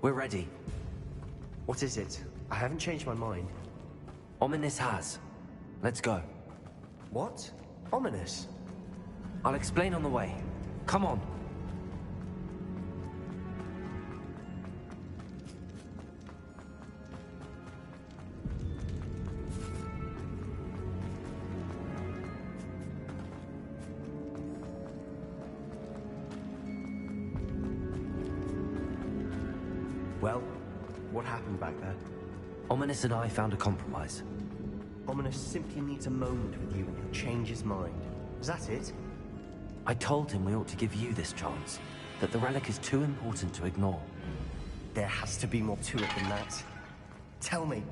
we're ready. What is it? I haven't changed my mind. Ominous has. Let's go. What? Ominous? I'll explain on the way. Come on. Well, what happened back there? Ominous and I found a compromise. Ominous simply needs a moment with you and he'll change his mind. Is that it? I told him we ought to give you this chance, that the relic is too important to ignore. There has to be more to it than that. Tell me.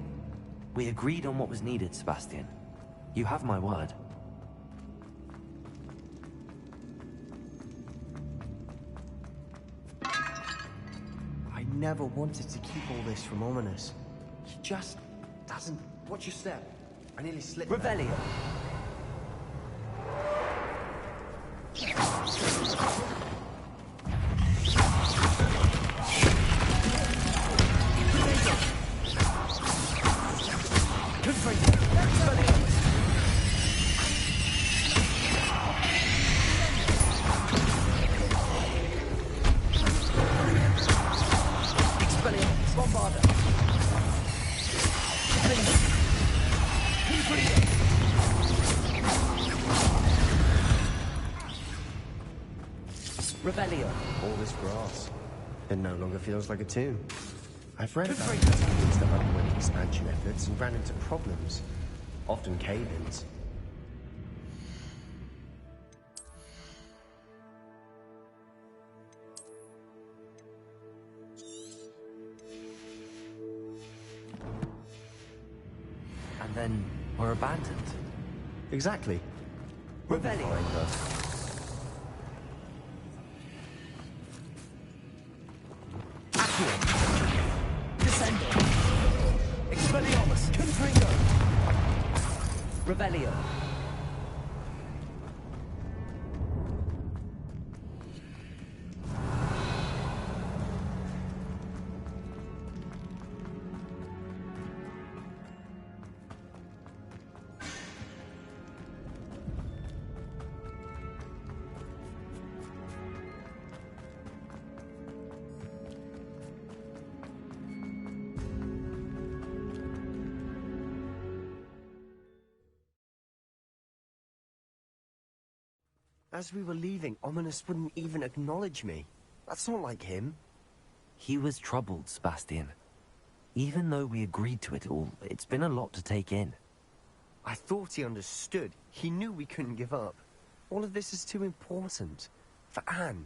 We agreed on what was needed, Sebastian. You have my word. I never wanted to keep all this from Ominous. He just doesn't... Watch your step. I nearly slipped. Revelio. Revelio. All this grass. It no longer feels like a tomb. I've read about buildings that underwent expansion efforts and ran into problems. Often cave-ins. And then we're abandoned. Exactly. Revelio. Revelio. As we were leaving, Ominous wouldn't even acknowledge me. That's not like him. He was troubled, Sebastian. Even though we agreed to it all, it's been a lot to take in. I thought he understood. He knew we couldn't give up. All of this is too important. For Anne.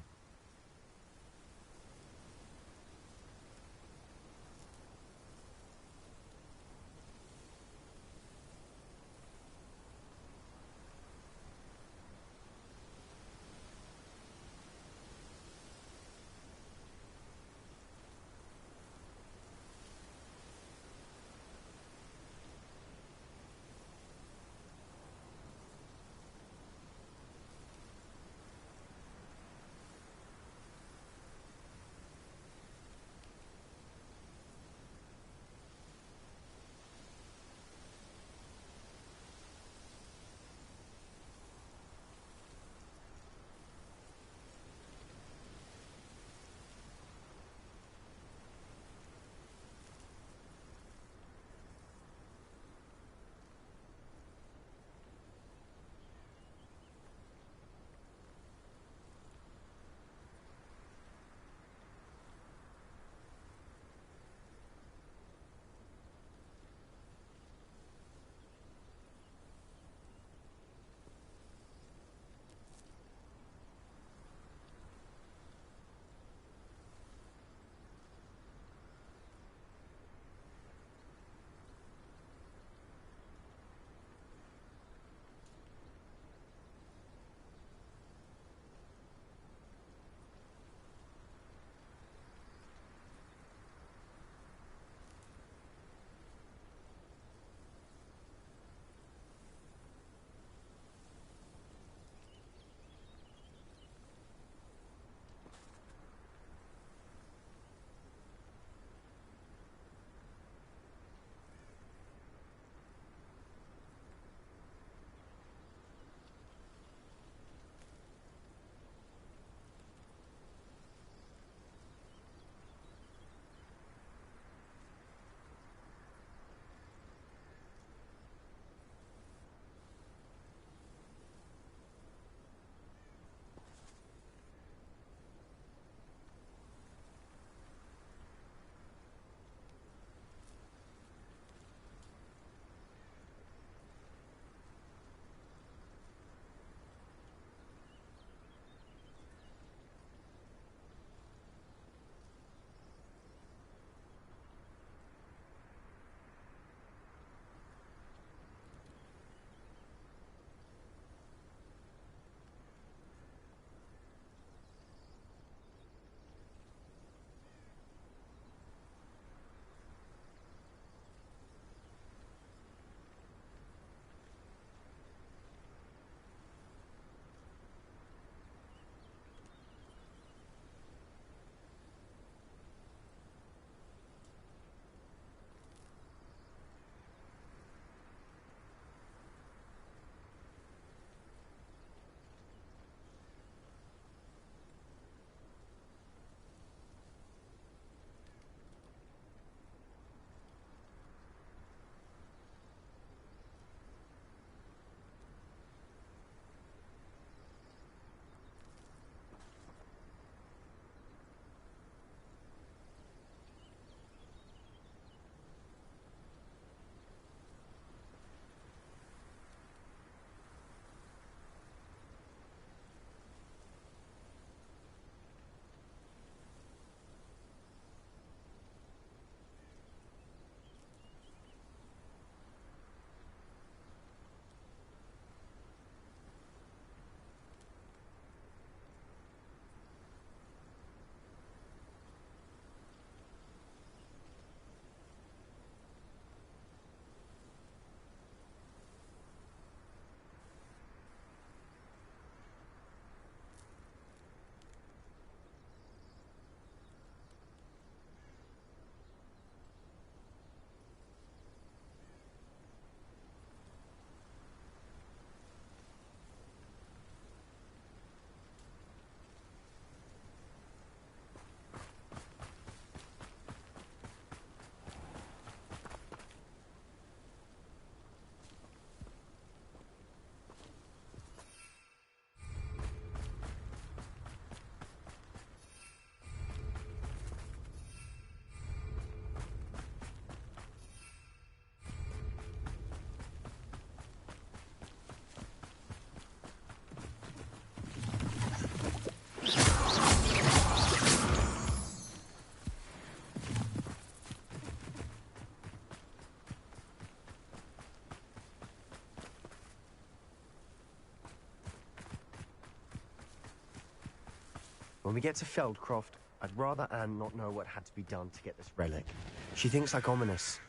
When we get to Feldcroft, I'd rather Anne not know what had to be done to get this relic. She thinks like ominous.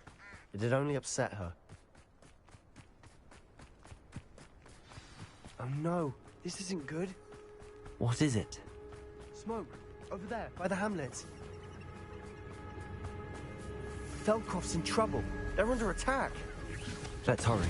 It'd only upset her. Oh no, this isn't good. What is it? Smoke, over there, by the hamlet. Feldcroft's in trouble. They're under attack. Let's hurry.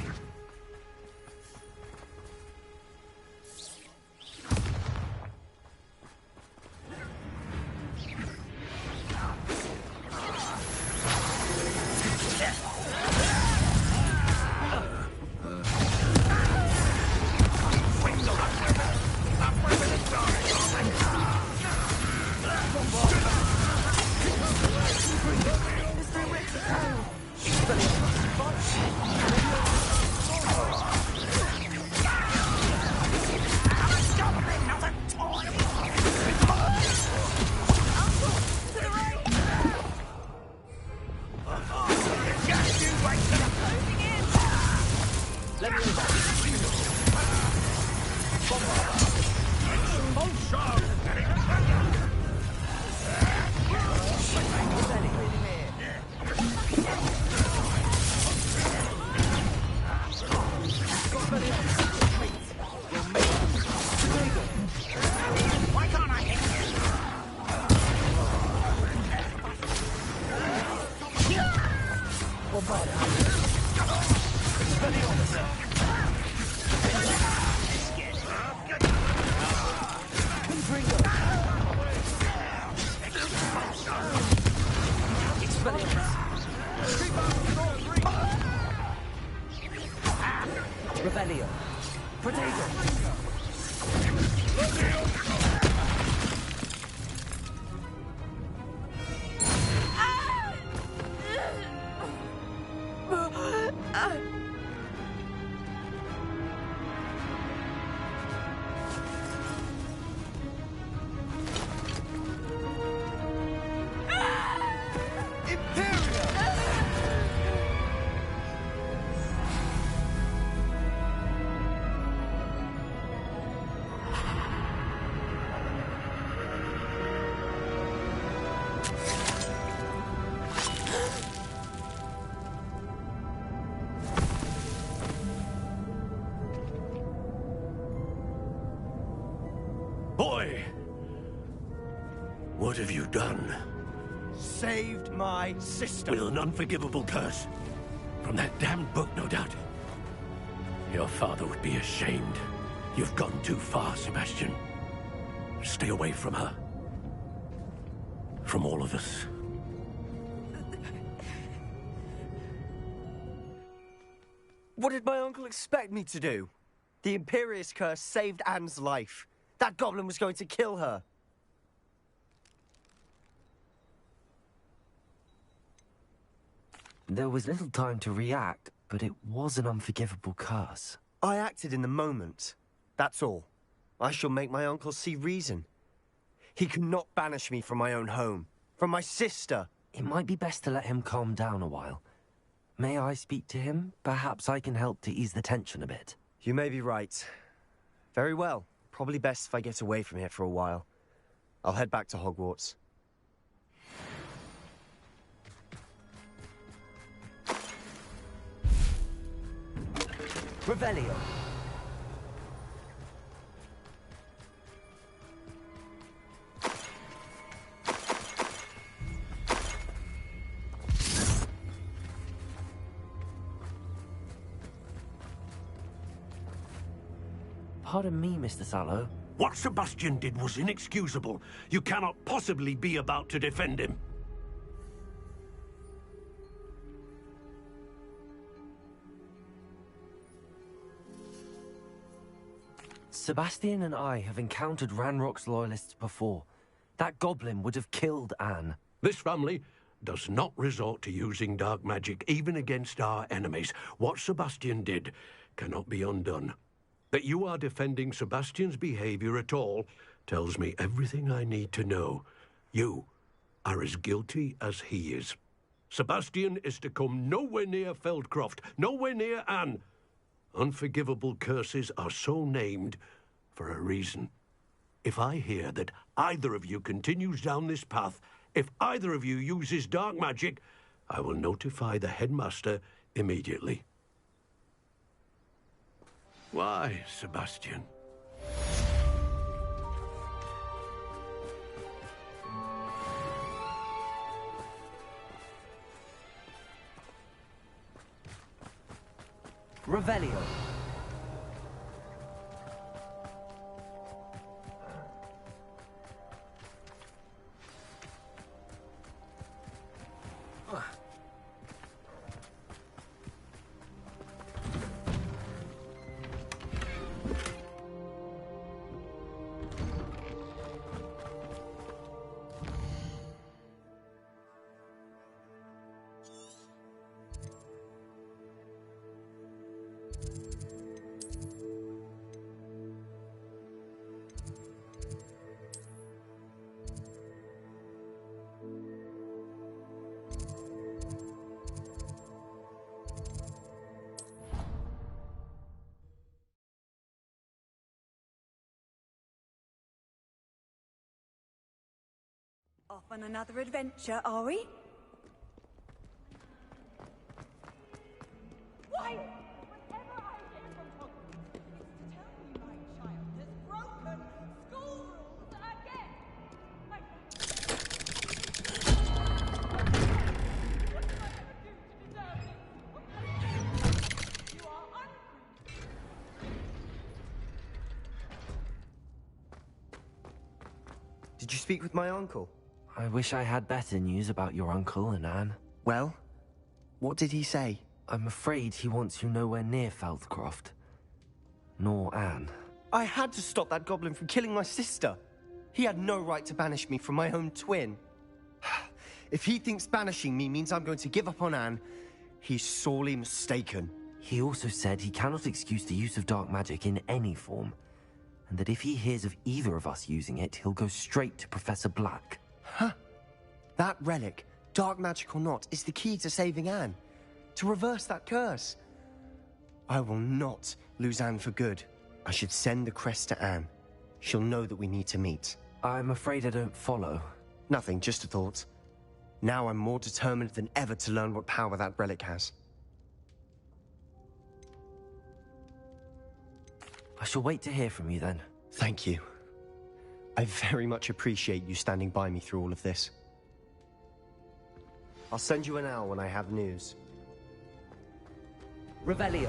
Boy! What have you done? Saved my sister. With an unforgivable curse. From that damned book, no doubt. Your father would be ashamed. You've gone too far, Sebastian. Stay away from her. From all of us. What did my uncle expect me to do? The Imperious curse saved Anne's life. That goblin was going to kill her. There was little time to react, but it was an unforgivable curse. I acted in the moment. That's all. I shall make my uncle see reason. He cannot banish me from my own home, from my sister. It might be best to let him calm down a while. May I speak to him? Perhaps I can help to ease the tension a bit. You may be right. Very well. Probably best if I get away from here for a while. I'll head back to Hogwarts. Revelio. Pardon me, Mr. Sallow. What Sebastian did was inexcusable. You cannot possibly be about to defend him. Sebastian and I have encountered Ranrock's loyalists before. That goblin would have killed Anne. This family does not resort to using dark magic even against our enemies. What Sebastian did cannot be undone. That you are defending Sebastian's behavior at all tells me everything I need to know. You are as guilty as he is. Sebastian is to come nowhere near Feldcroft, nowhere near Anne. Unforgivable curses are so named for a reason. If I hear that either of you continues down this path, if either of you uses dark magic, I will notify the headmaster immediately. Why, Sebastian? Revelio. Off on another adventure, are we? Why? Whatever I hear from Hogwarts, it's to tell me my child has broken school rules again. What am I ever do to deserve this? What can I do? You are Did you speak with my uncle? I wish I had better news about your uncle and Anne. Well, what did he say? I'm afraid he wants you nowhere near Feldcroft. Nor Anne. I had to stop that goblin from killing my sister. He had no right to banish me from my own twin. If he thinks banishing me means I'm going to give up on Anne, he's sorely mistaken. He also said he cannot excuse the use of dark magic in any form, and that if he hears of either of us using it, he'll go straight to Professor Black. Huh. That relic, dark magic or not, is the key to saving Anne. To reverse that curse. I will not lose Anne for good. I should send the crest to Anne. She'll know that we need to meet. I'm afraid I don't follow. Nothing, just a thought. Now I'm more determined than ever to learn what power that relic has. I shall wait to hear from you then. Thank you. I very much appreciate you standing by me through all of this. I'll send you an owl when I have news. Revelio.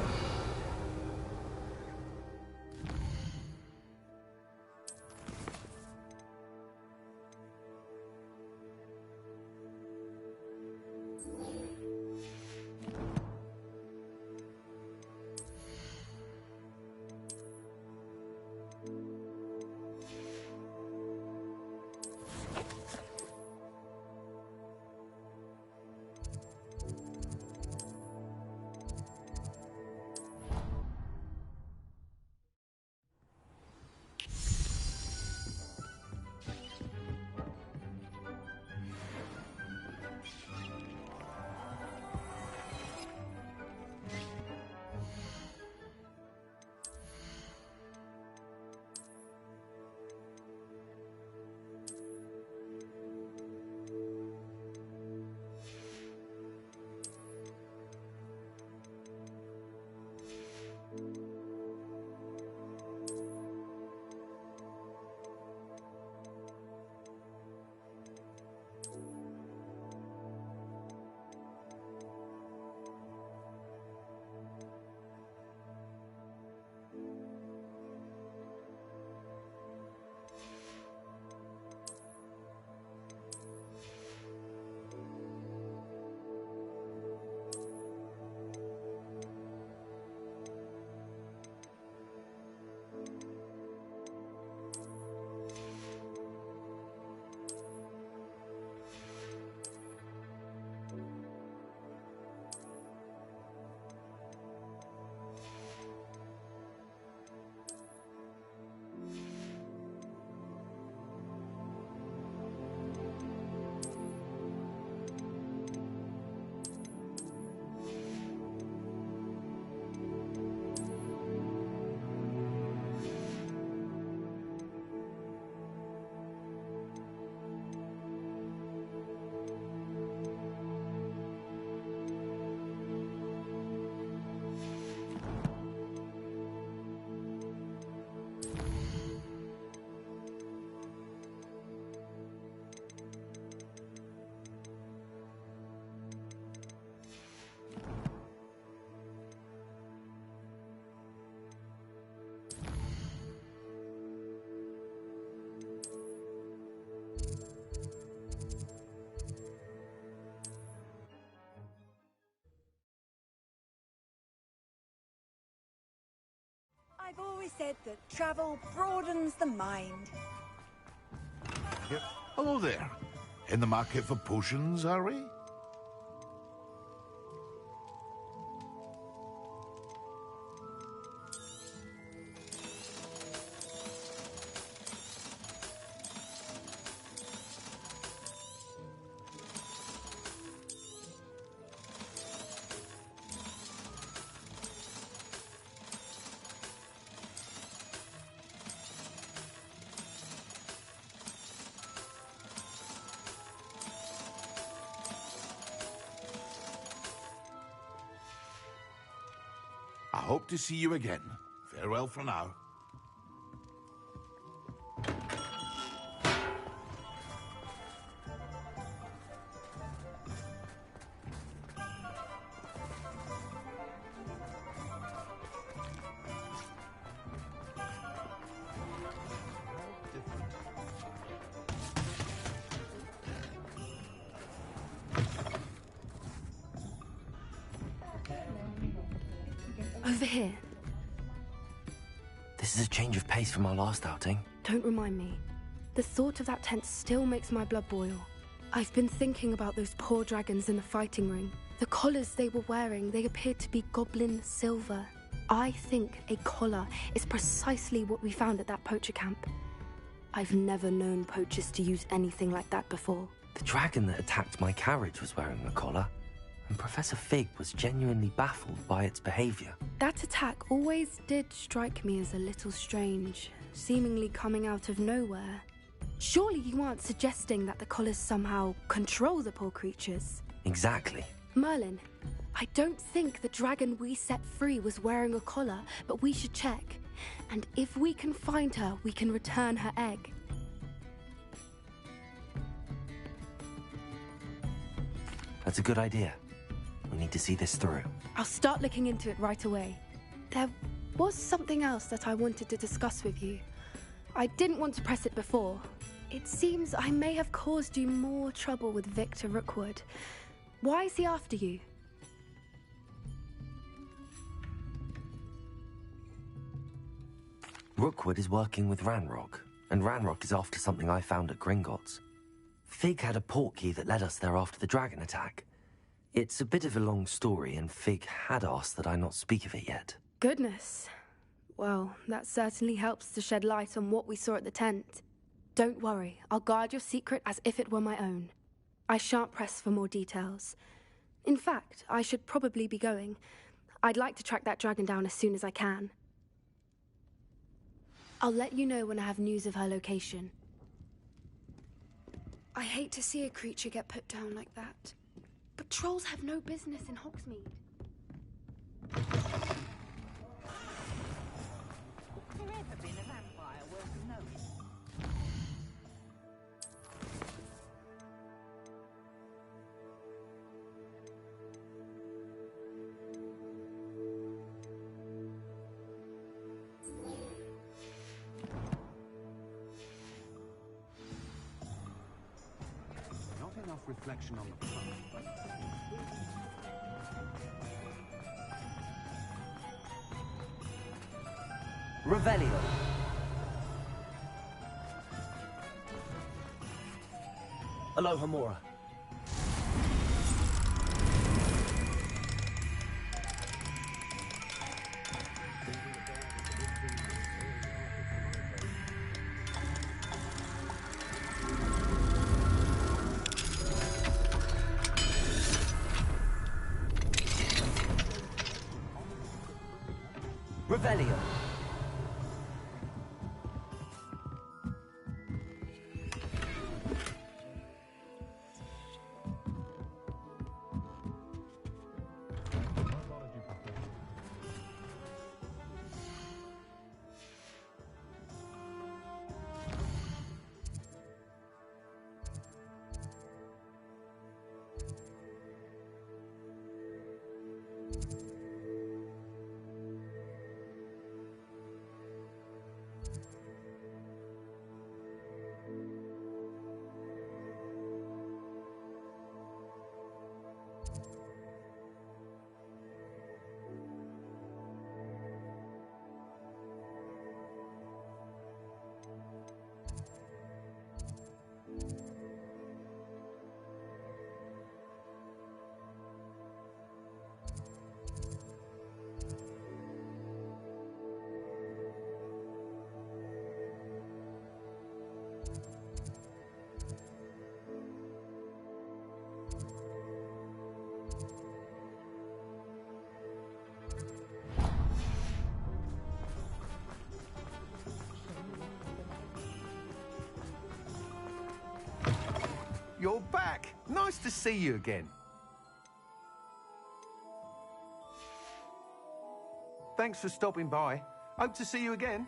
said that travel broadens the mind. Yep. Hello there. In the market for potions, are we? I hope to see you again. Farewell for now. Over here. This is a change of pace from our last outing. Don't remind me. The thought of that tent still makes my blood boil. I've been thinking about those poor dragons in the fighting ring. The collars they were wearing, they appeared to be goblin silver. I think a collar is precisely what we found at that poacher camp. I've never known poachers to use anything like that before. The dragon that attacked my carriage was wearing a collar, and Professor Fig was genuinely baffled by its behavior. That attack always did strike me as a little strange, seemingly coming out of nowhere. Surely you aren't suggesting that the collars somehow control the poor creatures? Exactly. Merlin, I don't think the dragon we set free was wearing a collar, but we should check. And if we can find her, we can return her egg. That's a good idea. We need to see this through. I'll start looking into it right away. There was something else that I wanted to discuss with you. I didn't want to press it before. It seems I may have caused you more trouble with Victor Rookwood. Why is he after you? Rookwood is working with Ranrock, and Ranrock is after something I found at Gringotts. Fig had a portkey that led us there after the dragon attack. It's a bit of a long story, and Fig had asked that I not speak of it yet. Goodness. Well, that certainly helps to shed light on what we saw at the tent. Don't worry, I'll guard your secret as if it were my own. I shan't press for more details. In fact, I should probably be going. I'd like to track that dragon down as soon as I can. I'll let you know when I have news of her location. I hate to see a creature get put down like that. But trolls have no business in Hogsmeade. There ever been a vampire worth notice? Not enough reflection on the front. Revelio. Aloha Mora. Revelio. you're back. Nice to see you again. Thanks for stopping by. Hope to see you again.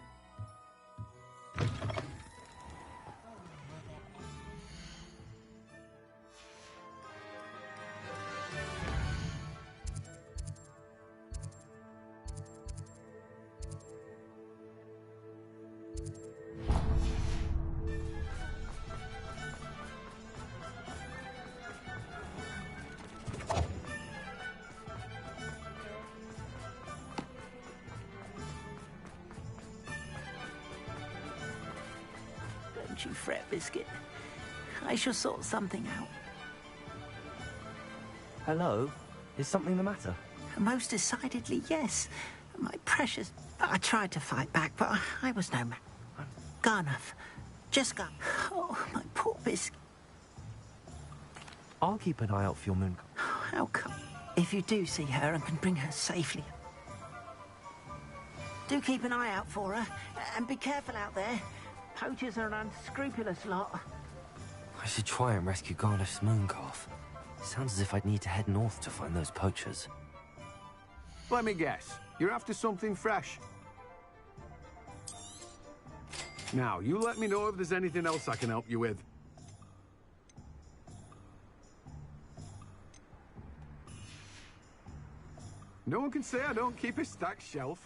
Don't you fret, Biscuit. I shall sort something out. Hello? Is something the matter? Most decidedly, yes. My precious... I tried to fight back, but I was no man. Garnuff. Just gone. Oh, my poor Biscuit. I'll keep an eye out for your moon. How come? If you do see her and can bring her safely... Do keep an eye out for her, and be careful out there. Poachers are an unscrupulous lot. I should try and rescue Garnuff's mooncalf. Sounds as if I'd need to head north to find those poachers. Let me guess. You're after something fresh. Now, you let me know if there's anything else I can help you with. No one can say I don't keep a stacked shelf.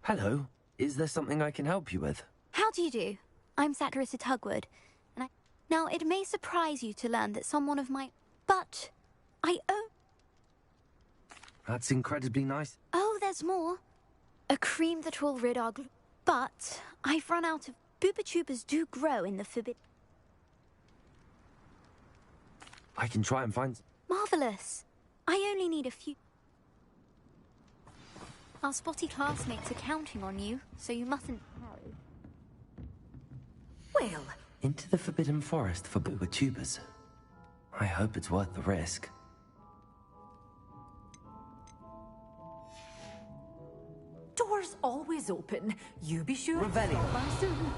Hello. Is there something I can help you with? How do you do? I'm Satirissa Tugwood, and Now, it may surprise you to learn that someone of my... But... I own... That's incredibly nice. Oh, there's more. A cream that will rid our... But I've run out of... Booba tubers do grow in the forbidden... I can try and find... Marvellous. I only need a few... Our spotty classmates are counting on you, so you mustn't hurry. Well... Into the Forbidden Forest for Booba tubers. I hope it's worth the risk. Doors always open. You be sure. Revelio. Soon.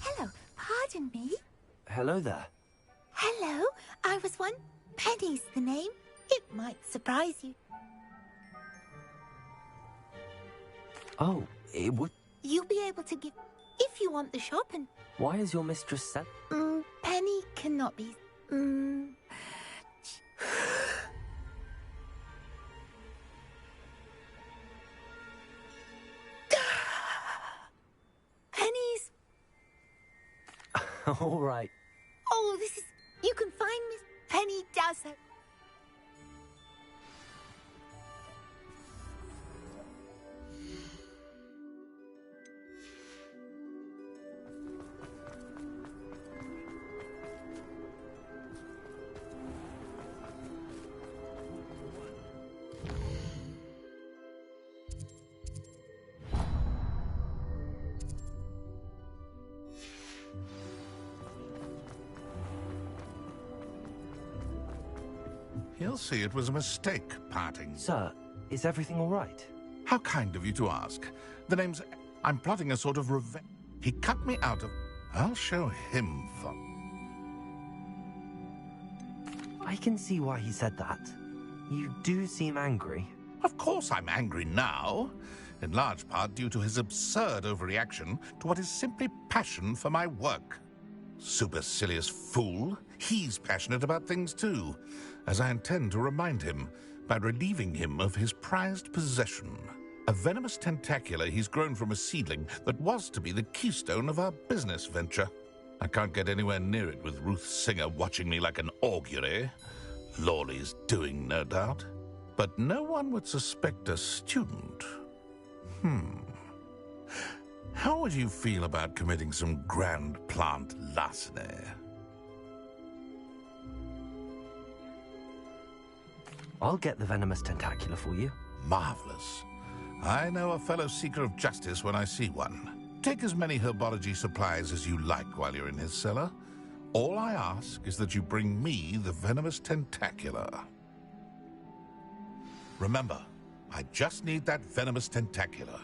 Hello, pardon me. Hello there. Hello, I was one. Penny's the name. It might surprise you. Oh, it would... You'll be able to give if you want the shop and... Why is your mistress set? Penny cannot be... Penny's... All right. Oh, this is... You can find Miss Penny does her... He'll see it was a mistake parting. Sir, Is everything all right? How kind of you to ask. The name's... I'm plotting a sort of revenge. He cut me out of... I'll show him fun. I can see why he said that. You do seem angry. Of course I'm angry now. In large part due to his absurd overreaction to what is simply passion for my work. Supercilious fool. He's passionate about things too, as I intend to remind him by relieving him of his prized possession. A venomous tentacula he's grown from a seedling that was to be the keystone of our business venture. I can't get anywhere near it with Ruth Singer watching me like an augury. Lawley's doing, no doubt. But no one would suspect a student. How would you feel about committing some grand plant larceny? I'll get the venomous tentacula for you. Marvelous. I know a fellow seeker of justice when I see one. Take as many herbology supplies as you like while you're in his cellar. All I ask is that you bring me the venomous tentacula. Remember, I just need that venomous tentacula.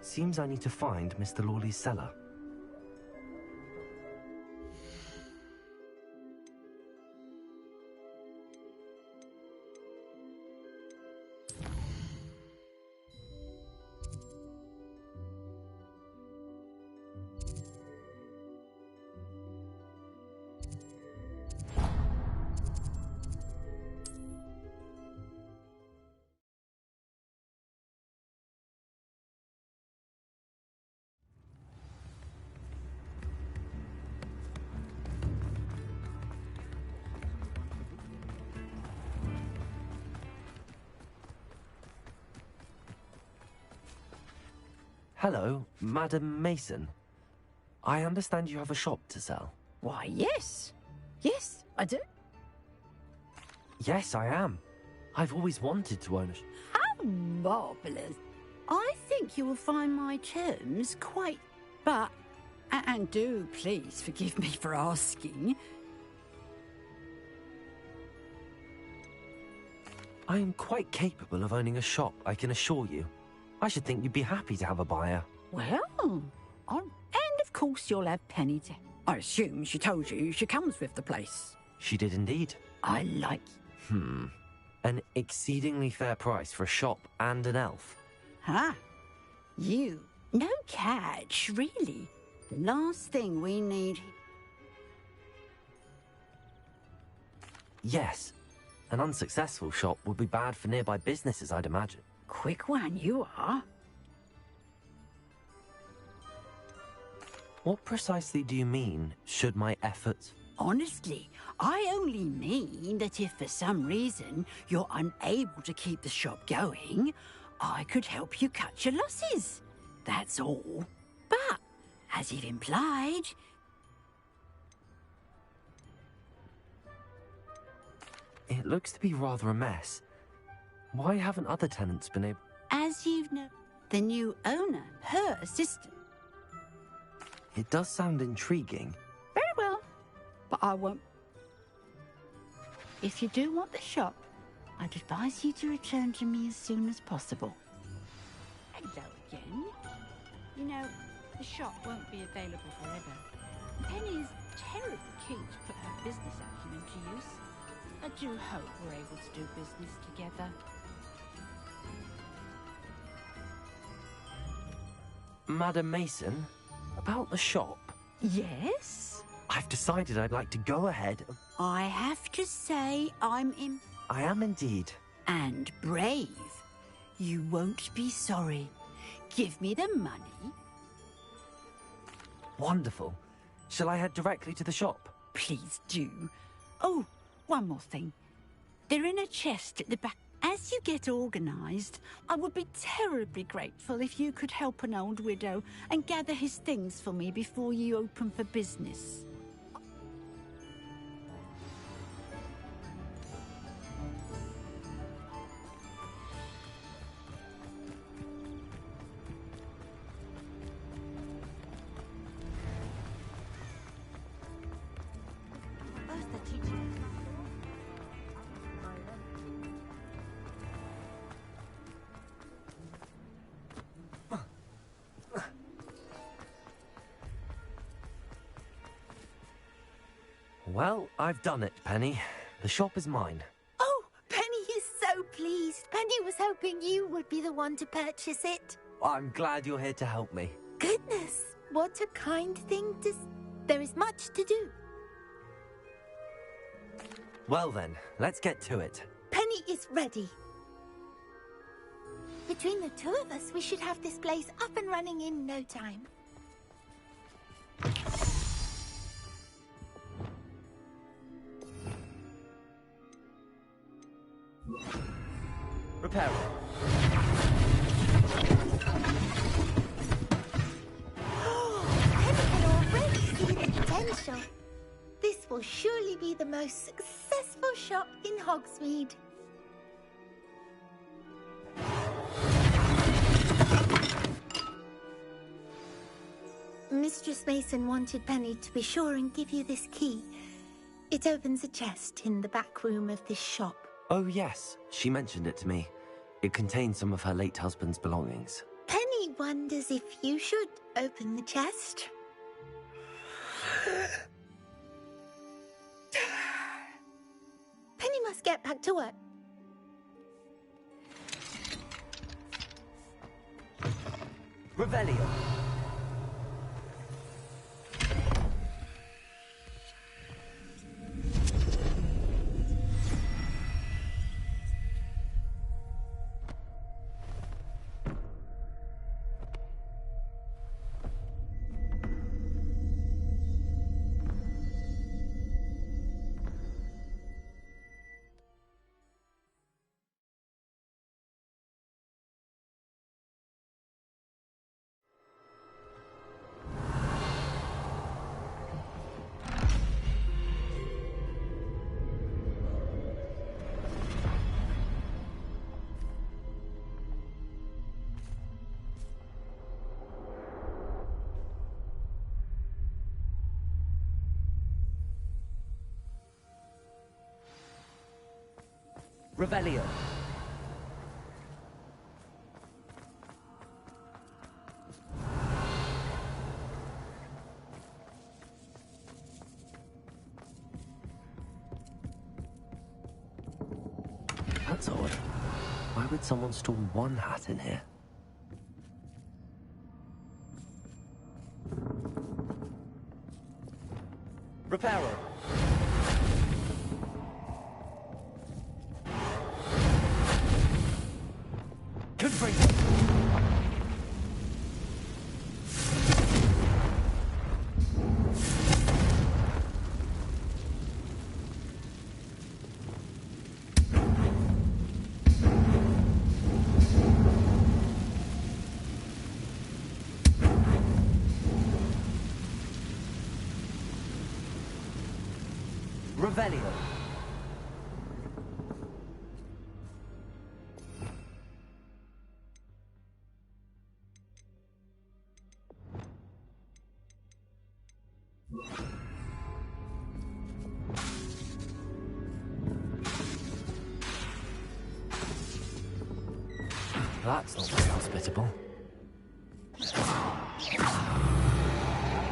Seems I need to find Mr. Lawley's cellar. Hello, Madam Mason. I understand you have a shop to sell. Why, yes. Yes, I do. Yes, I am. I've always wanted to own a How marvellous. I think you will find my terms quite... But, and do please forgive me for asking, I am quite capable of owning a shop, I can assure you. I should think you'd be happy to have a buyer. well, and of course you'll have Penny to... I assume she told you she comes with the place. She did indeed. I like... An exceedingly fair price for a shop and an elf. Huh? You? No catch, really. The last thing we need... Yes. An unsuccessful shop would be bad for nearby businesses, I'd imagine. Quick one, you are. What precisely do you mean, should my efforts... Honestly, I only mean that if for some reason you're unable to keep the shop going, I could help you cut your losses. That's all. But, as you've implied... It looks to be rather a mess. Why haven't other tenants been able... As you've known, the new owner, her assistant... It does sound intriguing. Very well, but I won't... If you do want the shop, I'd advise you to return to me as soon as possible. Hello again. You know, the shop won't be available forever. Penny is terribly keen to put her business acumen to use. I do hope we're able to do business together. Madam Mason, about the shop. Yes? I've decided I'd like to go ahead. I have to say I am indeed. And brave. You won't be sorry. Give me the money. Wonderful. Shall I head directly to the shop? Please do. Oh, one more thing. They're in a chest at the back. As you get organised, I would be terribly grateful if you could help an old widow and gather his things for me before you open for business. Well, I've done it, Penny. The shop is mine. Oh, Penny is so pleased. Penny was hoping you would be the one to purchase it. I'm glad you're here to help me. Goodness, what a kind thing to... There is much to do. Well then, let's get to it. Penny is ready. Between the two of us, we should have this place up and running in no time. Repair. Penny can already see the potential. This will surely be the most successful shop in Hogsmeade. Mistress Mason wanted Penny to be sure and give you this key. It opens a chest in the back room of this shop. Oh yes, she mentioned it to me. It contains some of her late husband's belongings. Penny wonders if you should open the chest. Penny must get back to work. Revelio. Revelio. That's odd. Why would someone store one hat in here? Reparo. Revelio. That's not very hospitable.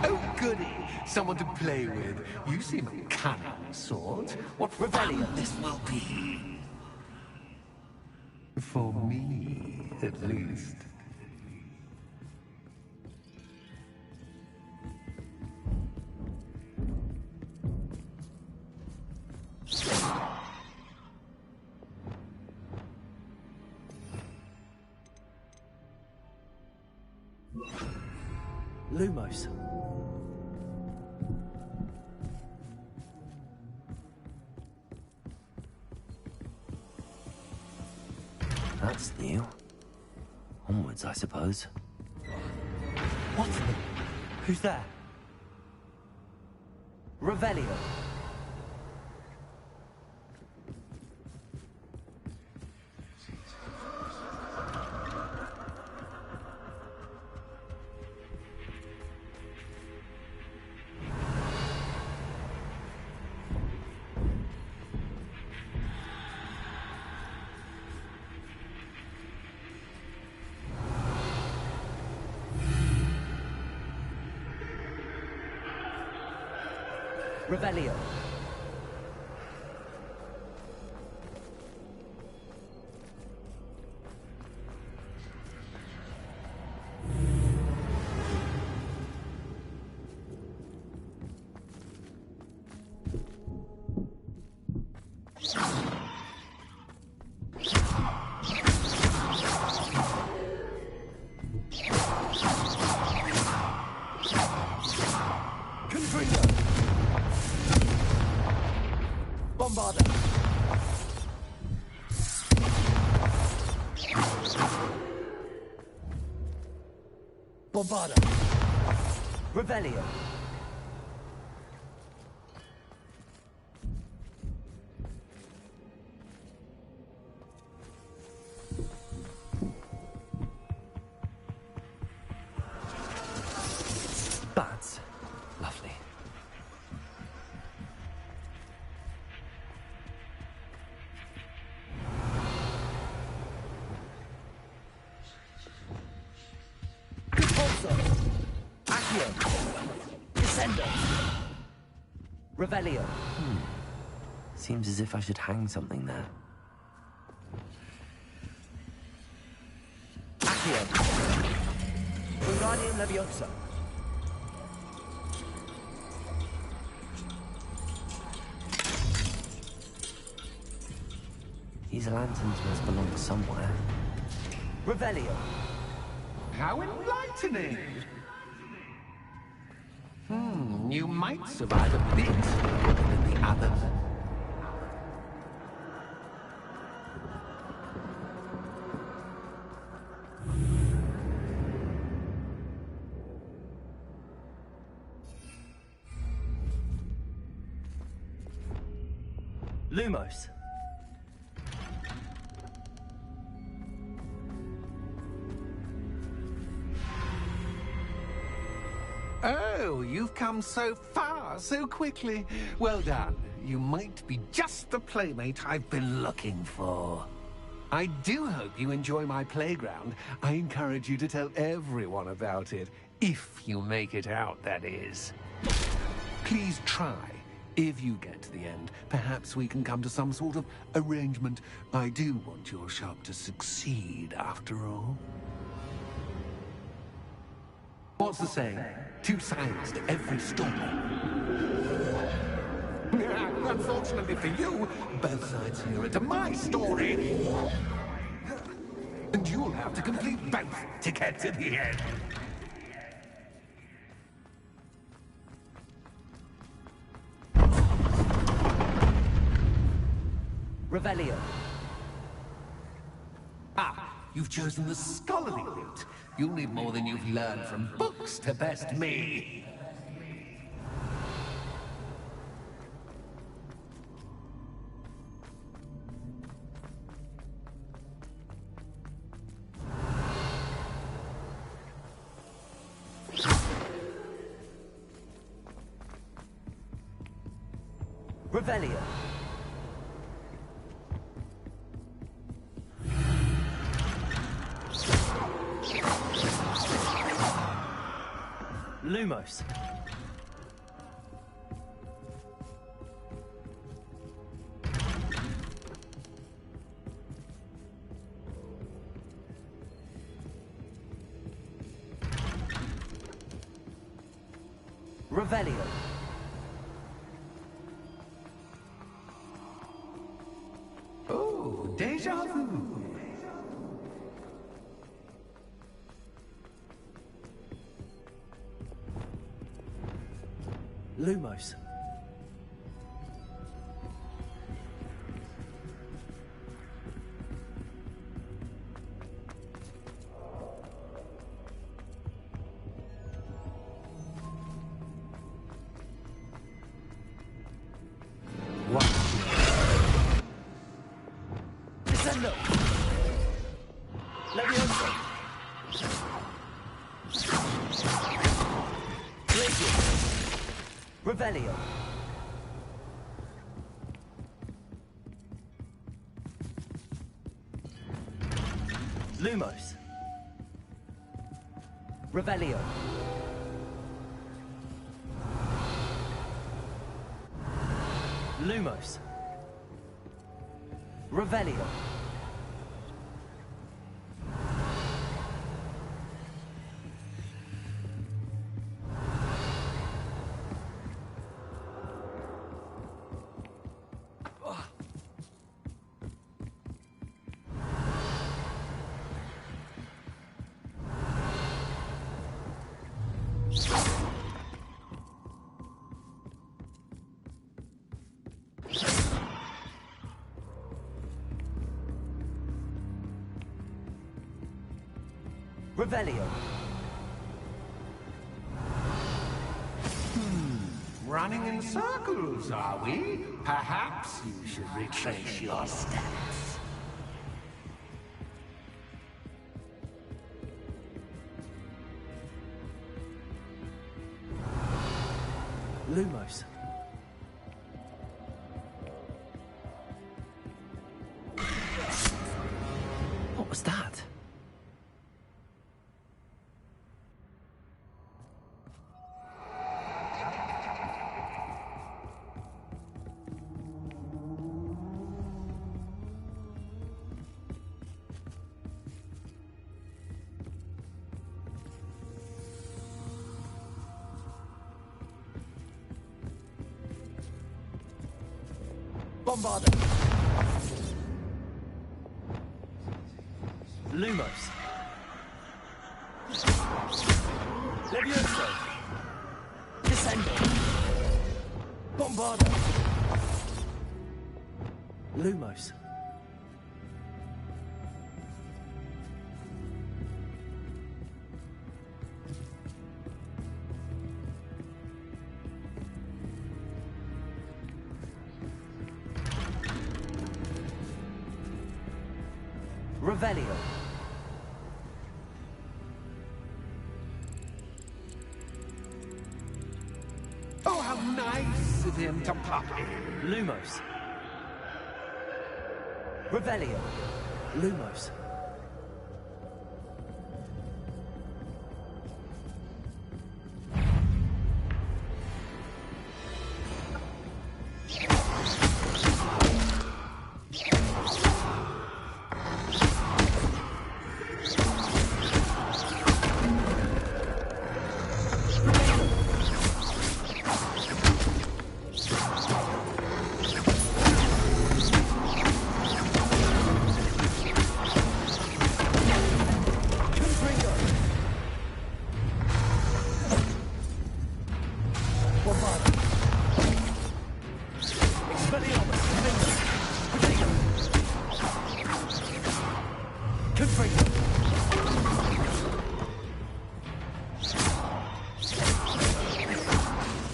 Oh, goody! Someone to play with. You seem a cunning sort. What Revelio. this will be. For me, at least. Lumos. That's new. Onwards, I suppose. What? Who's there? Revelio. Revelio. Bombarda. Bombarda. Revelio. Bats. Lovely. Repulsor. Accio. Descendo. Revelio. Seems as if I should hang something there. Accio. Wingardium Leviosa. These lanterns must belong somewhere. Revelio. How enlightening! You might survive a bit longer than the others. Lumos. Oh, you've come so far, so quickly. Well done. You might be just the playmate I've been looking for. I do hope you enjoy my playground. I encourage you to tell everyone about it. If you make it out, that is. Please try. If you get to the end, perhaps we can come to some sort of arrangement. I do want your shop to succeed, after all. What's the saying? Two sides to every story. Unfortunately for you, both sides here are to my story. And you'll have to complete both to get to the end. Revelio. You've chosen the scholarly route. You'll need more than you've learned from books to best me. Revelio. Lumos. Revelio. Oh, déjà vu. Lumos. Descendo. Leviosa. Glacier. Revelio. Lumos. Revelio. Lumos. Revelio. Revelio. Running in circles, are we? Perhaps you should retrace your steps. Lumos. What was that? Bombarda. Lumos. Levioso. Descendo. Bombarda. Lumos. Revelio. Oh, how nice of him to pop in. Lumos. Revelio. Lumos.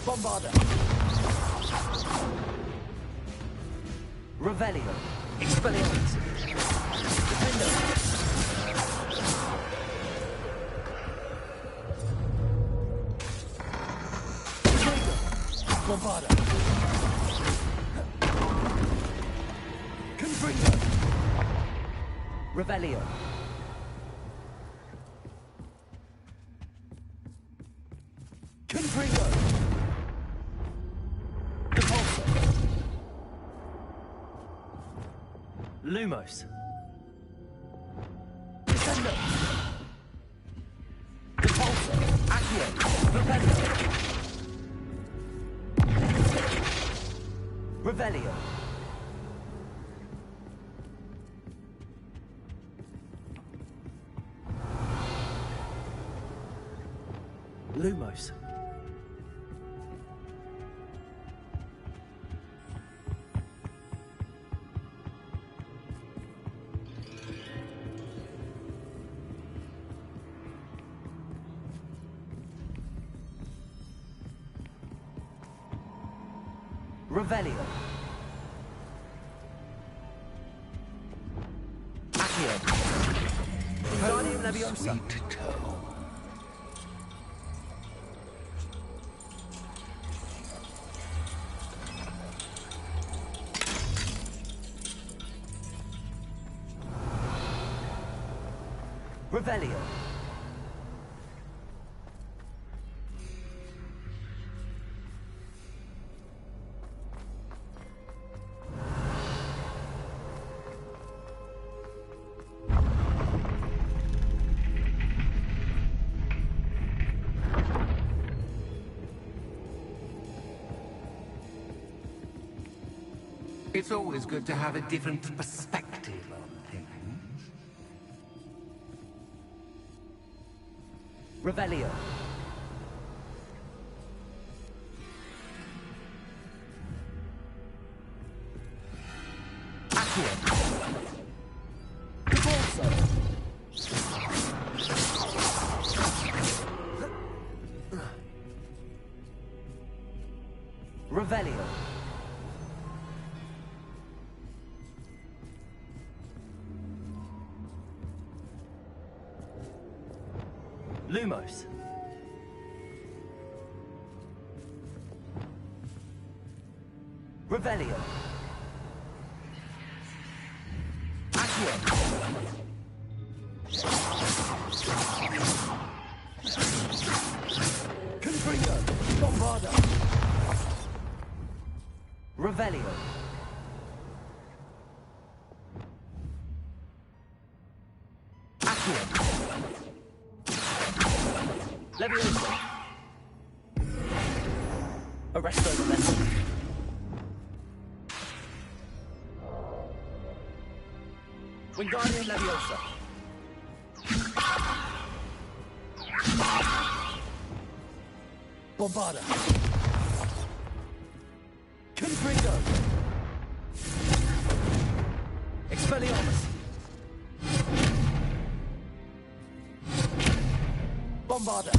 Bombarda. Revelio. Expelliarmus. Defendo. Bombarda. Confringo. Revelio. Confringo. Repulsor. Lumos. Descendo. Repulsor. Accio. Repello. Revelio. Lumos. Revelio. Accio. Guardium Leviosa. Revelio. It's always good to have a different perspective on things. Revelio. Accio. Repulsor. Lumos. Revelio. Accio. Confringo. Bombarda. Revelio. Accio. Leviosa. Arresto Momentum. Wingardium Leviosa. Bombarda. Confringo. Expelliarmus. Bombarda.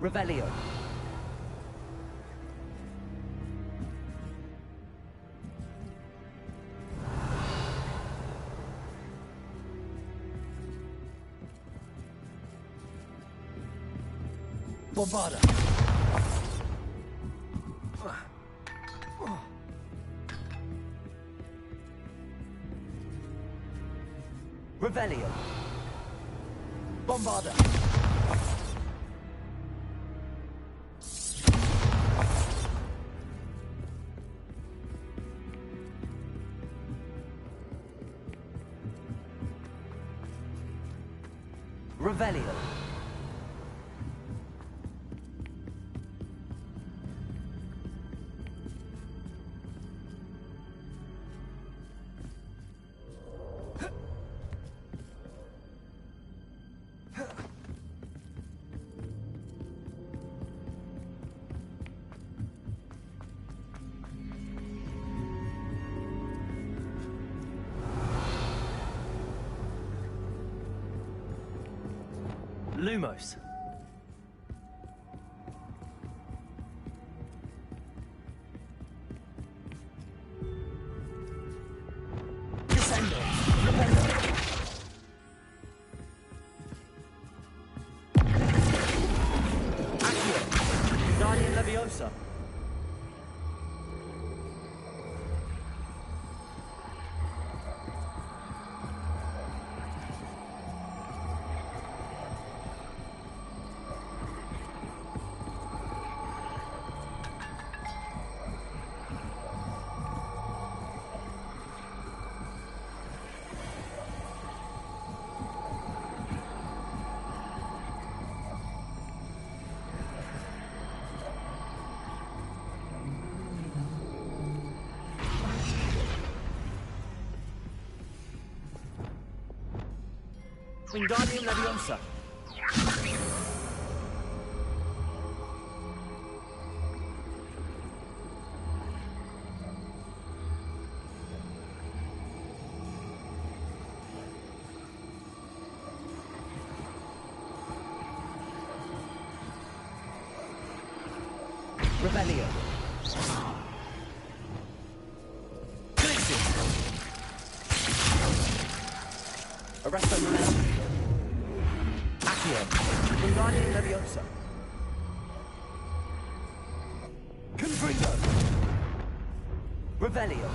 Revelio. Bombarda. Revelio. Bombarda. Revelio. Lumos. Descendo. Rependo. Accio. Guardian Leviosa. Wingardium Leviosa. Revelio. Glitches. Arresto Momentum. Accio. Wingardium Leviosa. Confringo. Revelio.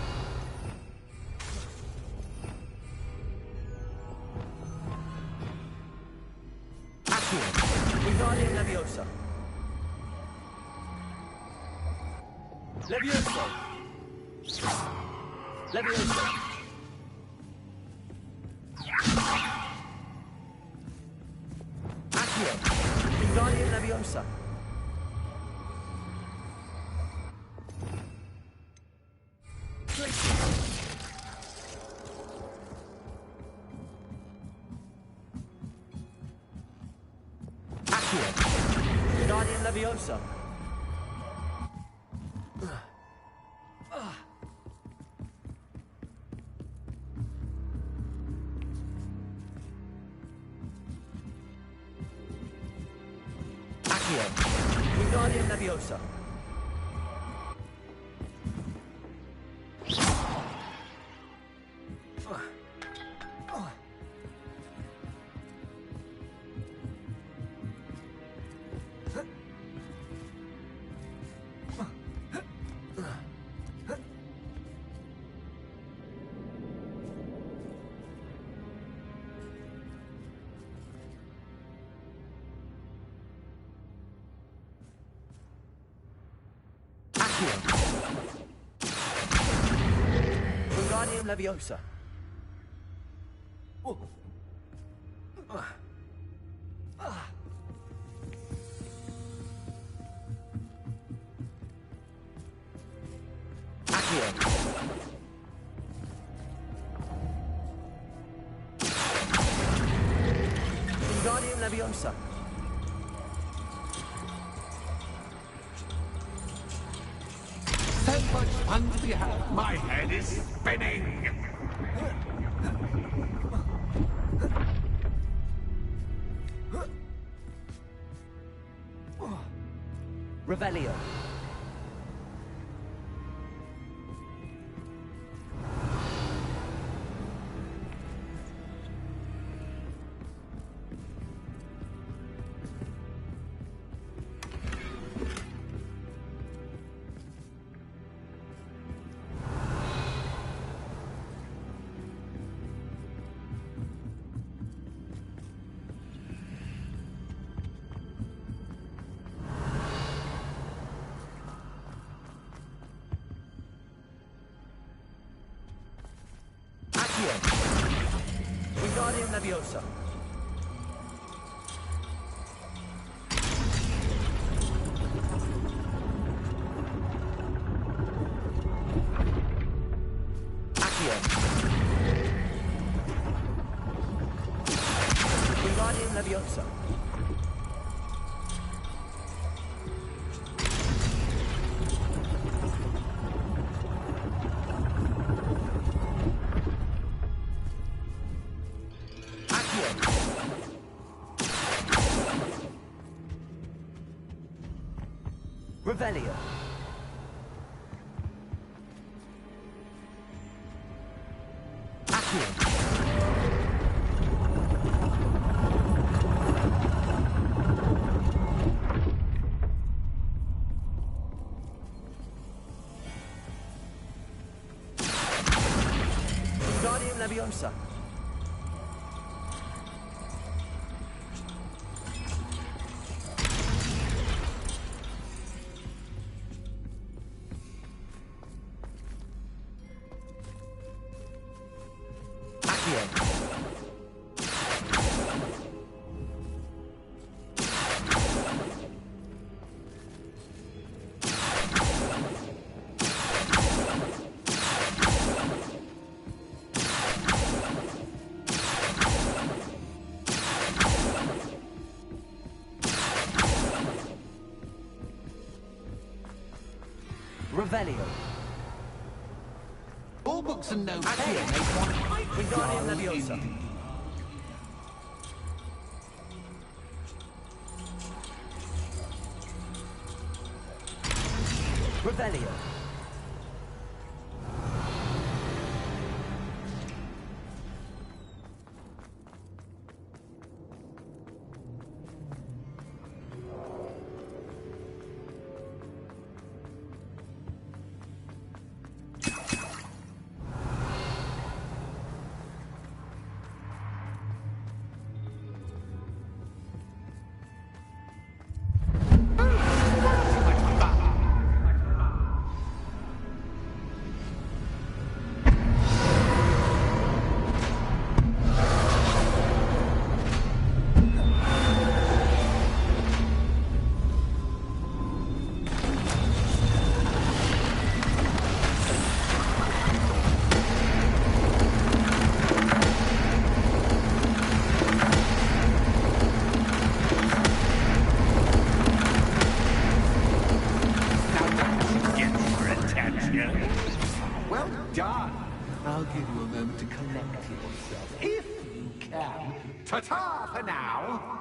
Accio. Wingardium Leviosa. Levioso. Levioso. Accio. Wingardium Leviosa. Leviosa. Accio. Wingardium Leviosa. Wingardium Leviosa. Accio. Wingardium Leviosa. So much fun to be had. My head is spinning. Revelio. Wingardium Leviosa. Accio. Wingardium Leviosa. Revelio. Accio. Wingardium Leviosa. Revelio. All books and notes here make one Wingardium Leviosa. Revelio. Ta-ta for now.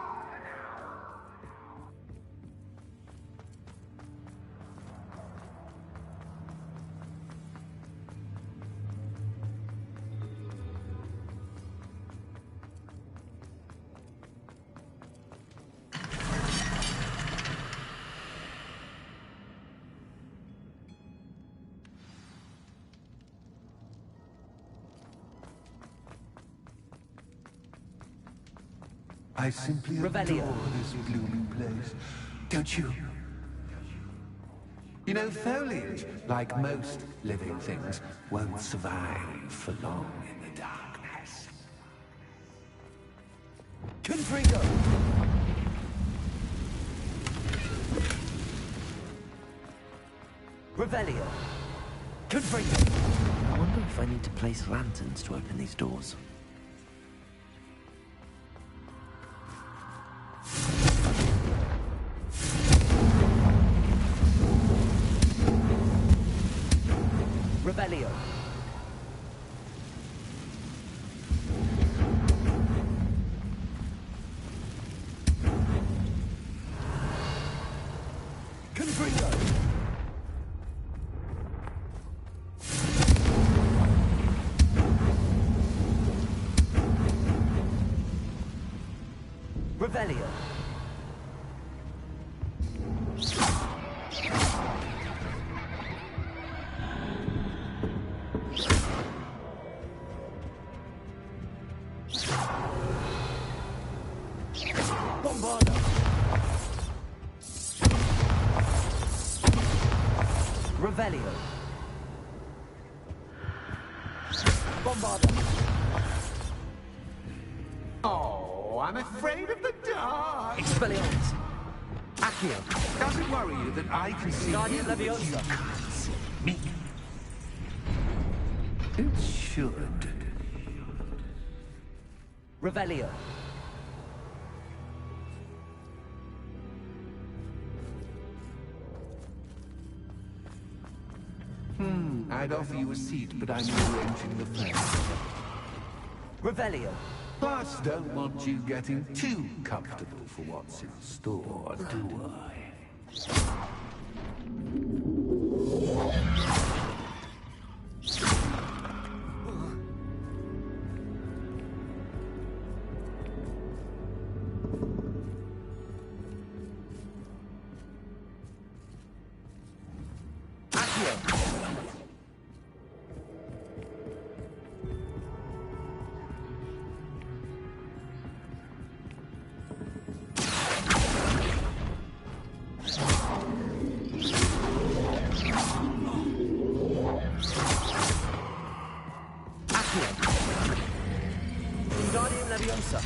I simply Revelio. adore this blooming place. Don't you? You know, foliage, like most living things, won't survive for long in the darkness. Confringo! Revelio! Confringo! I wonder if I need to place lanterns to open these doors. Revelio! Confringo! Revelio! Bombarda! Revelio! Bombarda! Oh, I'm afraid of the dark. Expelliarmus! Accio! Does it worry you that I can see Guardian you, but you Leviosa! can't see me? It should. Revelio! I'd offer you a seat, but I'm arranging the fence. Revelio! Plus, don't want you getting too comfortable for what's in store, do I? Guardian Leviosa!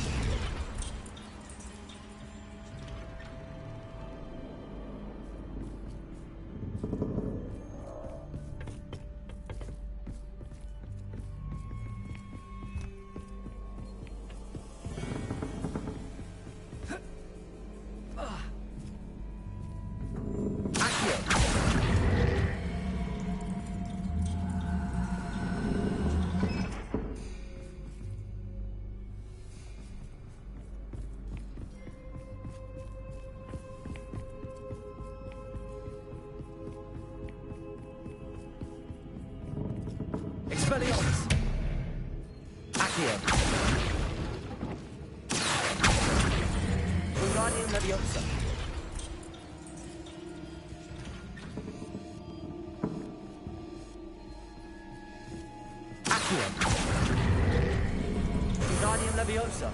Expelliarmus! Accio! Guardian Leviosa! Accio! Guardian Leviosa!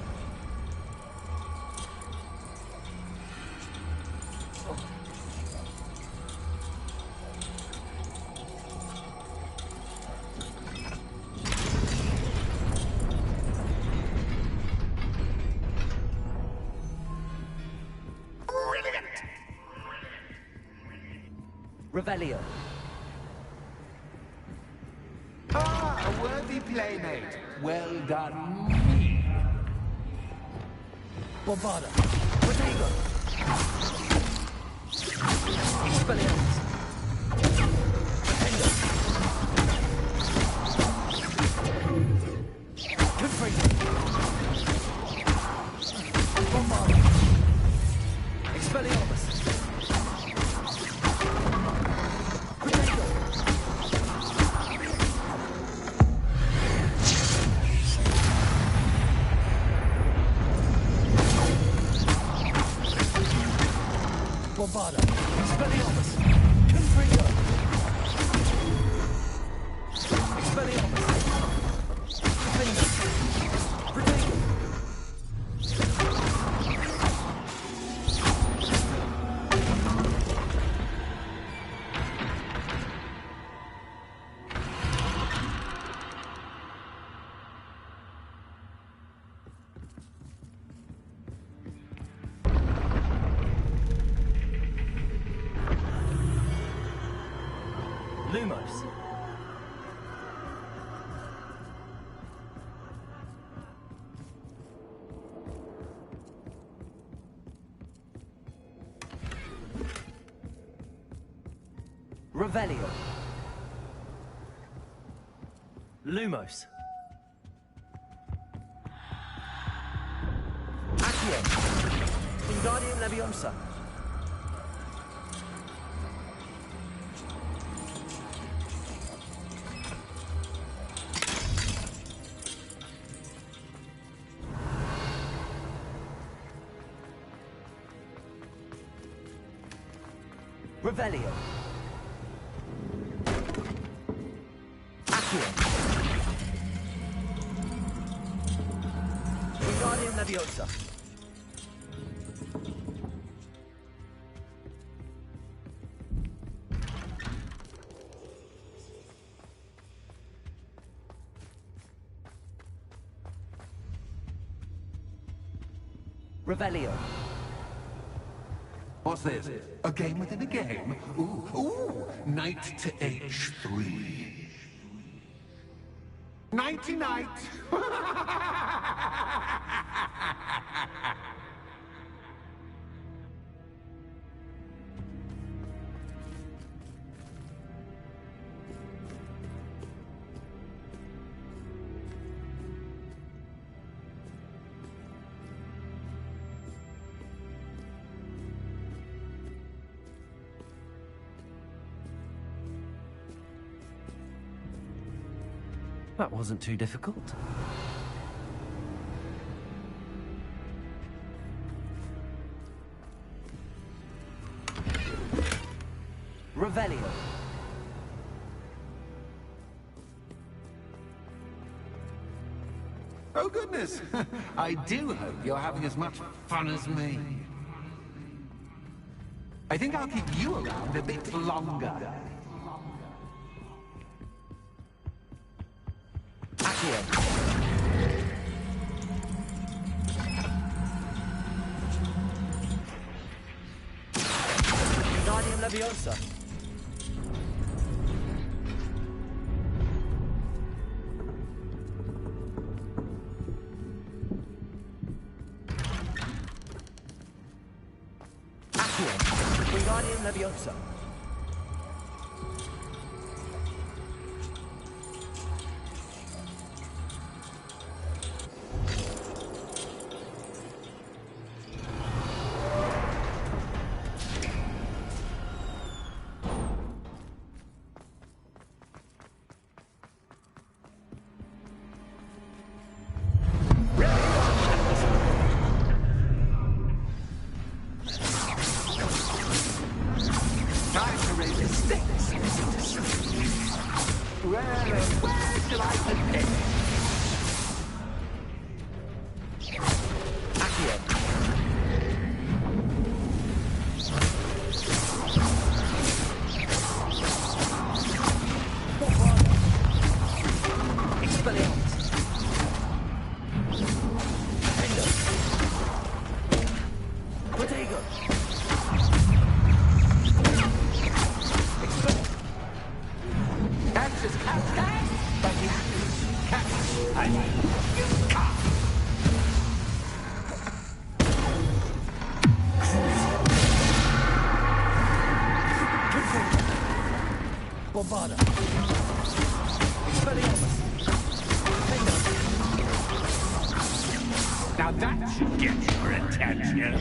Revelio! Ah, a worthy playmate. Well done, me. Bombarda! Protego! Expelliarmus! Protego! Confringo! Lumos. Revelio. Lumos. Accio. Wingardium Leviosa. Revelio. Accio. Wingardium Leviosa. Revelio. What's this? A game within a game? Ooh, knight to H3. Nighty-night! That wasn't too difficult. Revelio. Oh, goodness! I do hope you're having as much fun as me. I think I'll keep you around a bit longer. Accio. Wingardium Leviosa. Accio. Wingardium Leviosa. Time to raise the stakes. Where shall I begin? Accio. Expelliarmus. Protego. That's just cat, but you cat. I mean, you cat. Bombarda. Expelliarmus. Now that should get your attention.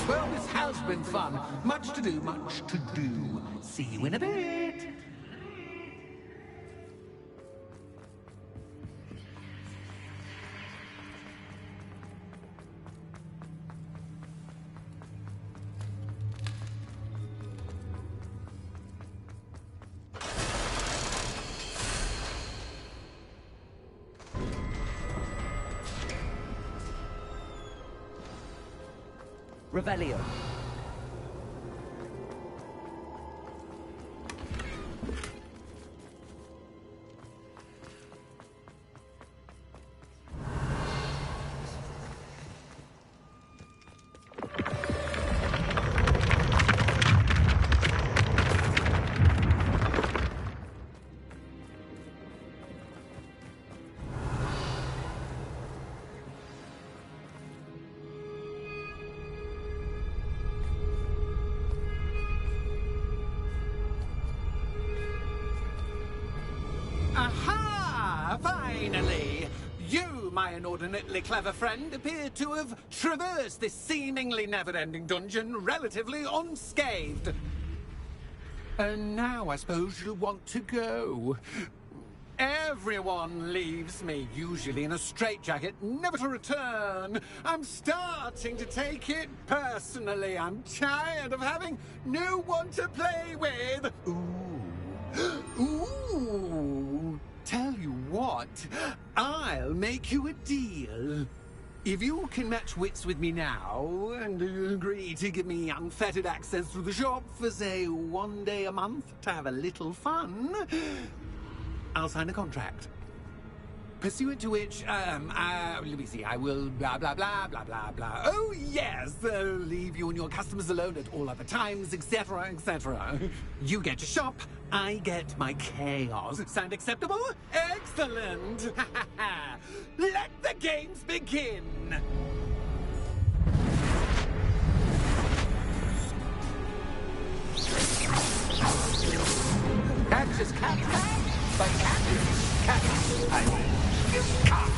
Well, this has been fun. Much to do, much to do. See you in a bit. Revelio. my inordinately clever friend, appear to have traversed this seemingly never-ending dungeon relatively unscathed. And now I suppose you'll want to go. Everyone leaves me, usually in a straitjacket, never to return. I'm starting to take it personally. I'm tired of having no one to play with. Ooh. Tell you what, I'll make you a deal. If you can match wits with me now and agree to give me unfettered access to the shop for, say, 1 day a month to have a little fun, I'll sign a contract. Pursuant to which, let me see, I will blah, blah, blah, blah, blah, blah. Oh, yes, leave you and your customers alone at all other times, etc., etc. You get your shop, I get my chaos. Sound acceptable? Excellent! Let the games begin! Catch is cat, but cat is cat. I mean, cat.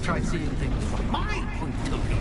Try seeing things from my point of view.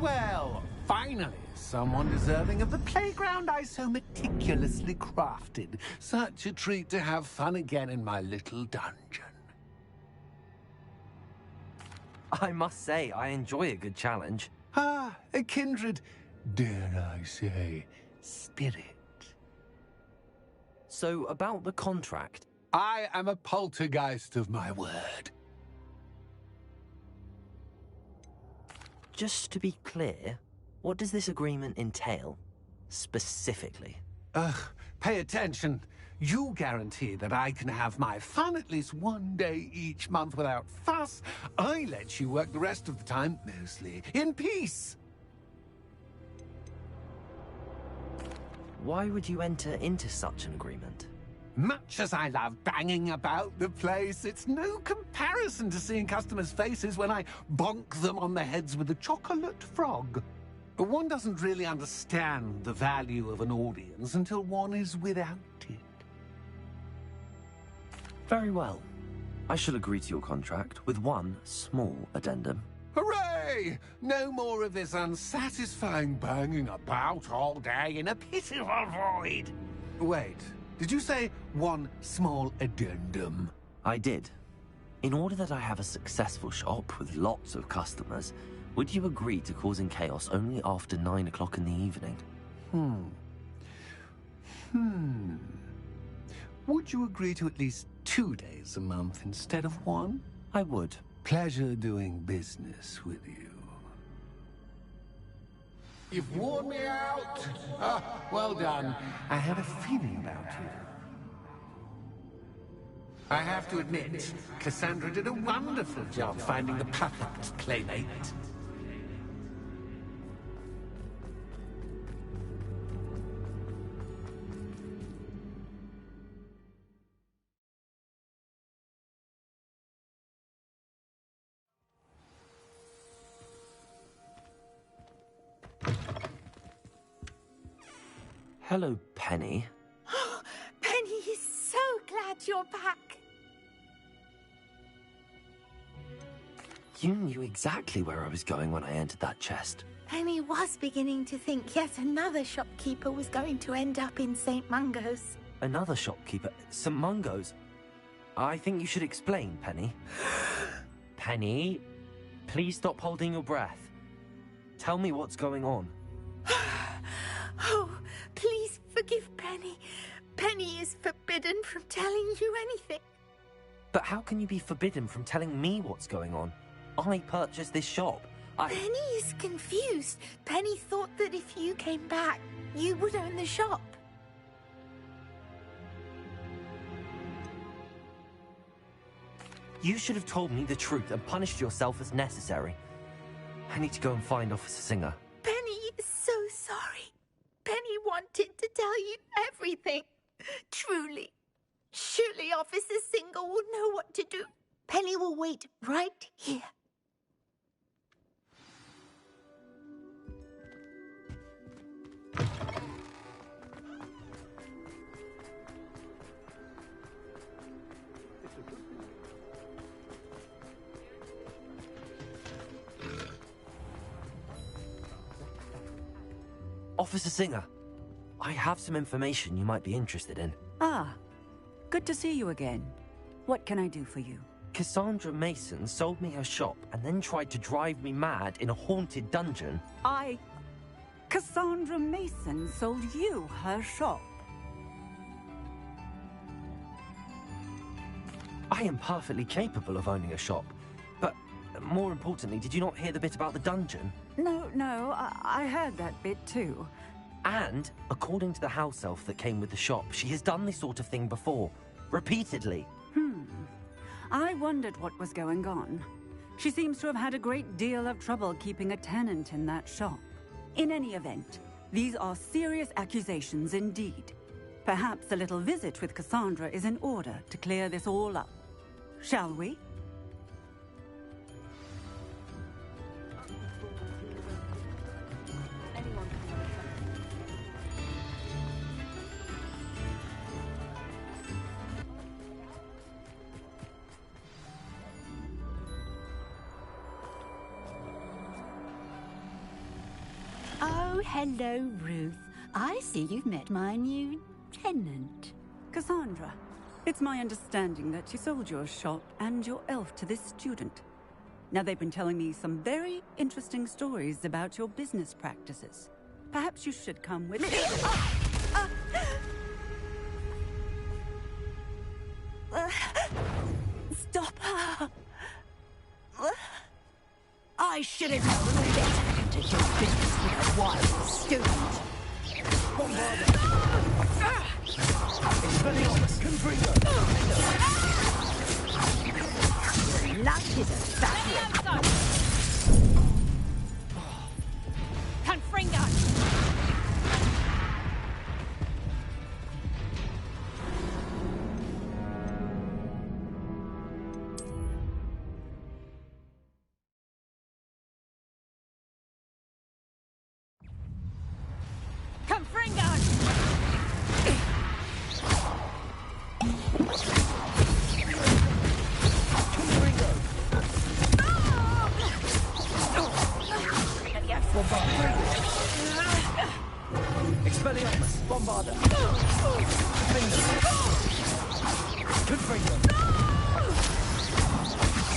Well, finally, someone deserving of the playground I so meticulously crafted. Such a treat to have fun again in my little dungeon. I must say, I enjoy a good challenge. Ah, a kindred, dare I say, spirit. So, about the contract. I am a poltergeist of my word. Just to be clear, what does this agreement entail, specifically? Pay attention. You guarantee that I can have my fun at least one day each month without fuss. I let you work the rest of the time, mostly in peace. Why would you enter into such an agreement? Much as I love banging about the place, it's no comparison to seeing customers' faces when I bonk them on the heads with a chocolate frog. One doesn't really understand the value of an audience until one is without it. Very well. I shall agree to your contract with one small addendum. Hooray! No more of this unsatisfying banging about all day in a pitiful void. Wait, did you say one small addendum? I did. In order that I have a successful shop with lots of customers, would you agree to causing chaos only after 9 o'clock in the evening? Would you agree to at least 2 days a month instead of one? I would. Pleasure doing business with you. You've worn me out. Well done. I have a feeling about you. I have to admit, Cassandra did a wonderful job finding the perfect playmate. Hello, Penny. Penny is so glad you're back. You knew exactly where I was going when I entered that chest. Penny was beginning to think yet another shopkeeper was going to end up in St. Mungo's. Another shopkeeper? St. Mungo's? I think you should explain, Penny. Penny, please stop holding your breath. Tell me what's going on. Oh, please forgive Penny. Penny is forbidden from telling you anything. But how can you be forbidden from telling me what's going on? I purchased this shop. Penny is confused. Penny thought that if you came back, you would own the shop. You should have told me the truth and punished yourself as necessary. I need to go and find Officer Singer. Penny is so sorry. Penny wanted to tell you everything. Truly. Surely Officer Singer will know what to do. Penny will wait right here. Officer Singer, I have some information you might be interested in. Ah, good to see you again. What can I do for you? Cassandra Mason sold me her shop and then tried to drive me mad in a haunted dungeon. Cassandra Mason sold you her shop? I am perfectly capable of owning a shop. But more importantly, did you not hear the bit about the dungeon? No, I heard that bit too. And, according to the house elf that came with the shop, she has done this sort of thing before. Repeatedly. I wondered what was going on. She seems to have had a great deal of trouble keeping a tenant in that shop. In any event, these are serious accusations indeed. Perhaps a little visit with Cassandra is in order to clear this all up. Shall we? Oh, hello, Ruth. I see you've met my new tenant. Cassandra, it's my understanding that you sold your shop and your elf to this student. Now, they've been telling me some very interesting stories about your business practices. Perhaps you should come with me. Stop her. I should have known better than to do business with a wild student. Luck is a factor. Confringo! Confringo! Expelliarmus, Bombarda. Confringo.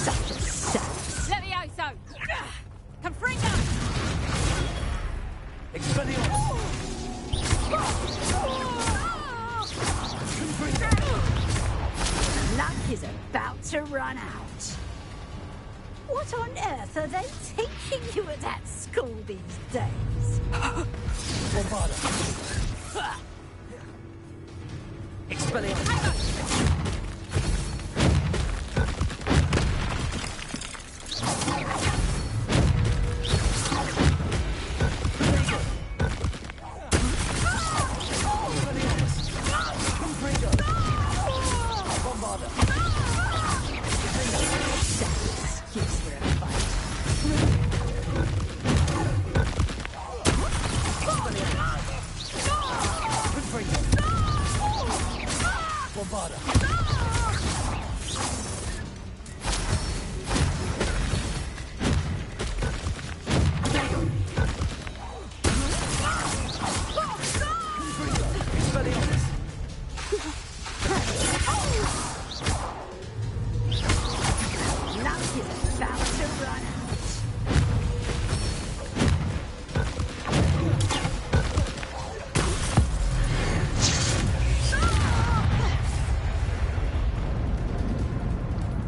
Such a sap. Levioso! Confringo! Expelliarmus. Luck is about to run out. What on earth are they teaching you at that school these days? Bombarda. Expelliarmus.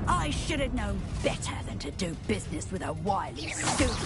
I should have known better than to do business with a wily student.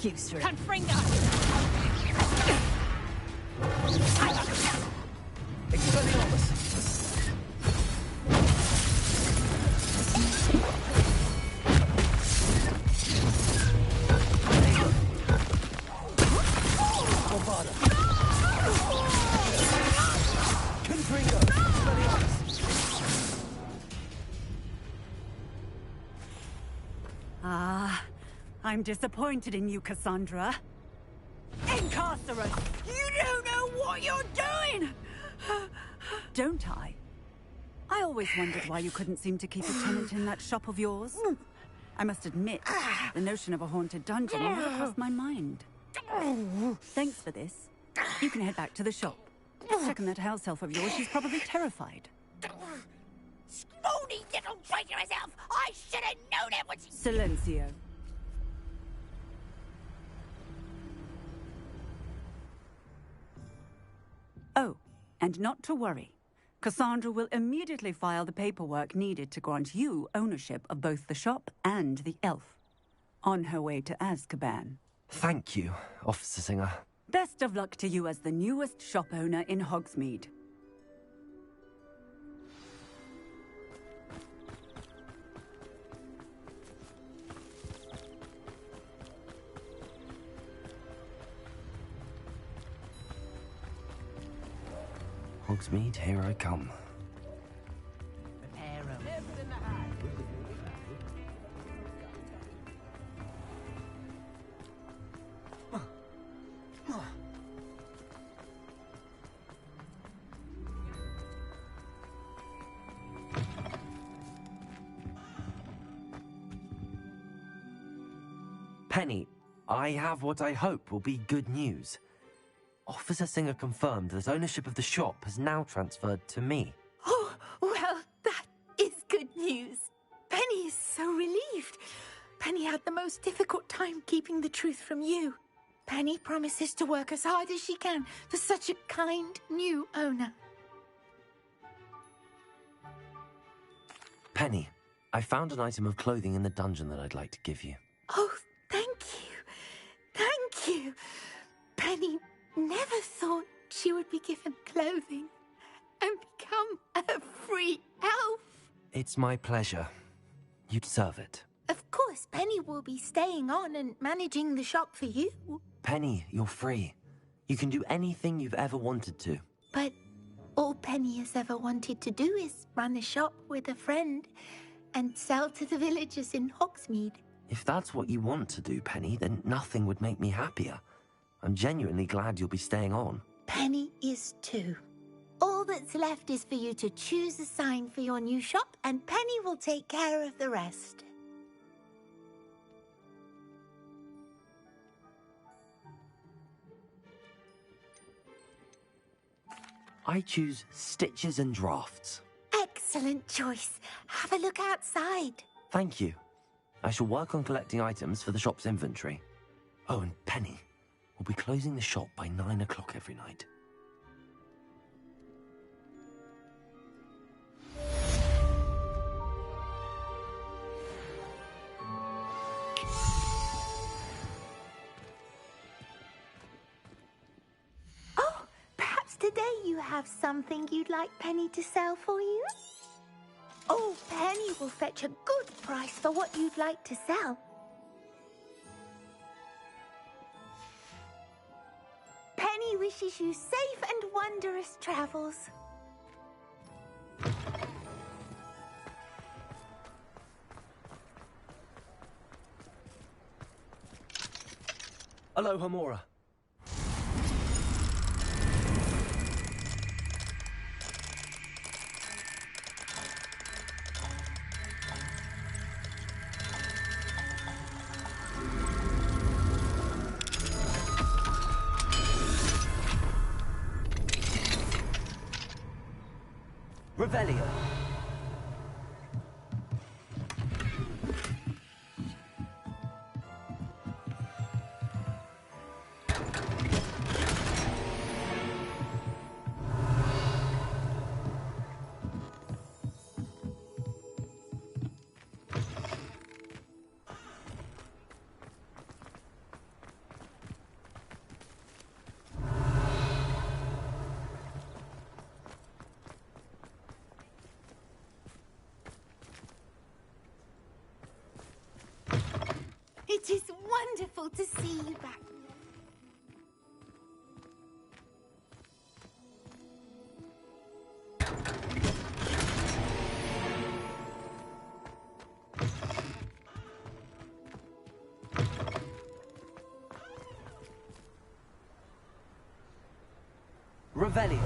Excuse for it. Confringo! Expelliarmus. Bombarda. Confringo. Ah, I'm disappointed in you, Cassandra. Incarcerate! You don't know what you're doing! Don't I? I always wondered why you couldn't seem to keep a tenant in that shop of yours. I must admit, the notion of a haunted dungeon never crossed my mind. Thanks for this. You can head back to the shop. Checking that house elf of yours, she's probably terrified. Scrawny little traitor herself! I should have known it was... Silencio. Oh, and not to worry. Cassandra will immediately file the paperwork needed to grant you ownership of both the shop and the elf. On her way to Azkaban. Thank you, Officer Singer. Best of luck to you as the newest shop owner in Hogsmeade. Hogsmeade, here I come. Prepare 'em. Penny, I have what I hope will be good news. Officer Singer confirmed that ownership of the shop has now transferred to me. Oh, well, that is good news. Penny is so relieved. Penny had the most difficult time keeping the truth from you. Penny promises to work as hard as she can for such a kind new owner. Penny, I found an item of clothing in the dungeon that I'd like to give you. Oh, thank you. Thank you. Penny never thought she would be given clothing and become a free elf. It's my pleasure. You deserve it. Of course, Penny will be staying on and managing the shop for you. Penny, you're free. You can do anything you've ever wanted to. But all Penny has ever wanted to do is run a shop with a friend and sell to the villagers in Hogsmeade. If that's what you want to do, Penny, then nothing would make me happier. I'm genuinely glad you'll be staying on. Penny is too. All that's left is for you to choose a sign for your new shop, and Penny will take care of the rest. I choose Stitches and Drafts. Excellent choice. Have a look outside. Thank you. I shall work on collecting items for the shop's inventory. Oh, and Penny, we'll be closing the shop by 9 o'clock every night. Oh, perhaps today you have something you'd like Penny to sell for you? Oh, Penny will fetch a good price for what you'd like to sell. Penny wishes you safe and wondrous travels. Aloha, Mora. Revelio. It is wonderful to see you back. Revelio.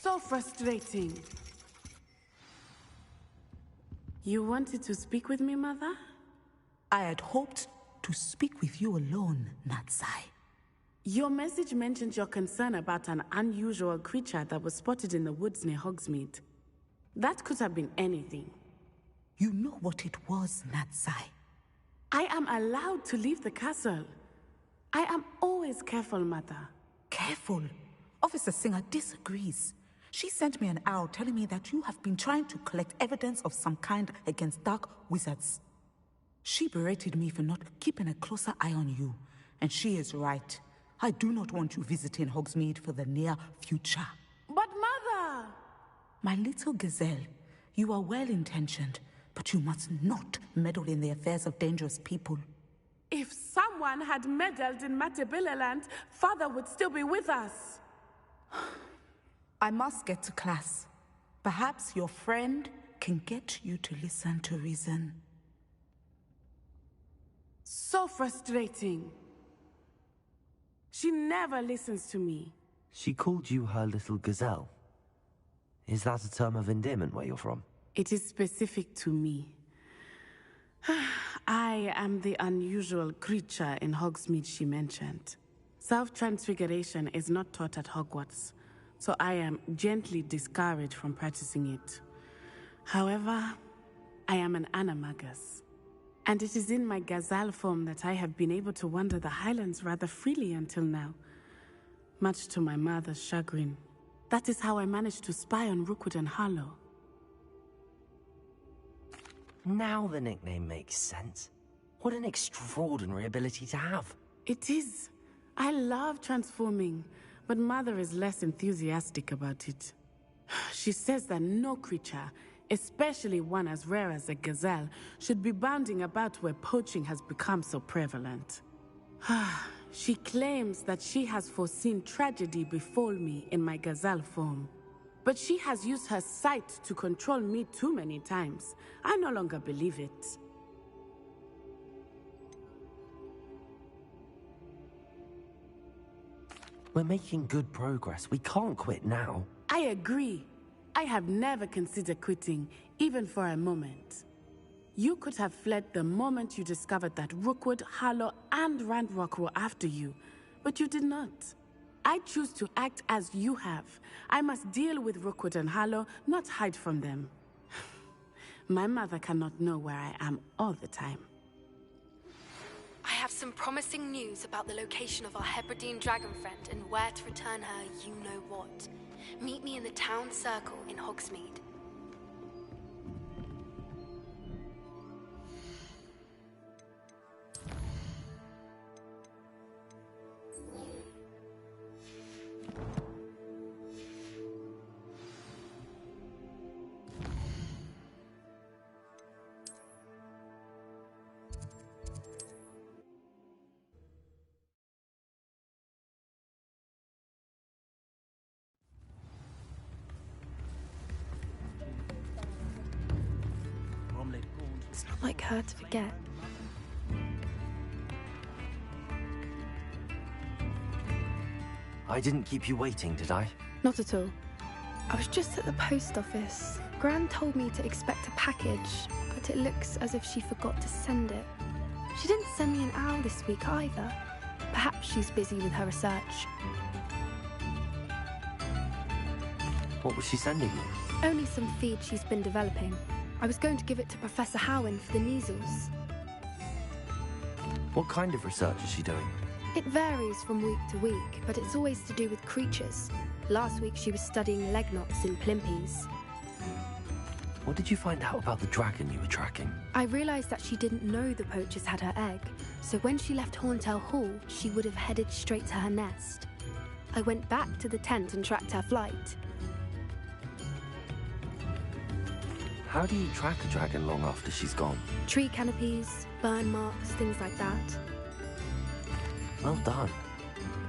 So frustrating. You wanted to speak with me, Mother? I had hoped to speak with you alone, Natsai. Your message mentioned your concern about an unusual creature that was spotted in the woods near Hogsmeade. That could have been anything. You know what it was, Natsai. I am allowed to leave the castle. I am always careful, Mother. Careful? Officer Singer disagrees. She sent me an owl telling me that you have been trying to collect evidence of some kind against dark wizards. She berated me for not keeping a closer eye on you, and she is right. I do not want you visiting Hogsmeade for the near future. But Mother! My little gazelle, you are well-intentioned, but you must not meddle in the affairs of dangerous people. If someone had meddled in Matabeleland, Father would still be with us. I must get to class. Perhaps your friend can get you to listen to reason. So frustrating. She never listens to me. She called you her little gazelle. Is that a term of endearment where you're from? It is specific to me. I am the unusual creature in Hogsmeade she mentioned. Self-transfiguration is not taught at Hogwarts, so I am gently discouraged from practicing it. However, I am an animagus, and it is in my gazelle form that I have been able to wander the Highlands rather freely until now, much to my mother's chagrin. That is how I managed to spy on Rookwood and Harlow. Now the nickname makes sense. What an extraordinary ability to have. It is. I love transforming, but Mother is less enthusiastic about it. She says that no creature, especially one as rare as a gazelle, should be bounding about where poaching has become so prevalent. She claims that she has foreseen tragedy befall me in my gazelle form. But she has used her sight to control me too many times. I no longer believe it. We're making good progress. We can't quit now. I agree. I have never considered quitting, even for a moment. You could have fled the moment you discovered that Rookwood, Harlow, and Ranrock were after you, but you did not. I choose to act as you have. I must deal with Rookwood and Harlow, not hide from them. My mother cannot know where I am all the time. I have some promising news about the location of our Hebridean dragon friend and where to return her you-know-what. Meet me in the town circle in Hogsmeade. It's not like her to forget. I didn't keep you waiting, did I? Not at all. I was just at the post office. Gran told me to expect a package, but it looks as if she forgot to send it. She didn't send me an owl this week either. Perhaps she's busy with her research. What was she sending you? Only some feed she's been developing. I was going to give it to Professor Howen for the measles. What kind of research is she doing? It varies from week to week, but it's always to do with creatures. Last week she was studying leg knots in Plimpies. What did you find out about the dragon you were tracking? I realised that she didn't know the poachers had her egg, so when she left Horntail Hall, she would have headed straight to her nest. I went back to the tent and tracked her flight. How do you track a dragon long after she's gone? Tree canopies, burn marks, things like that. Well done.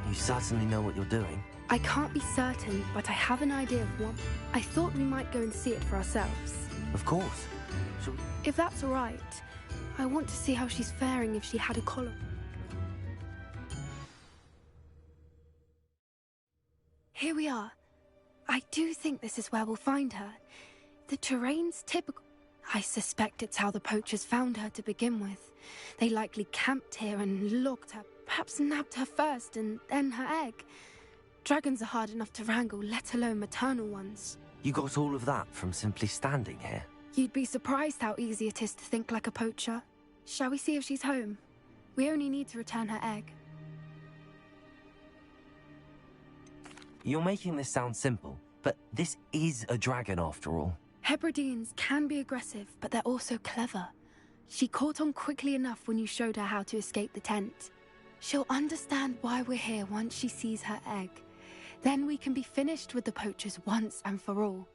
You certainly know what you're doing. I can't be certain, but I have an idea of one. I thought we might go and see it for ourselves. Of course. If that's all right, I want to see how she's faring if she had a collar. Here we are. I do think this is where we'll find her. The terrain's typical. I suspect it's how the poachers found her to begin with. They likely camped here and looked her, perhaps nabbed her first and then her egg. Dragons are hard enough to wrangle, let alone maternal ones. You got all of that from simply standing here? You'd be surprised how easy it is to think like a poacher. Shall we see if she's home? We only need to return her egg. You're making this sound simple, but this is a dragon after all. Hebrideans can be aggressive, but they're also clever. She caught on quickly enough when you showed her how to escape the tent. She'll understand why we're here once she sees her egg. Then we can be finished with the poachers once and for all.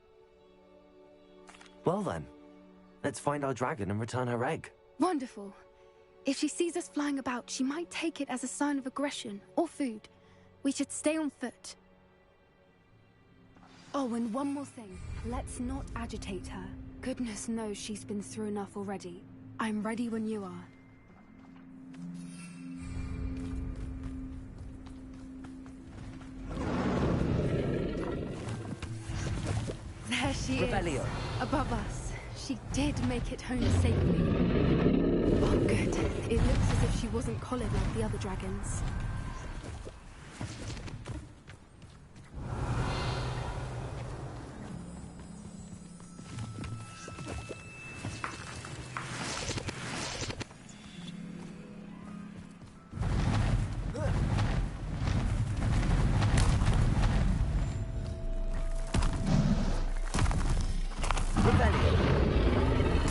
Well then, let's find our dragon and return her egg. Wonderful. If she sees us flying about, she might take it as a sign of aggression or food. We should stay on foot. Oh, and one more thing. Let's not agitate her. Goodness knows she's been through enough already. I'm ready when you are. There she Revelio. is, above us. She did make it home safely. Oh, good. It looks as if she wasn't collared like the other dragons.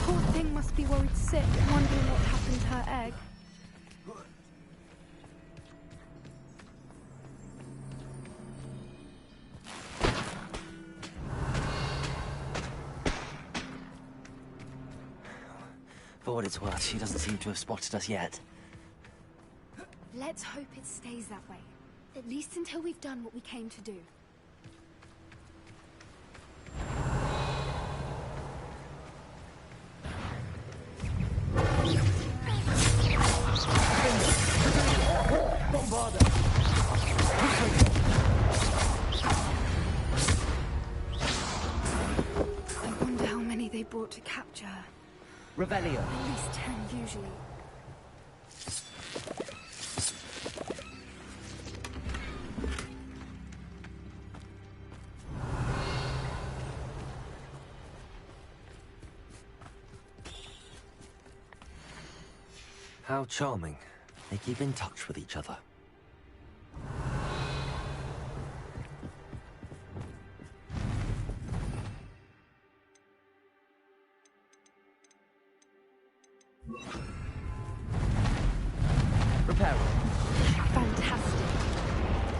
Poor thing must be worried sick, wondering what happened to her egg. For what it's worth, she doesn't seem to have spotted us yet. Let's hope it stays that way. At least until we've done what we came to do. Don't bother. I wonder how many they brought to capture her. Revelio. At least 10 usually. How charming. They keep in touch with each other. Repair. Fantastic.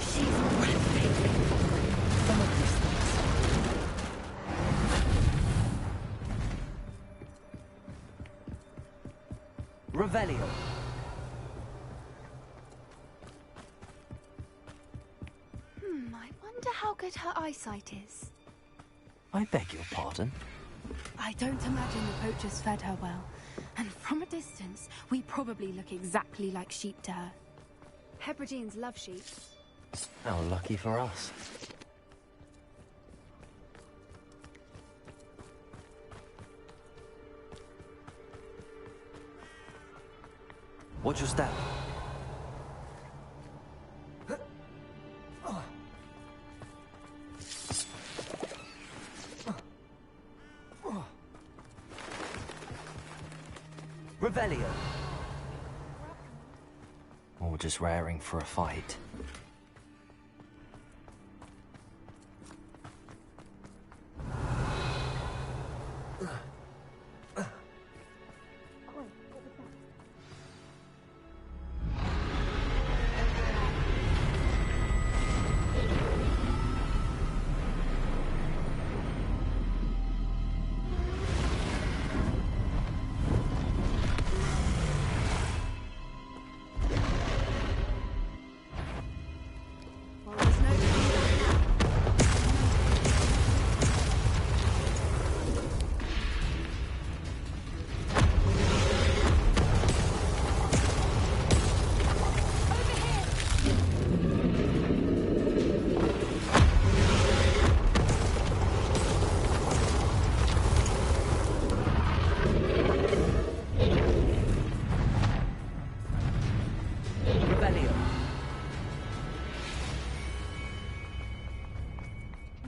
She's breathtaking. Some of these things. Revelio. I wonder how good her eyesight is. I beg your pardon? I don't imagine the poachers fed her well. And from a distance, we probably look exactly like sheep to her. Hebrideans love sheep. How lucky for us. Watch your step. Revelio. Or just raring for a fight.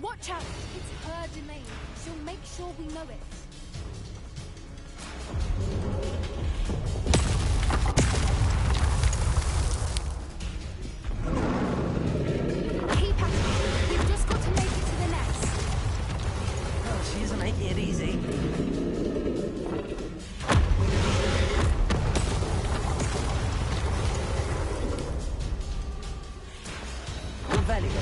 Watch out! It's her domain. She'll make sure we know it. Keep at it. We've just got to make it to the nest. Oh, she isn't making it easy. Revelio.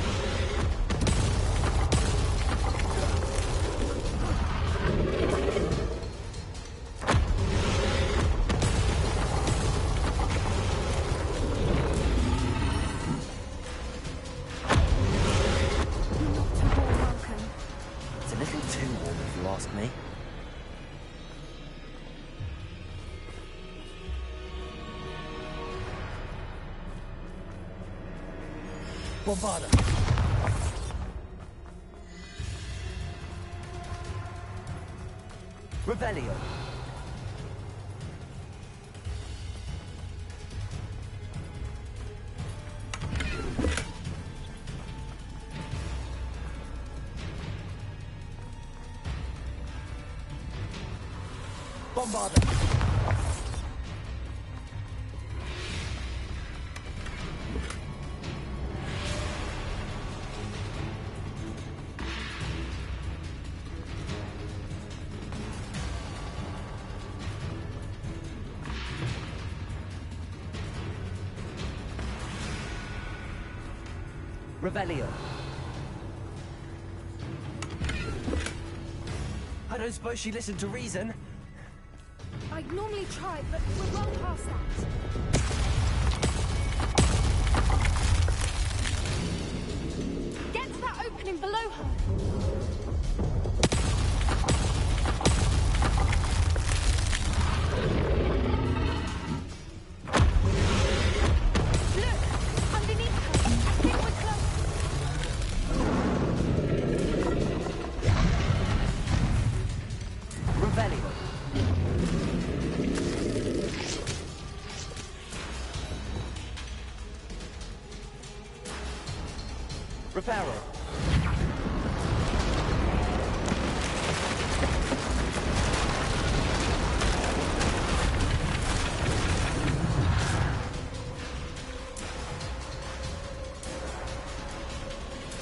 It's a little too warm, if you ask me. Bombarda. Revelio. Bombarda. Revelio. I don't suppose she listened to reason. I'd normally try, but we're well past that. Get to that opening below her. Look! Underneath her. I think we're close. Revelio. Reparo.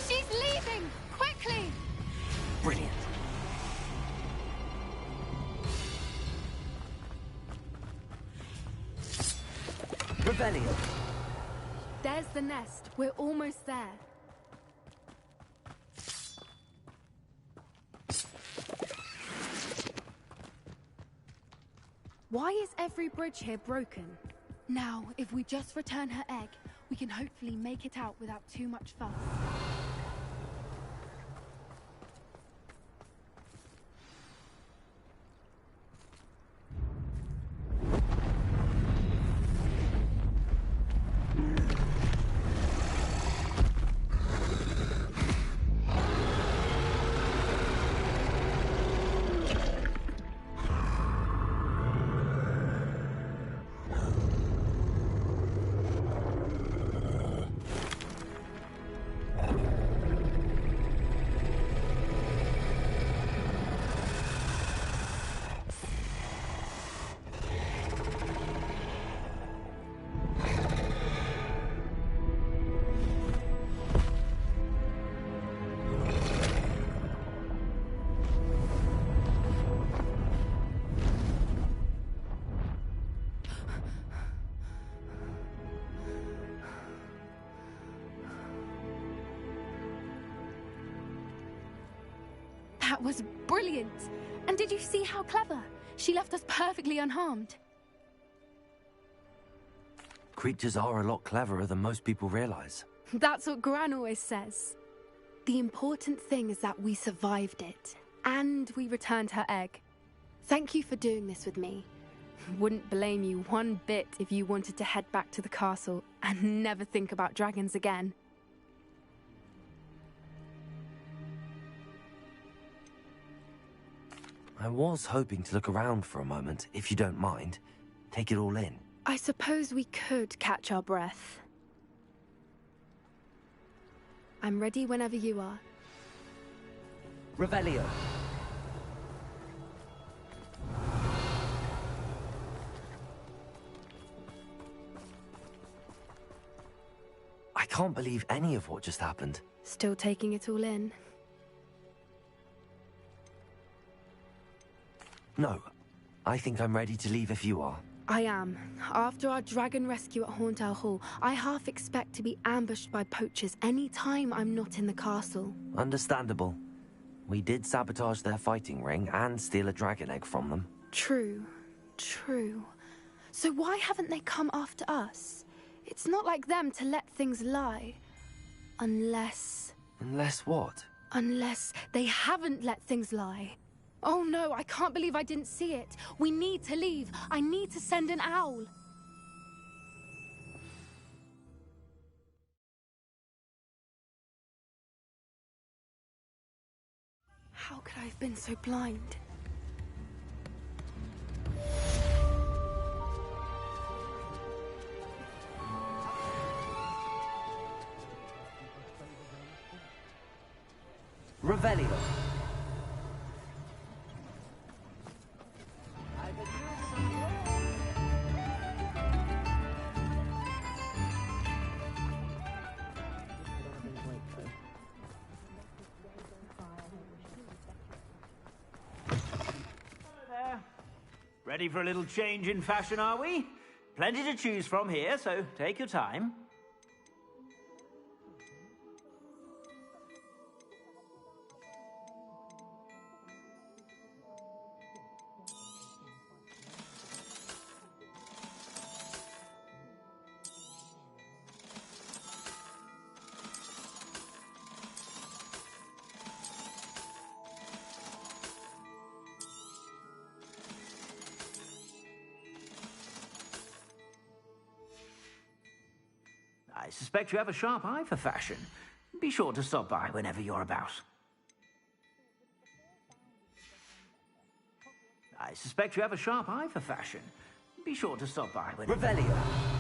She's leaving! Quickly! Brilliant. Revelio. There's the nest. We're almost there. Why is every bridge here broken? Now, if we just return her egg, we can hopefully make it out without too much fuss. That was brilliant! And did you see how clever? She left us perfectly unharmed. Creatures are a lot cleverer than most people realize. That's what Gran always says. The important thing is that we survived it. And we returned her egg. Thank you for doing this with me. Wouldn't blame you one bit if you wanted to head back to the castle and never think about dragons again. I was hoping to look around for a moment, if you don't mind. Take it all in. I suppose we could catch our breath. I'm ready whenever you are. Revelio. I can't believe any of what just happened. Still taking it all in? No. I think I'm ready to leave if you are. I am. After our dragon rescue at Hauntow Hall, I half expect to be ambushed by poachers any time I'm not in the castle. Understandable. We did sabotage their fighting ring and steal a dragon egg from them. True. True. So why haven't they come after us? It's not like them to let things lie. Unless... Unless what? Unless they haven't let things lie. Oh no, I can't believe I didn't see it. We need to leave. I need to send an owl. How could I have been so blind? Revelio. Ready for a little change in fashion, are we? Plenty to choose from here, so take your time. I suspect you have a sharp eye for fashion. Be sure to stop by whenever you're about. I suspect you have a sharp eye for fashion. Be sure to stop by whenever... Revelio.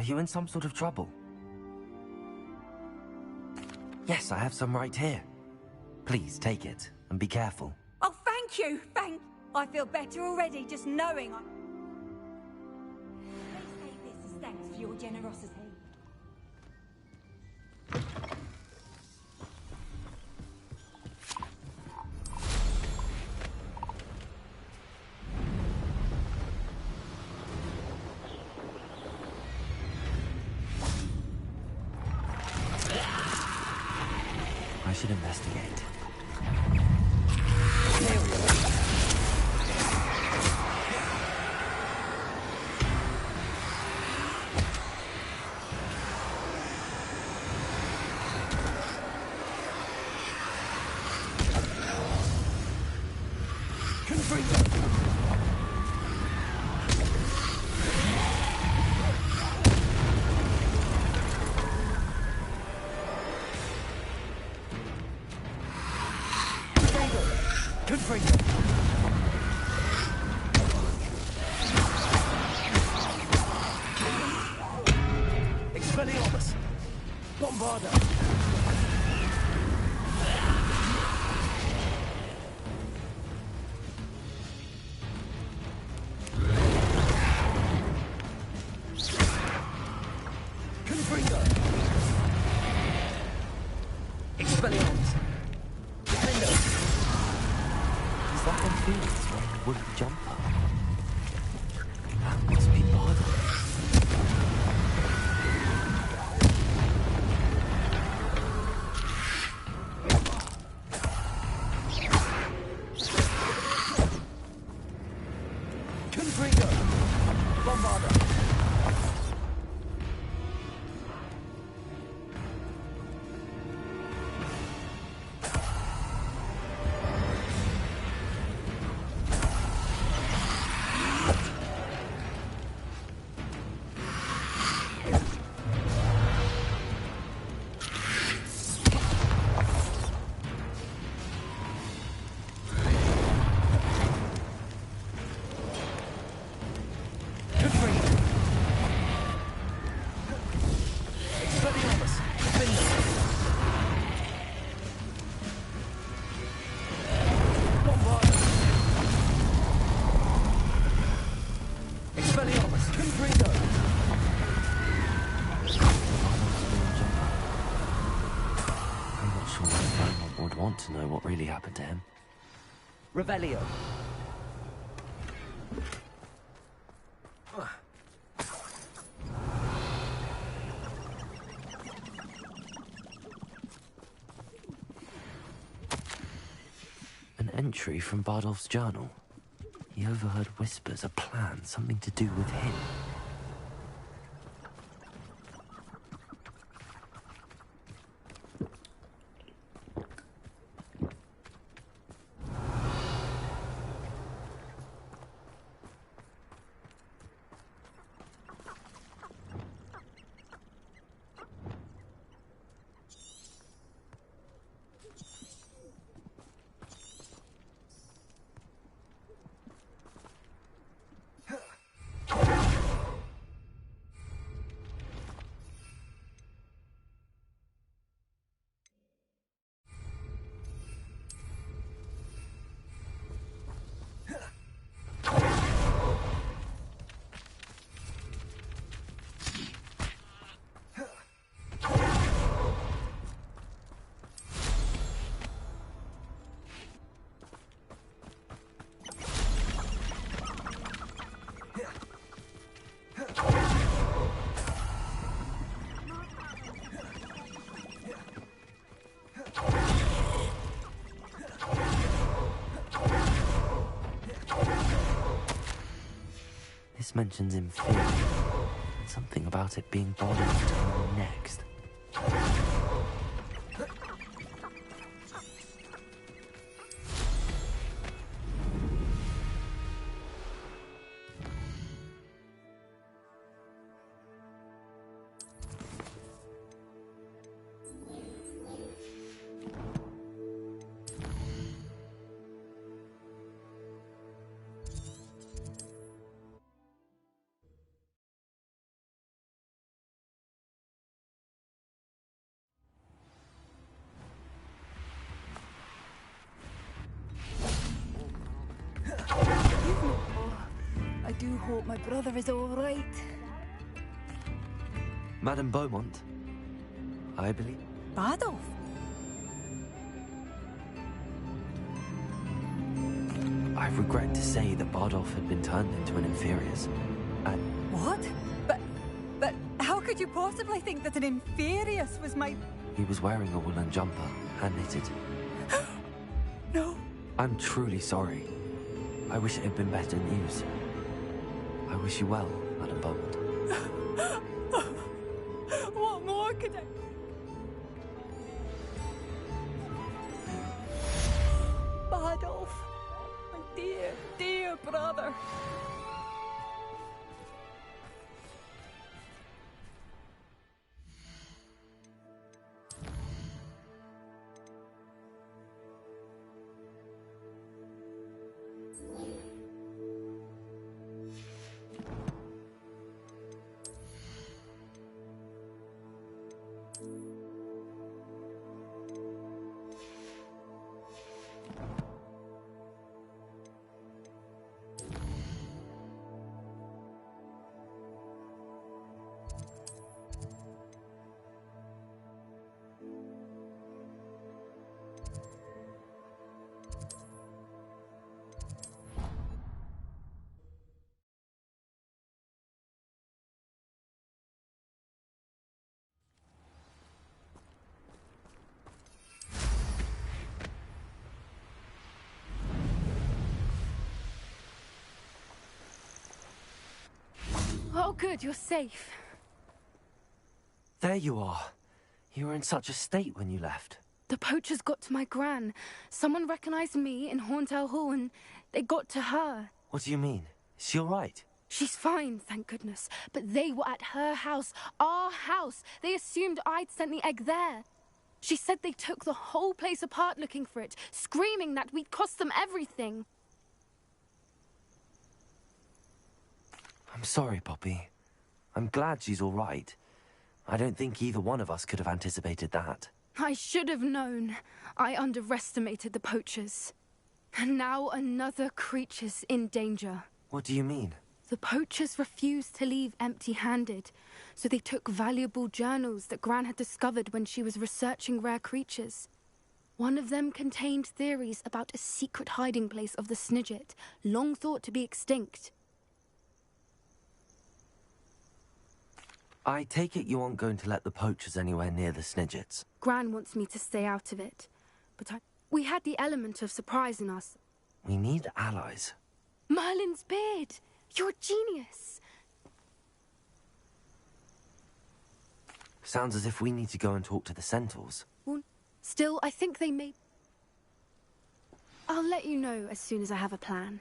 Are you in some sort of trouble? Yes, I have some right here. Please take it, and be careful. Oh, thank you! I feel better already just knowing I... Let's say this as thanks for your generosity. I should investigate. Expelliarmus! Bombarda! Confringo! Expelliarmus! Defender! Is that one Phoenix wearing a wooden jumper? That must be Bardo. Confringo! Bombarda! Expelliarmus! Defender! Bombarda! Expelliarmus! Confringo! I'm not sure why anyone would want to know what really happened to him. Revelio! An entry from Bardolph's journal. He overheard whispers, a plan, something to do with him. This mentions inferior, and something about it being Bardolph's turn next. do hope my brother is all right. Madame Beaumont, I believe. Bardolph? I regret to say that Bardolph had been turned into an inferior's. What? But how could you possibly think that an inferius was my... He was wearing a woolen jumper, hand-knitted. No. I'm truly sorry. I wish it had been better news. I wish you well, Madame Beaumont. What more could I... Bardolph, my dear, dear brother. Oh, good, you're safe. There you are. You were in such a state when you left. The poachers got to my gran. Someone recognized me in Horntail Hall and they got to her. What do you mean? Is she all right? She's fine, thank goodness. But they were at her house, our house. They assumed I'd sent the egg there. She said they took the whole place apart looking for it, screaming that we'd cost them everything. I'm sorry, Poppy. I'm glad she's all right. I don't think either one of us could have anticipated that. I should have known. I underestimated the poachers. And now another creature's in danger. What do you mean? The poachers refused to leave empty-handed, so they took valuable journals that Gran had discovered when she was researching rare creatures. One of them contained theories about a secret hiding place of the Snidget, long thought to be extinct. I take it you aren't going to let the poachers anywhere near the Snidgets. Gran wants me to stay out of it, but we had the element of surprise in us. We need allies. Merlin's beard! You're a genius! Sounds as if we need to go and talk to the Centaurs. Well, still, I think they may... I'll let you know as soon as I have a plan.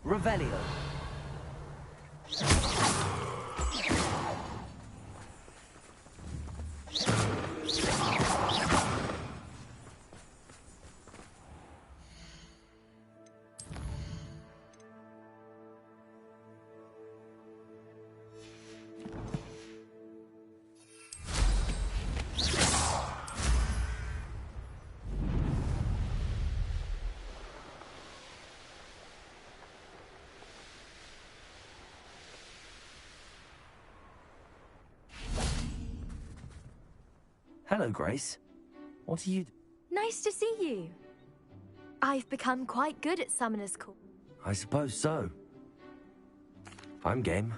Revelio. Hello, Grace. What are you... Nice to see you. I've become quite good at Summoner's Call. I suppose so. I'm game.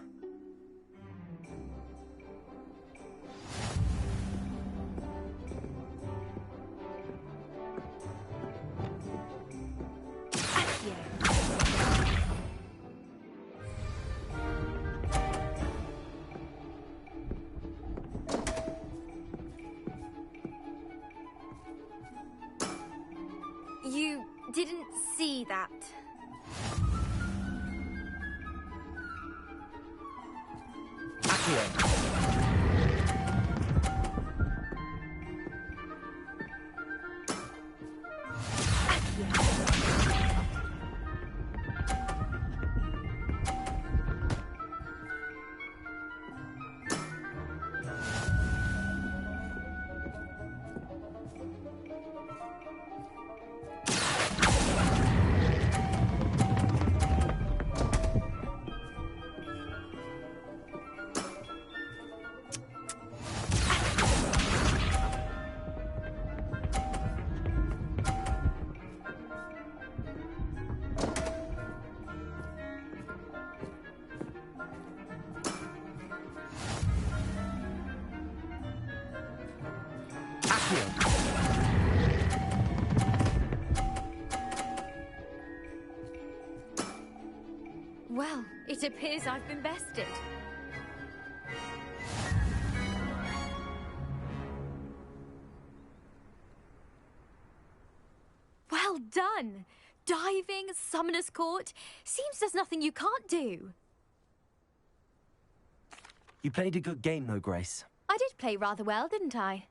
You didn't see that. Well, it appears I've been bested. Well done! Diving, Summoner's Court. Seems there's nothing you can't do. You played a good game, though, Grace. I did play rather well, didn't I?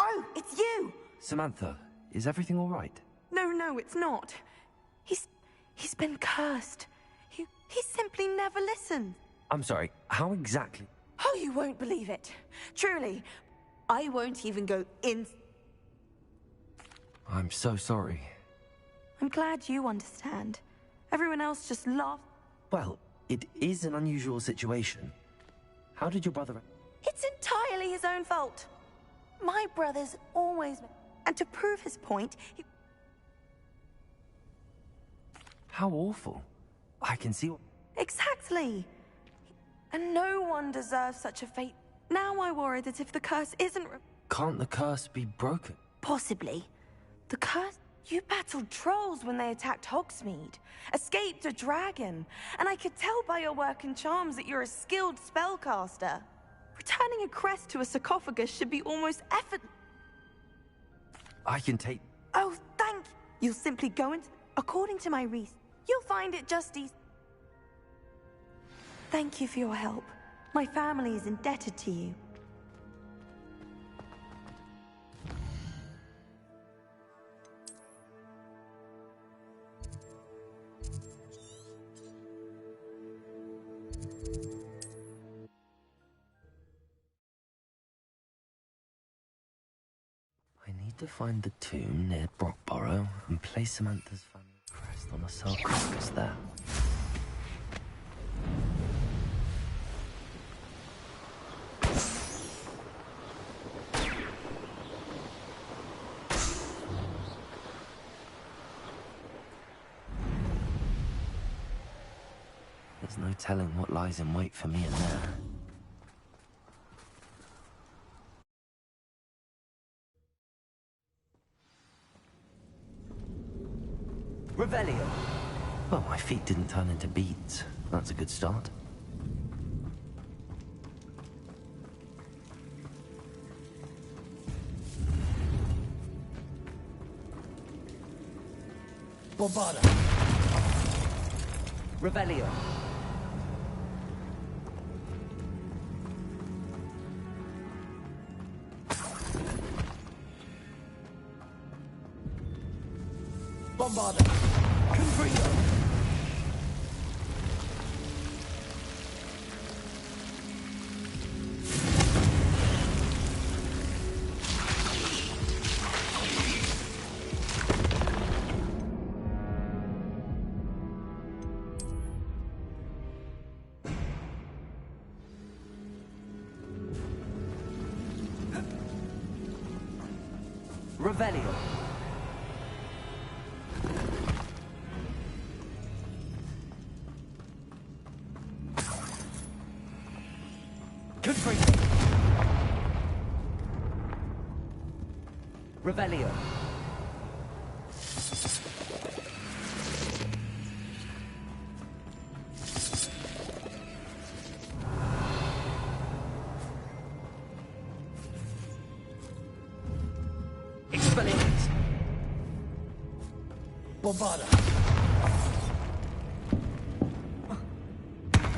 Oh, it's you! Samantha, is everything all right? No, it's not. He's been cursed. He simply never listens. I'm sorry, how exactly? Oh, you won't believe it. Truly, I won't even go in. I'm so sorry. I'm glad you understand. Everyone else just laughed. Well, it is an unusual situation. How did your brother... It's entirely his own fault. My brother's always... And to prove his point, he... How awful. I can see... Exactly. And no one deserves such a fate. Now I worry that if the curse isn't... Can't the curse be broken? Possibly. The curse... You battled trolls when they attacked Hogsmeade, escaped a dragon, and I could tell by your work and charms that you're a skilled spellcaster. Returning a crest to a sarcophagus should be almost effort... I can take... Oh, thank you. You'll simply go into... According to my research, you'll find it just easy. Thank you for your help. My family is indebted to you. I need to find the tomb near Brockborough and place Samantha's family crest on a sarcophagus there. There's no telling what lies in wait for me in there. Revelio! Well, my feet didn't turn into beads. That's a good start. Bombarda! Revelio! Bombarda! Confringo! Revelio! Confringo! Revelio! Expelliarmus! Bombarda!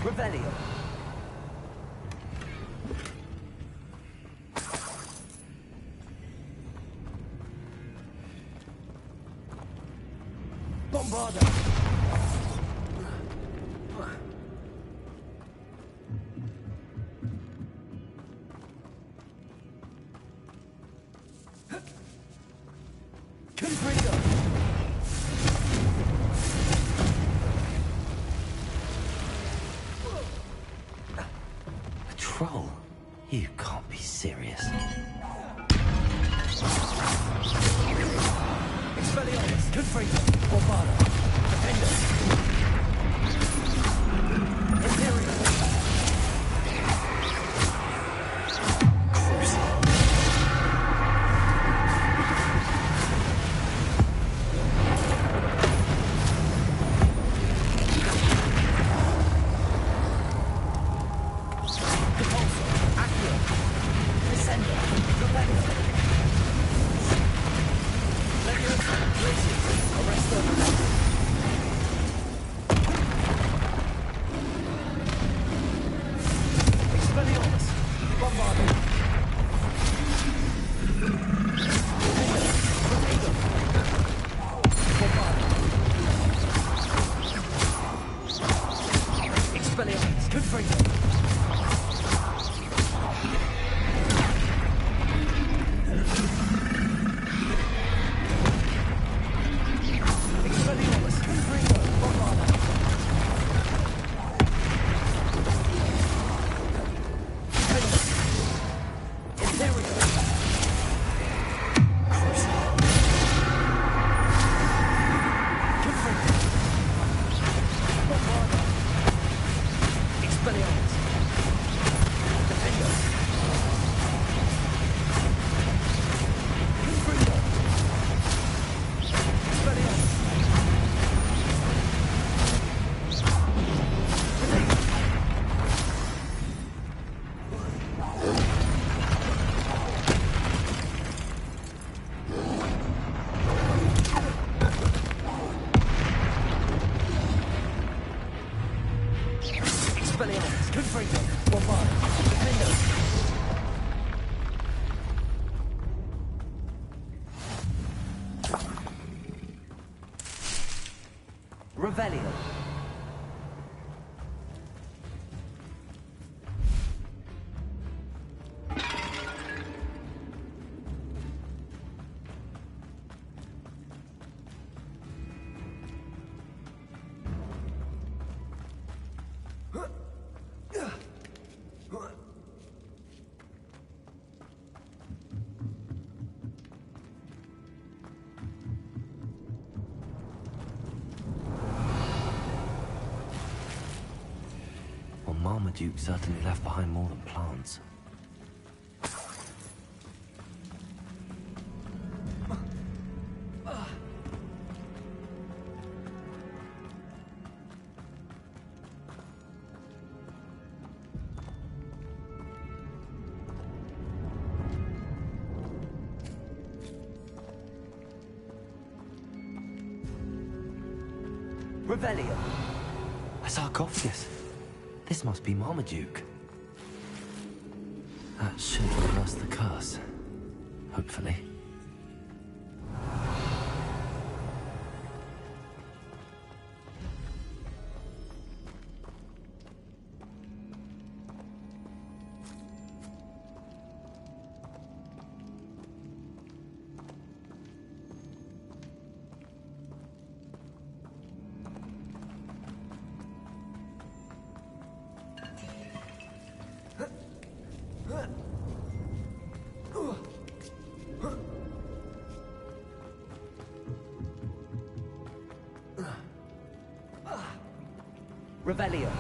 Revelio. Bombarda. A troll? You can't be serious. Expelliarmus. Confringo. Bombarda. Defender. Imperial. Revelio. Marmaduke certainly left behind more than plants. Revelio. A sarcophagus. This must be Marmaduke. That should reverse the curse. Hopefully. Revelio.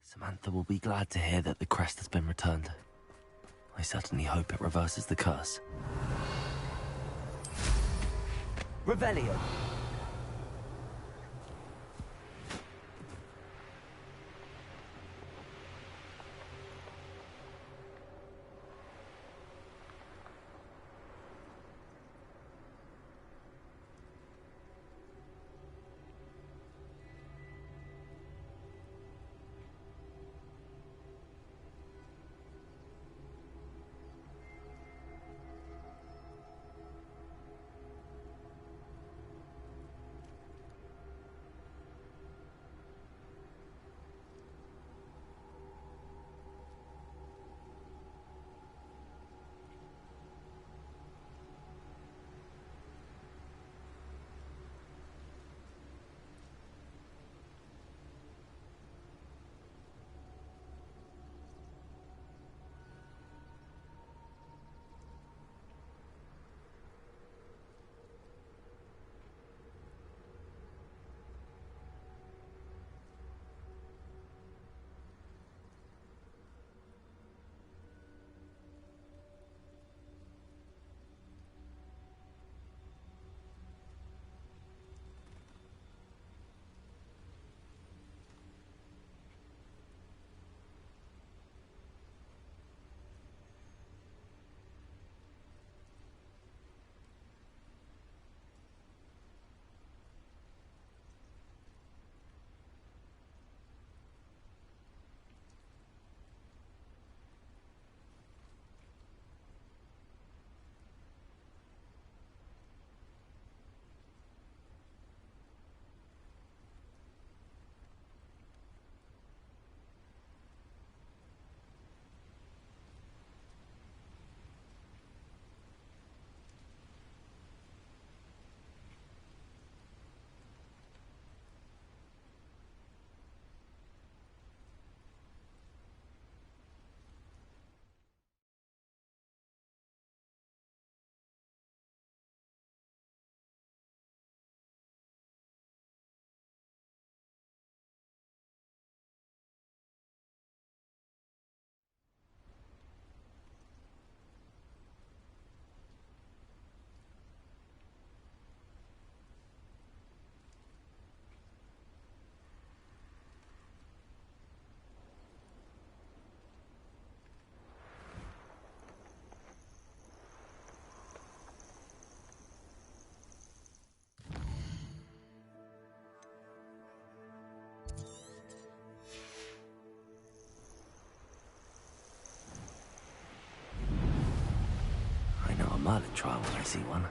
Samantha will be glad to hear that the crest has been returned. I I certainly hope it reverses the curse. Revelio. I know a Merlin trial when I see one.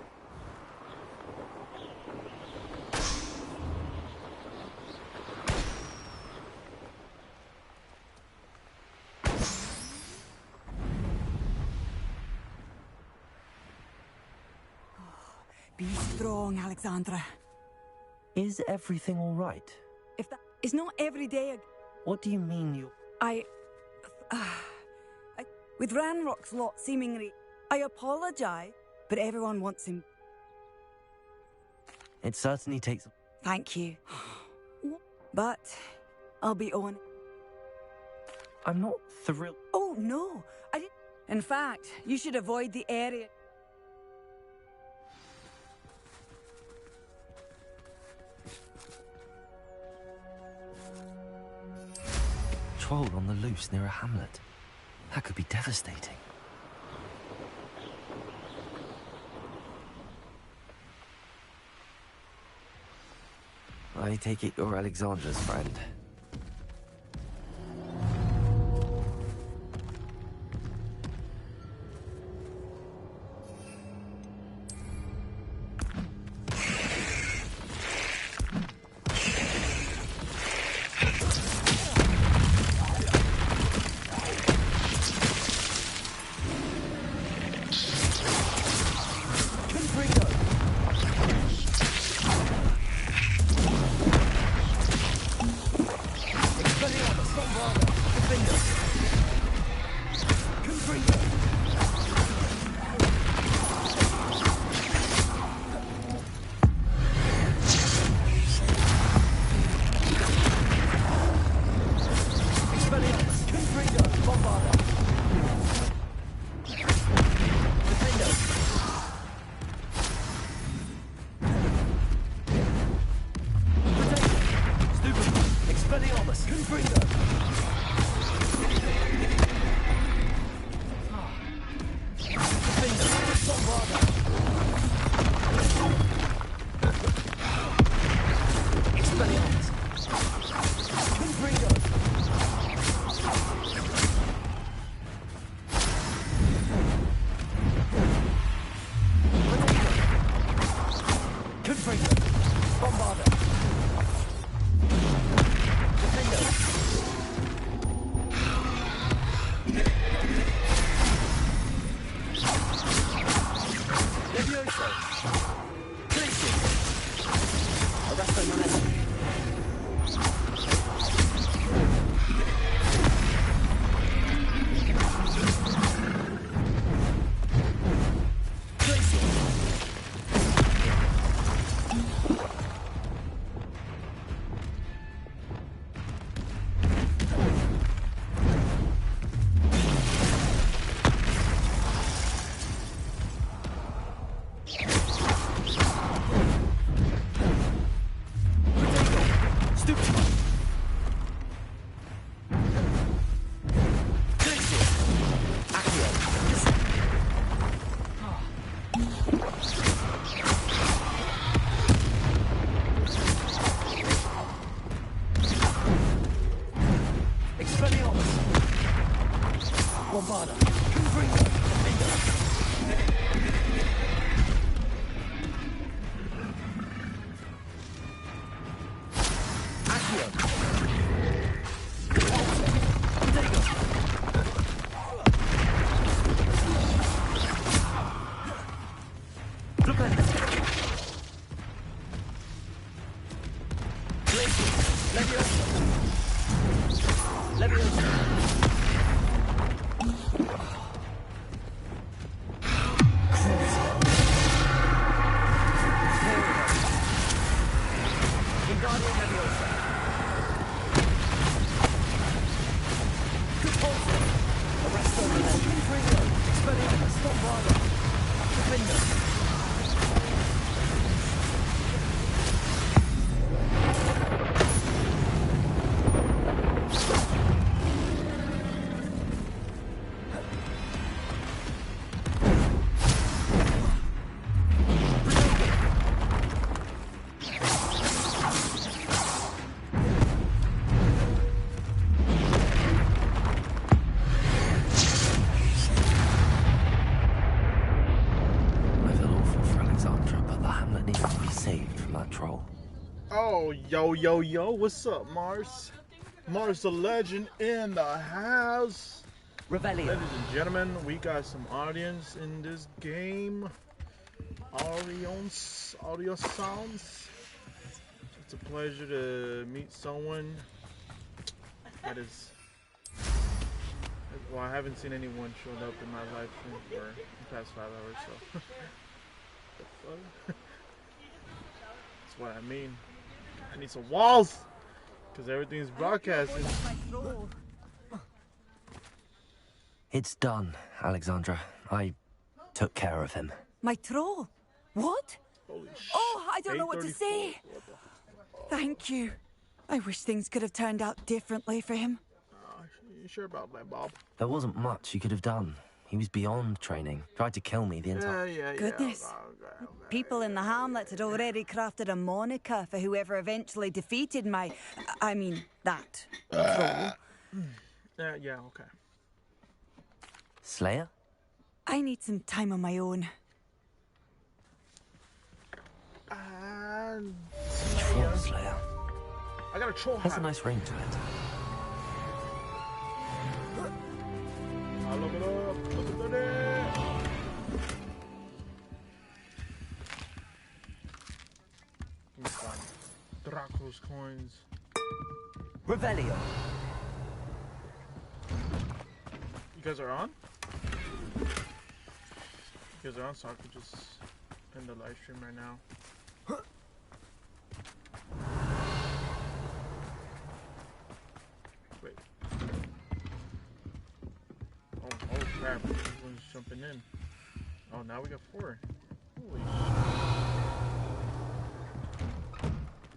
Be strong, Alexandra. Is everything all right? If that is not every day. What do you mean you... With Ranrock's lot seemingly... I apologize, but everyone wants him. It certainly takes... Thank you. But I'll be on. I'm not thrilled. Oh, no. I didn't... In fact, you should avoid the area. Troll on the loose near a hamlet. That could be devastating. I take it you're Alexandra's friend. Bombarda. Confringo. Accio. Protego. Flipendo. Leviosa. Leviosa. Wingardium Leviosa. Repulso. Arresto Relay. Confringo. Expelliarmus. Bombarda. Defendo. Yo, what's up, Mars? Mars the Legend in the house. Revelio. Ladies and gentlemen, we got some audience in this game. Audio sounds. It's a pleasure to meet someone that is... Well, I haven't seen anyone showed up in my life for the past 5 hours, so... The fuck? That's what I mean. I need some walls, because everything's broadcasting. It's done, Alexandra. I took care of him. My troll? What? Oh, I don't know what to say. Thank you. I wish things could have turned out differently for him. You sure about that, Bob? There wasn't much you could have done. He was beyond training. Tried to kill me the entire... Goodness. People in the hamlet had already crafted a moniker for whoever eventually defeated my... I mean, that troll. Yeah, okay. Slayer? I need some time on my own. Troll Slayer. I got a troll hat. Has a nice ring to it. Look it up. Look at it. Give me some Draco's coins. Revelio. You guys are on? You guys are on, so I could just end the live stream right now. Wait. Oh crap, everyone's jumping in. Oh, now we got 4. Holy shit.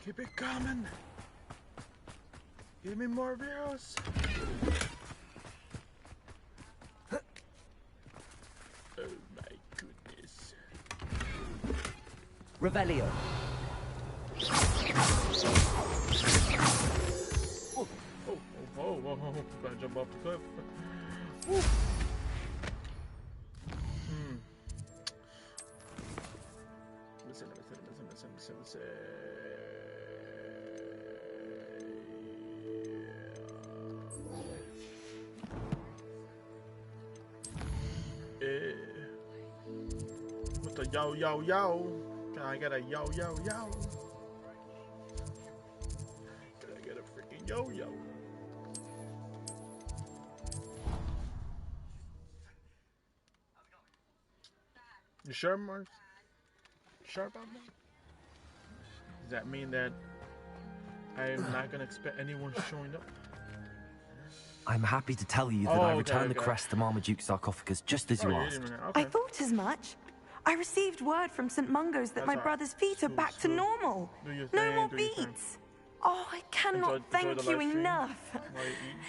Keep it coming. Give me more views. Oh my goodness. Revelio. Oh, gotta jump off the cliff. Woo. Listen. With the yo. I got a yo. Can I get a freaking yo? You sure, Mark? Sure about that? Does that mean that I am not gonna expect anyone showing up? I'm happy to tell you that I returned the crest to Marmaduke's sarcophagus just as you asked. I thought as much. I received word from St. Mungo's that my brother's feet are back to normal. No more beats. Oh, I cannot thank you enough.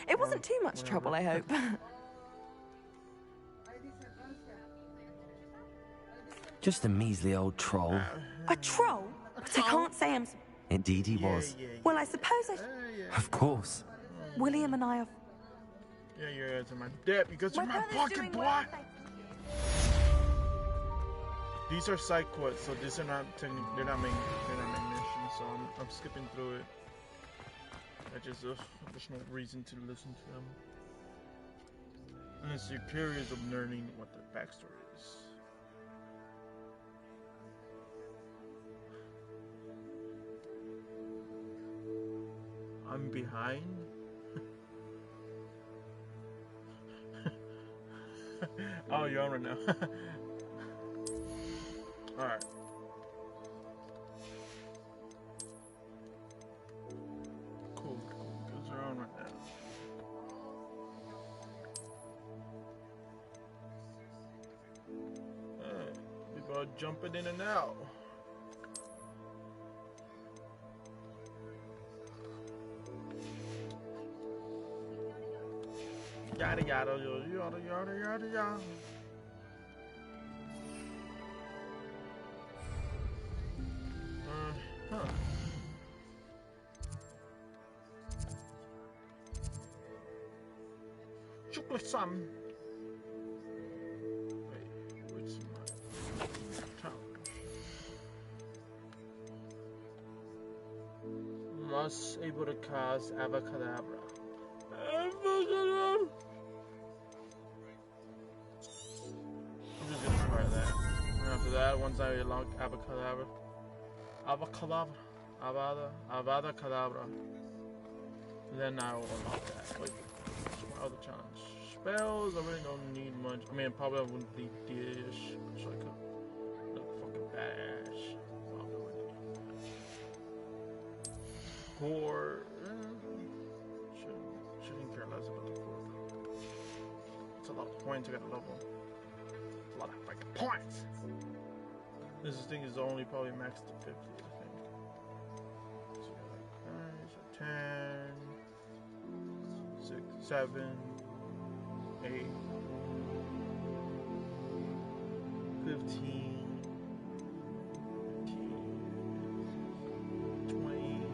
It wasn't too much trouble, I hope. Just a measly old troll. A troll? But I can't say I'm... Indeed he was. Well, I suppose I... Of course. William and I are Yeah, you guys are my debt because you're my pocket boy. Well, These are side quests, so these are not technically they're not main missions. So I'm skipping through it. There's no reason to listen to them. Unless you're curious of learning what the backstory is. I'm behind. Oh, you're on right now. Alright. Cool. Those are on right now. People are jumping in and out. Yada yada yada yada yada yada yada. Huh. Chocolate sun. Wait, what's my town? Must able to cast Avacadabra. Avacadabra. I'm just gonna try that. And after that, once I unlock Avacadabra. Avada Kedavra. Then I will unlock that. Wait, what's my other challenge? Spells, I really don't need much. I mean, probably I wouldn't need dish. So I could look fucking badass. Core. Shouldn't care less about the core. It's a lot of points I gotta level. It's a lot of freaking points. This thing is only probably maxed to 50. 10, 6, 7, 8, 15, 20,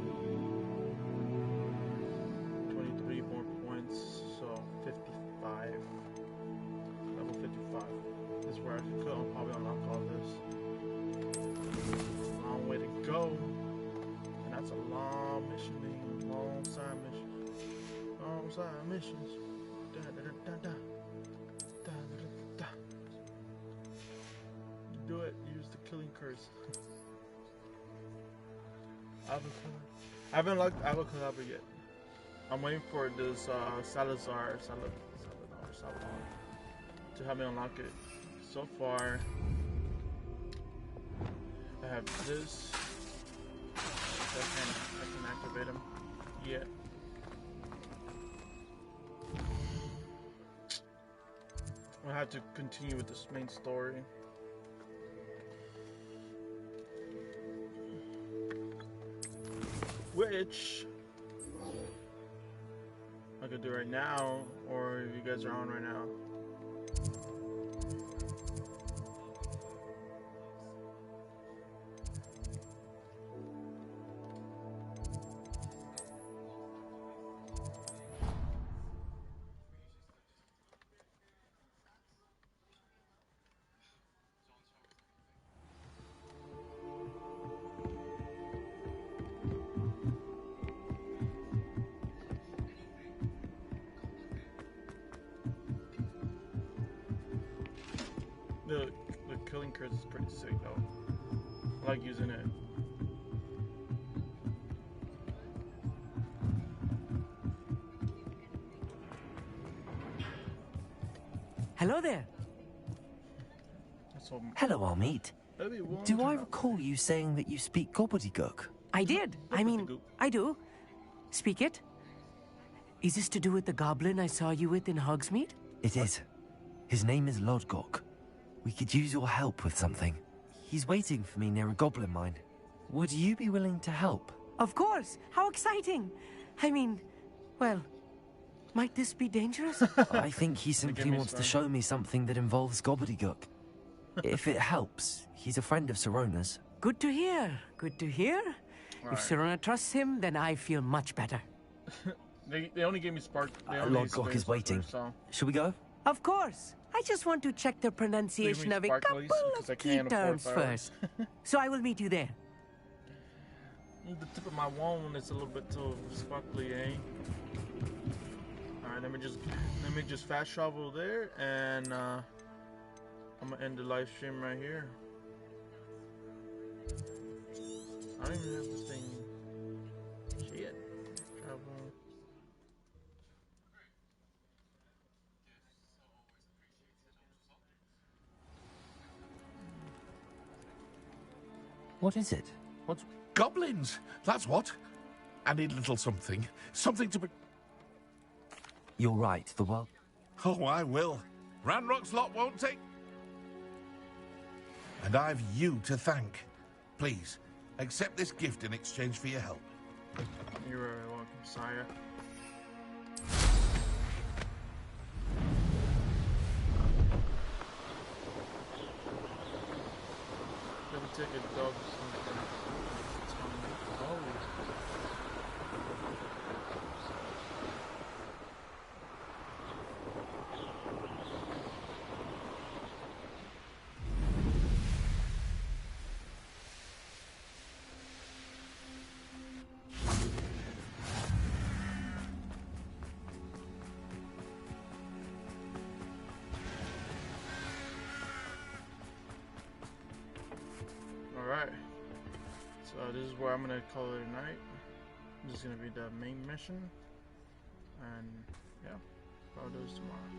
23 more points, so 55. Level 55 is where I could probably unlock all this. Long way to go. And that's a long mission, man. Long side missions. Long side missions. Da da da da da. Da da da da. Do it. Use the killing curse. Avocado. I haven't unlocked Avocado yet. I'm waiting for this Salazar to have me unlock it. So far, I have this. I can activate him. Yeah. I'll have to continue with this main story. Which I could do right now, or if you guys are on right now. The killing curse is pretty sick though. I like using it. Hello there. Hello, Almeet. Do I recall you saying that you speak gobbledygook? I did. I mean, I do. Speak it. Is this to do with the goblin I saw you with in Hogsmeade? It is. His name is Lodgok. We could use your help with something. He's waiting for me near a goblin mine. Would you be willing to help? Of course. How exciting. I mean, well, might this be dangerous? I think he simply wants to show me something that involves gobbledygook. If it helps, he's a friend of Sirona's. Good to hear. Good to hear. If Sirona trusts him, then I feel much better. They only gave me spark. Lord Glock is waiting. Should we go? Of course. I just want to check the pronunciation of a couple of key terms first. So I will meet you there. The tip of my wand is a little bit too sparkly, eh? Alright, let me just fast travel there, and I'm gonna end the live stream right here. I don't even have this thing. Shit. Travel. What is it? What's goblins? That's what. I need a little something. Something to be. You're right, the world. Oh, I will. Ranrock's lot won't take. And I've you to thank. Please, accept this gift in exchange for your help. You're very welcome, sire. Let me take a dog. Alright, so this is where I'm gonna call it a night. This is gonna be the main mission, and yeah, I'll do this tomorrow.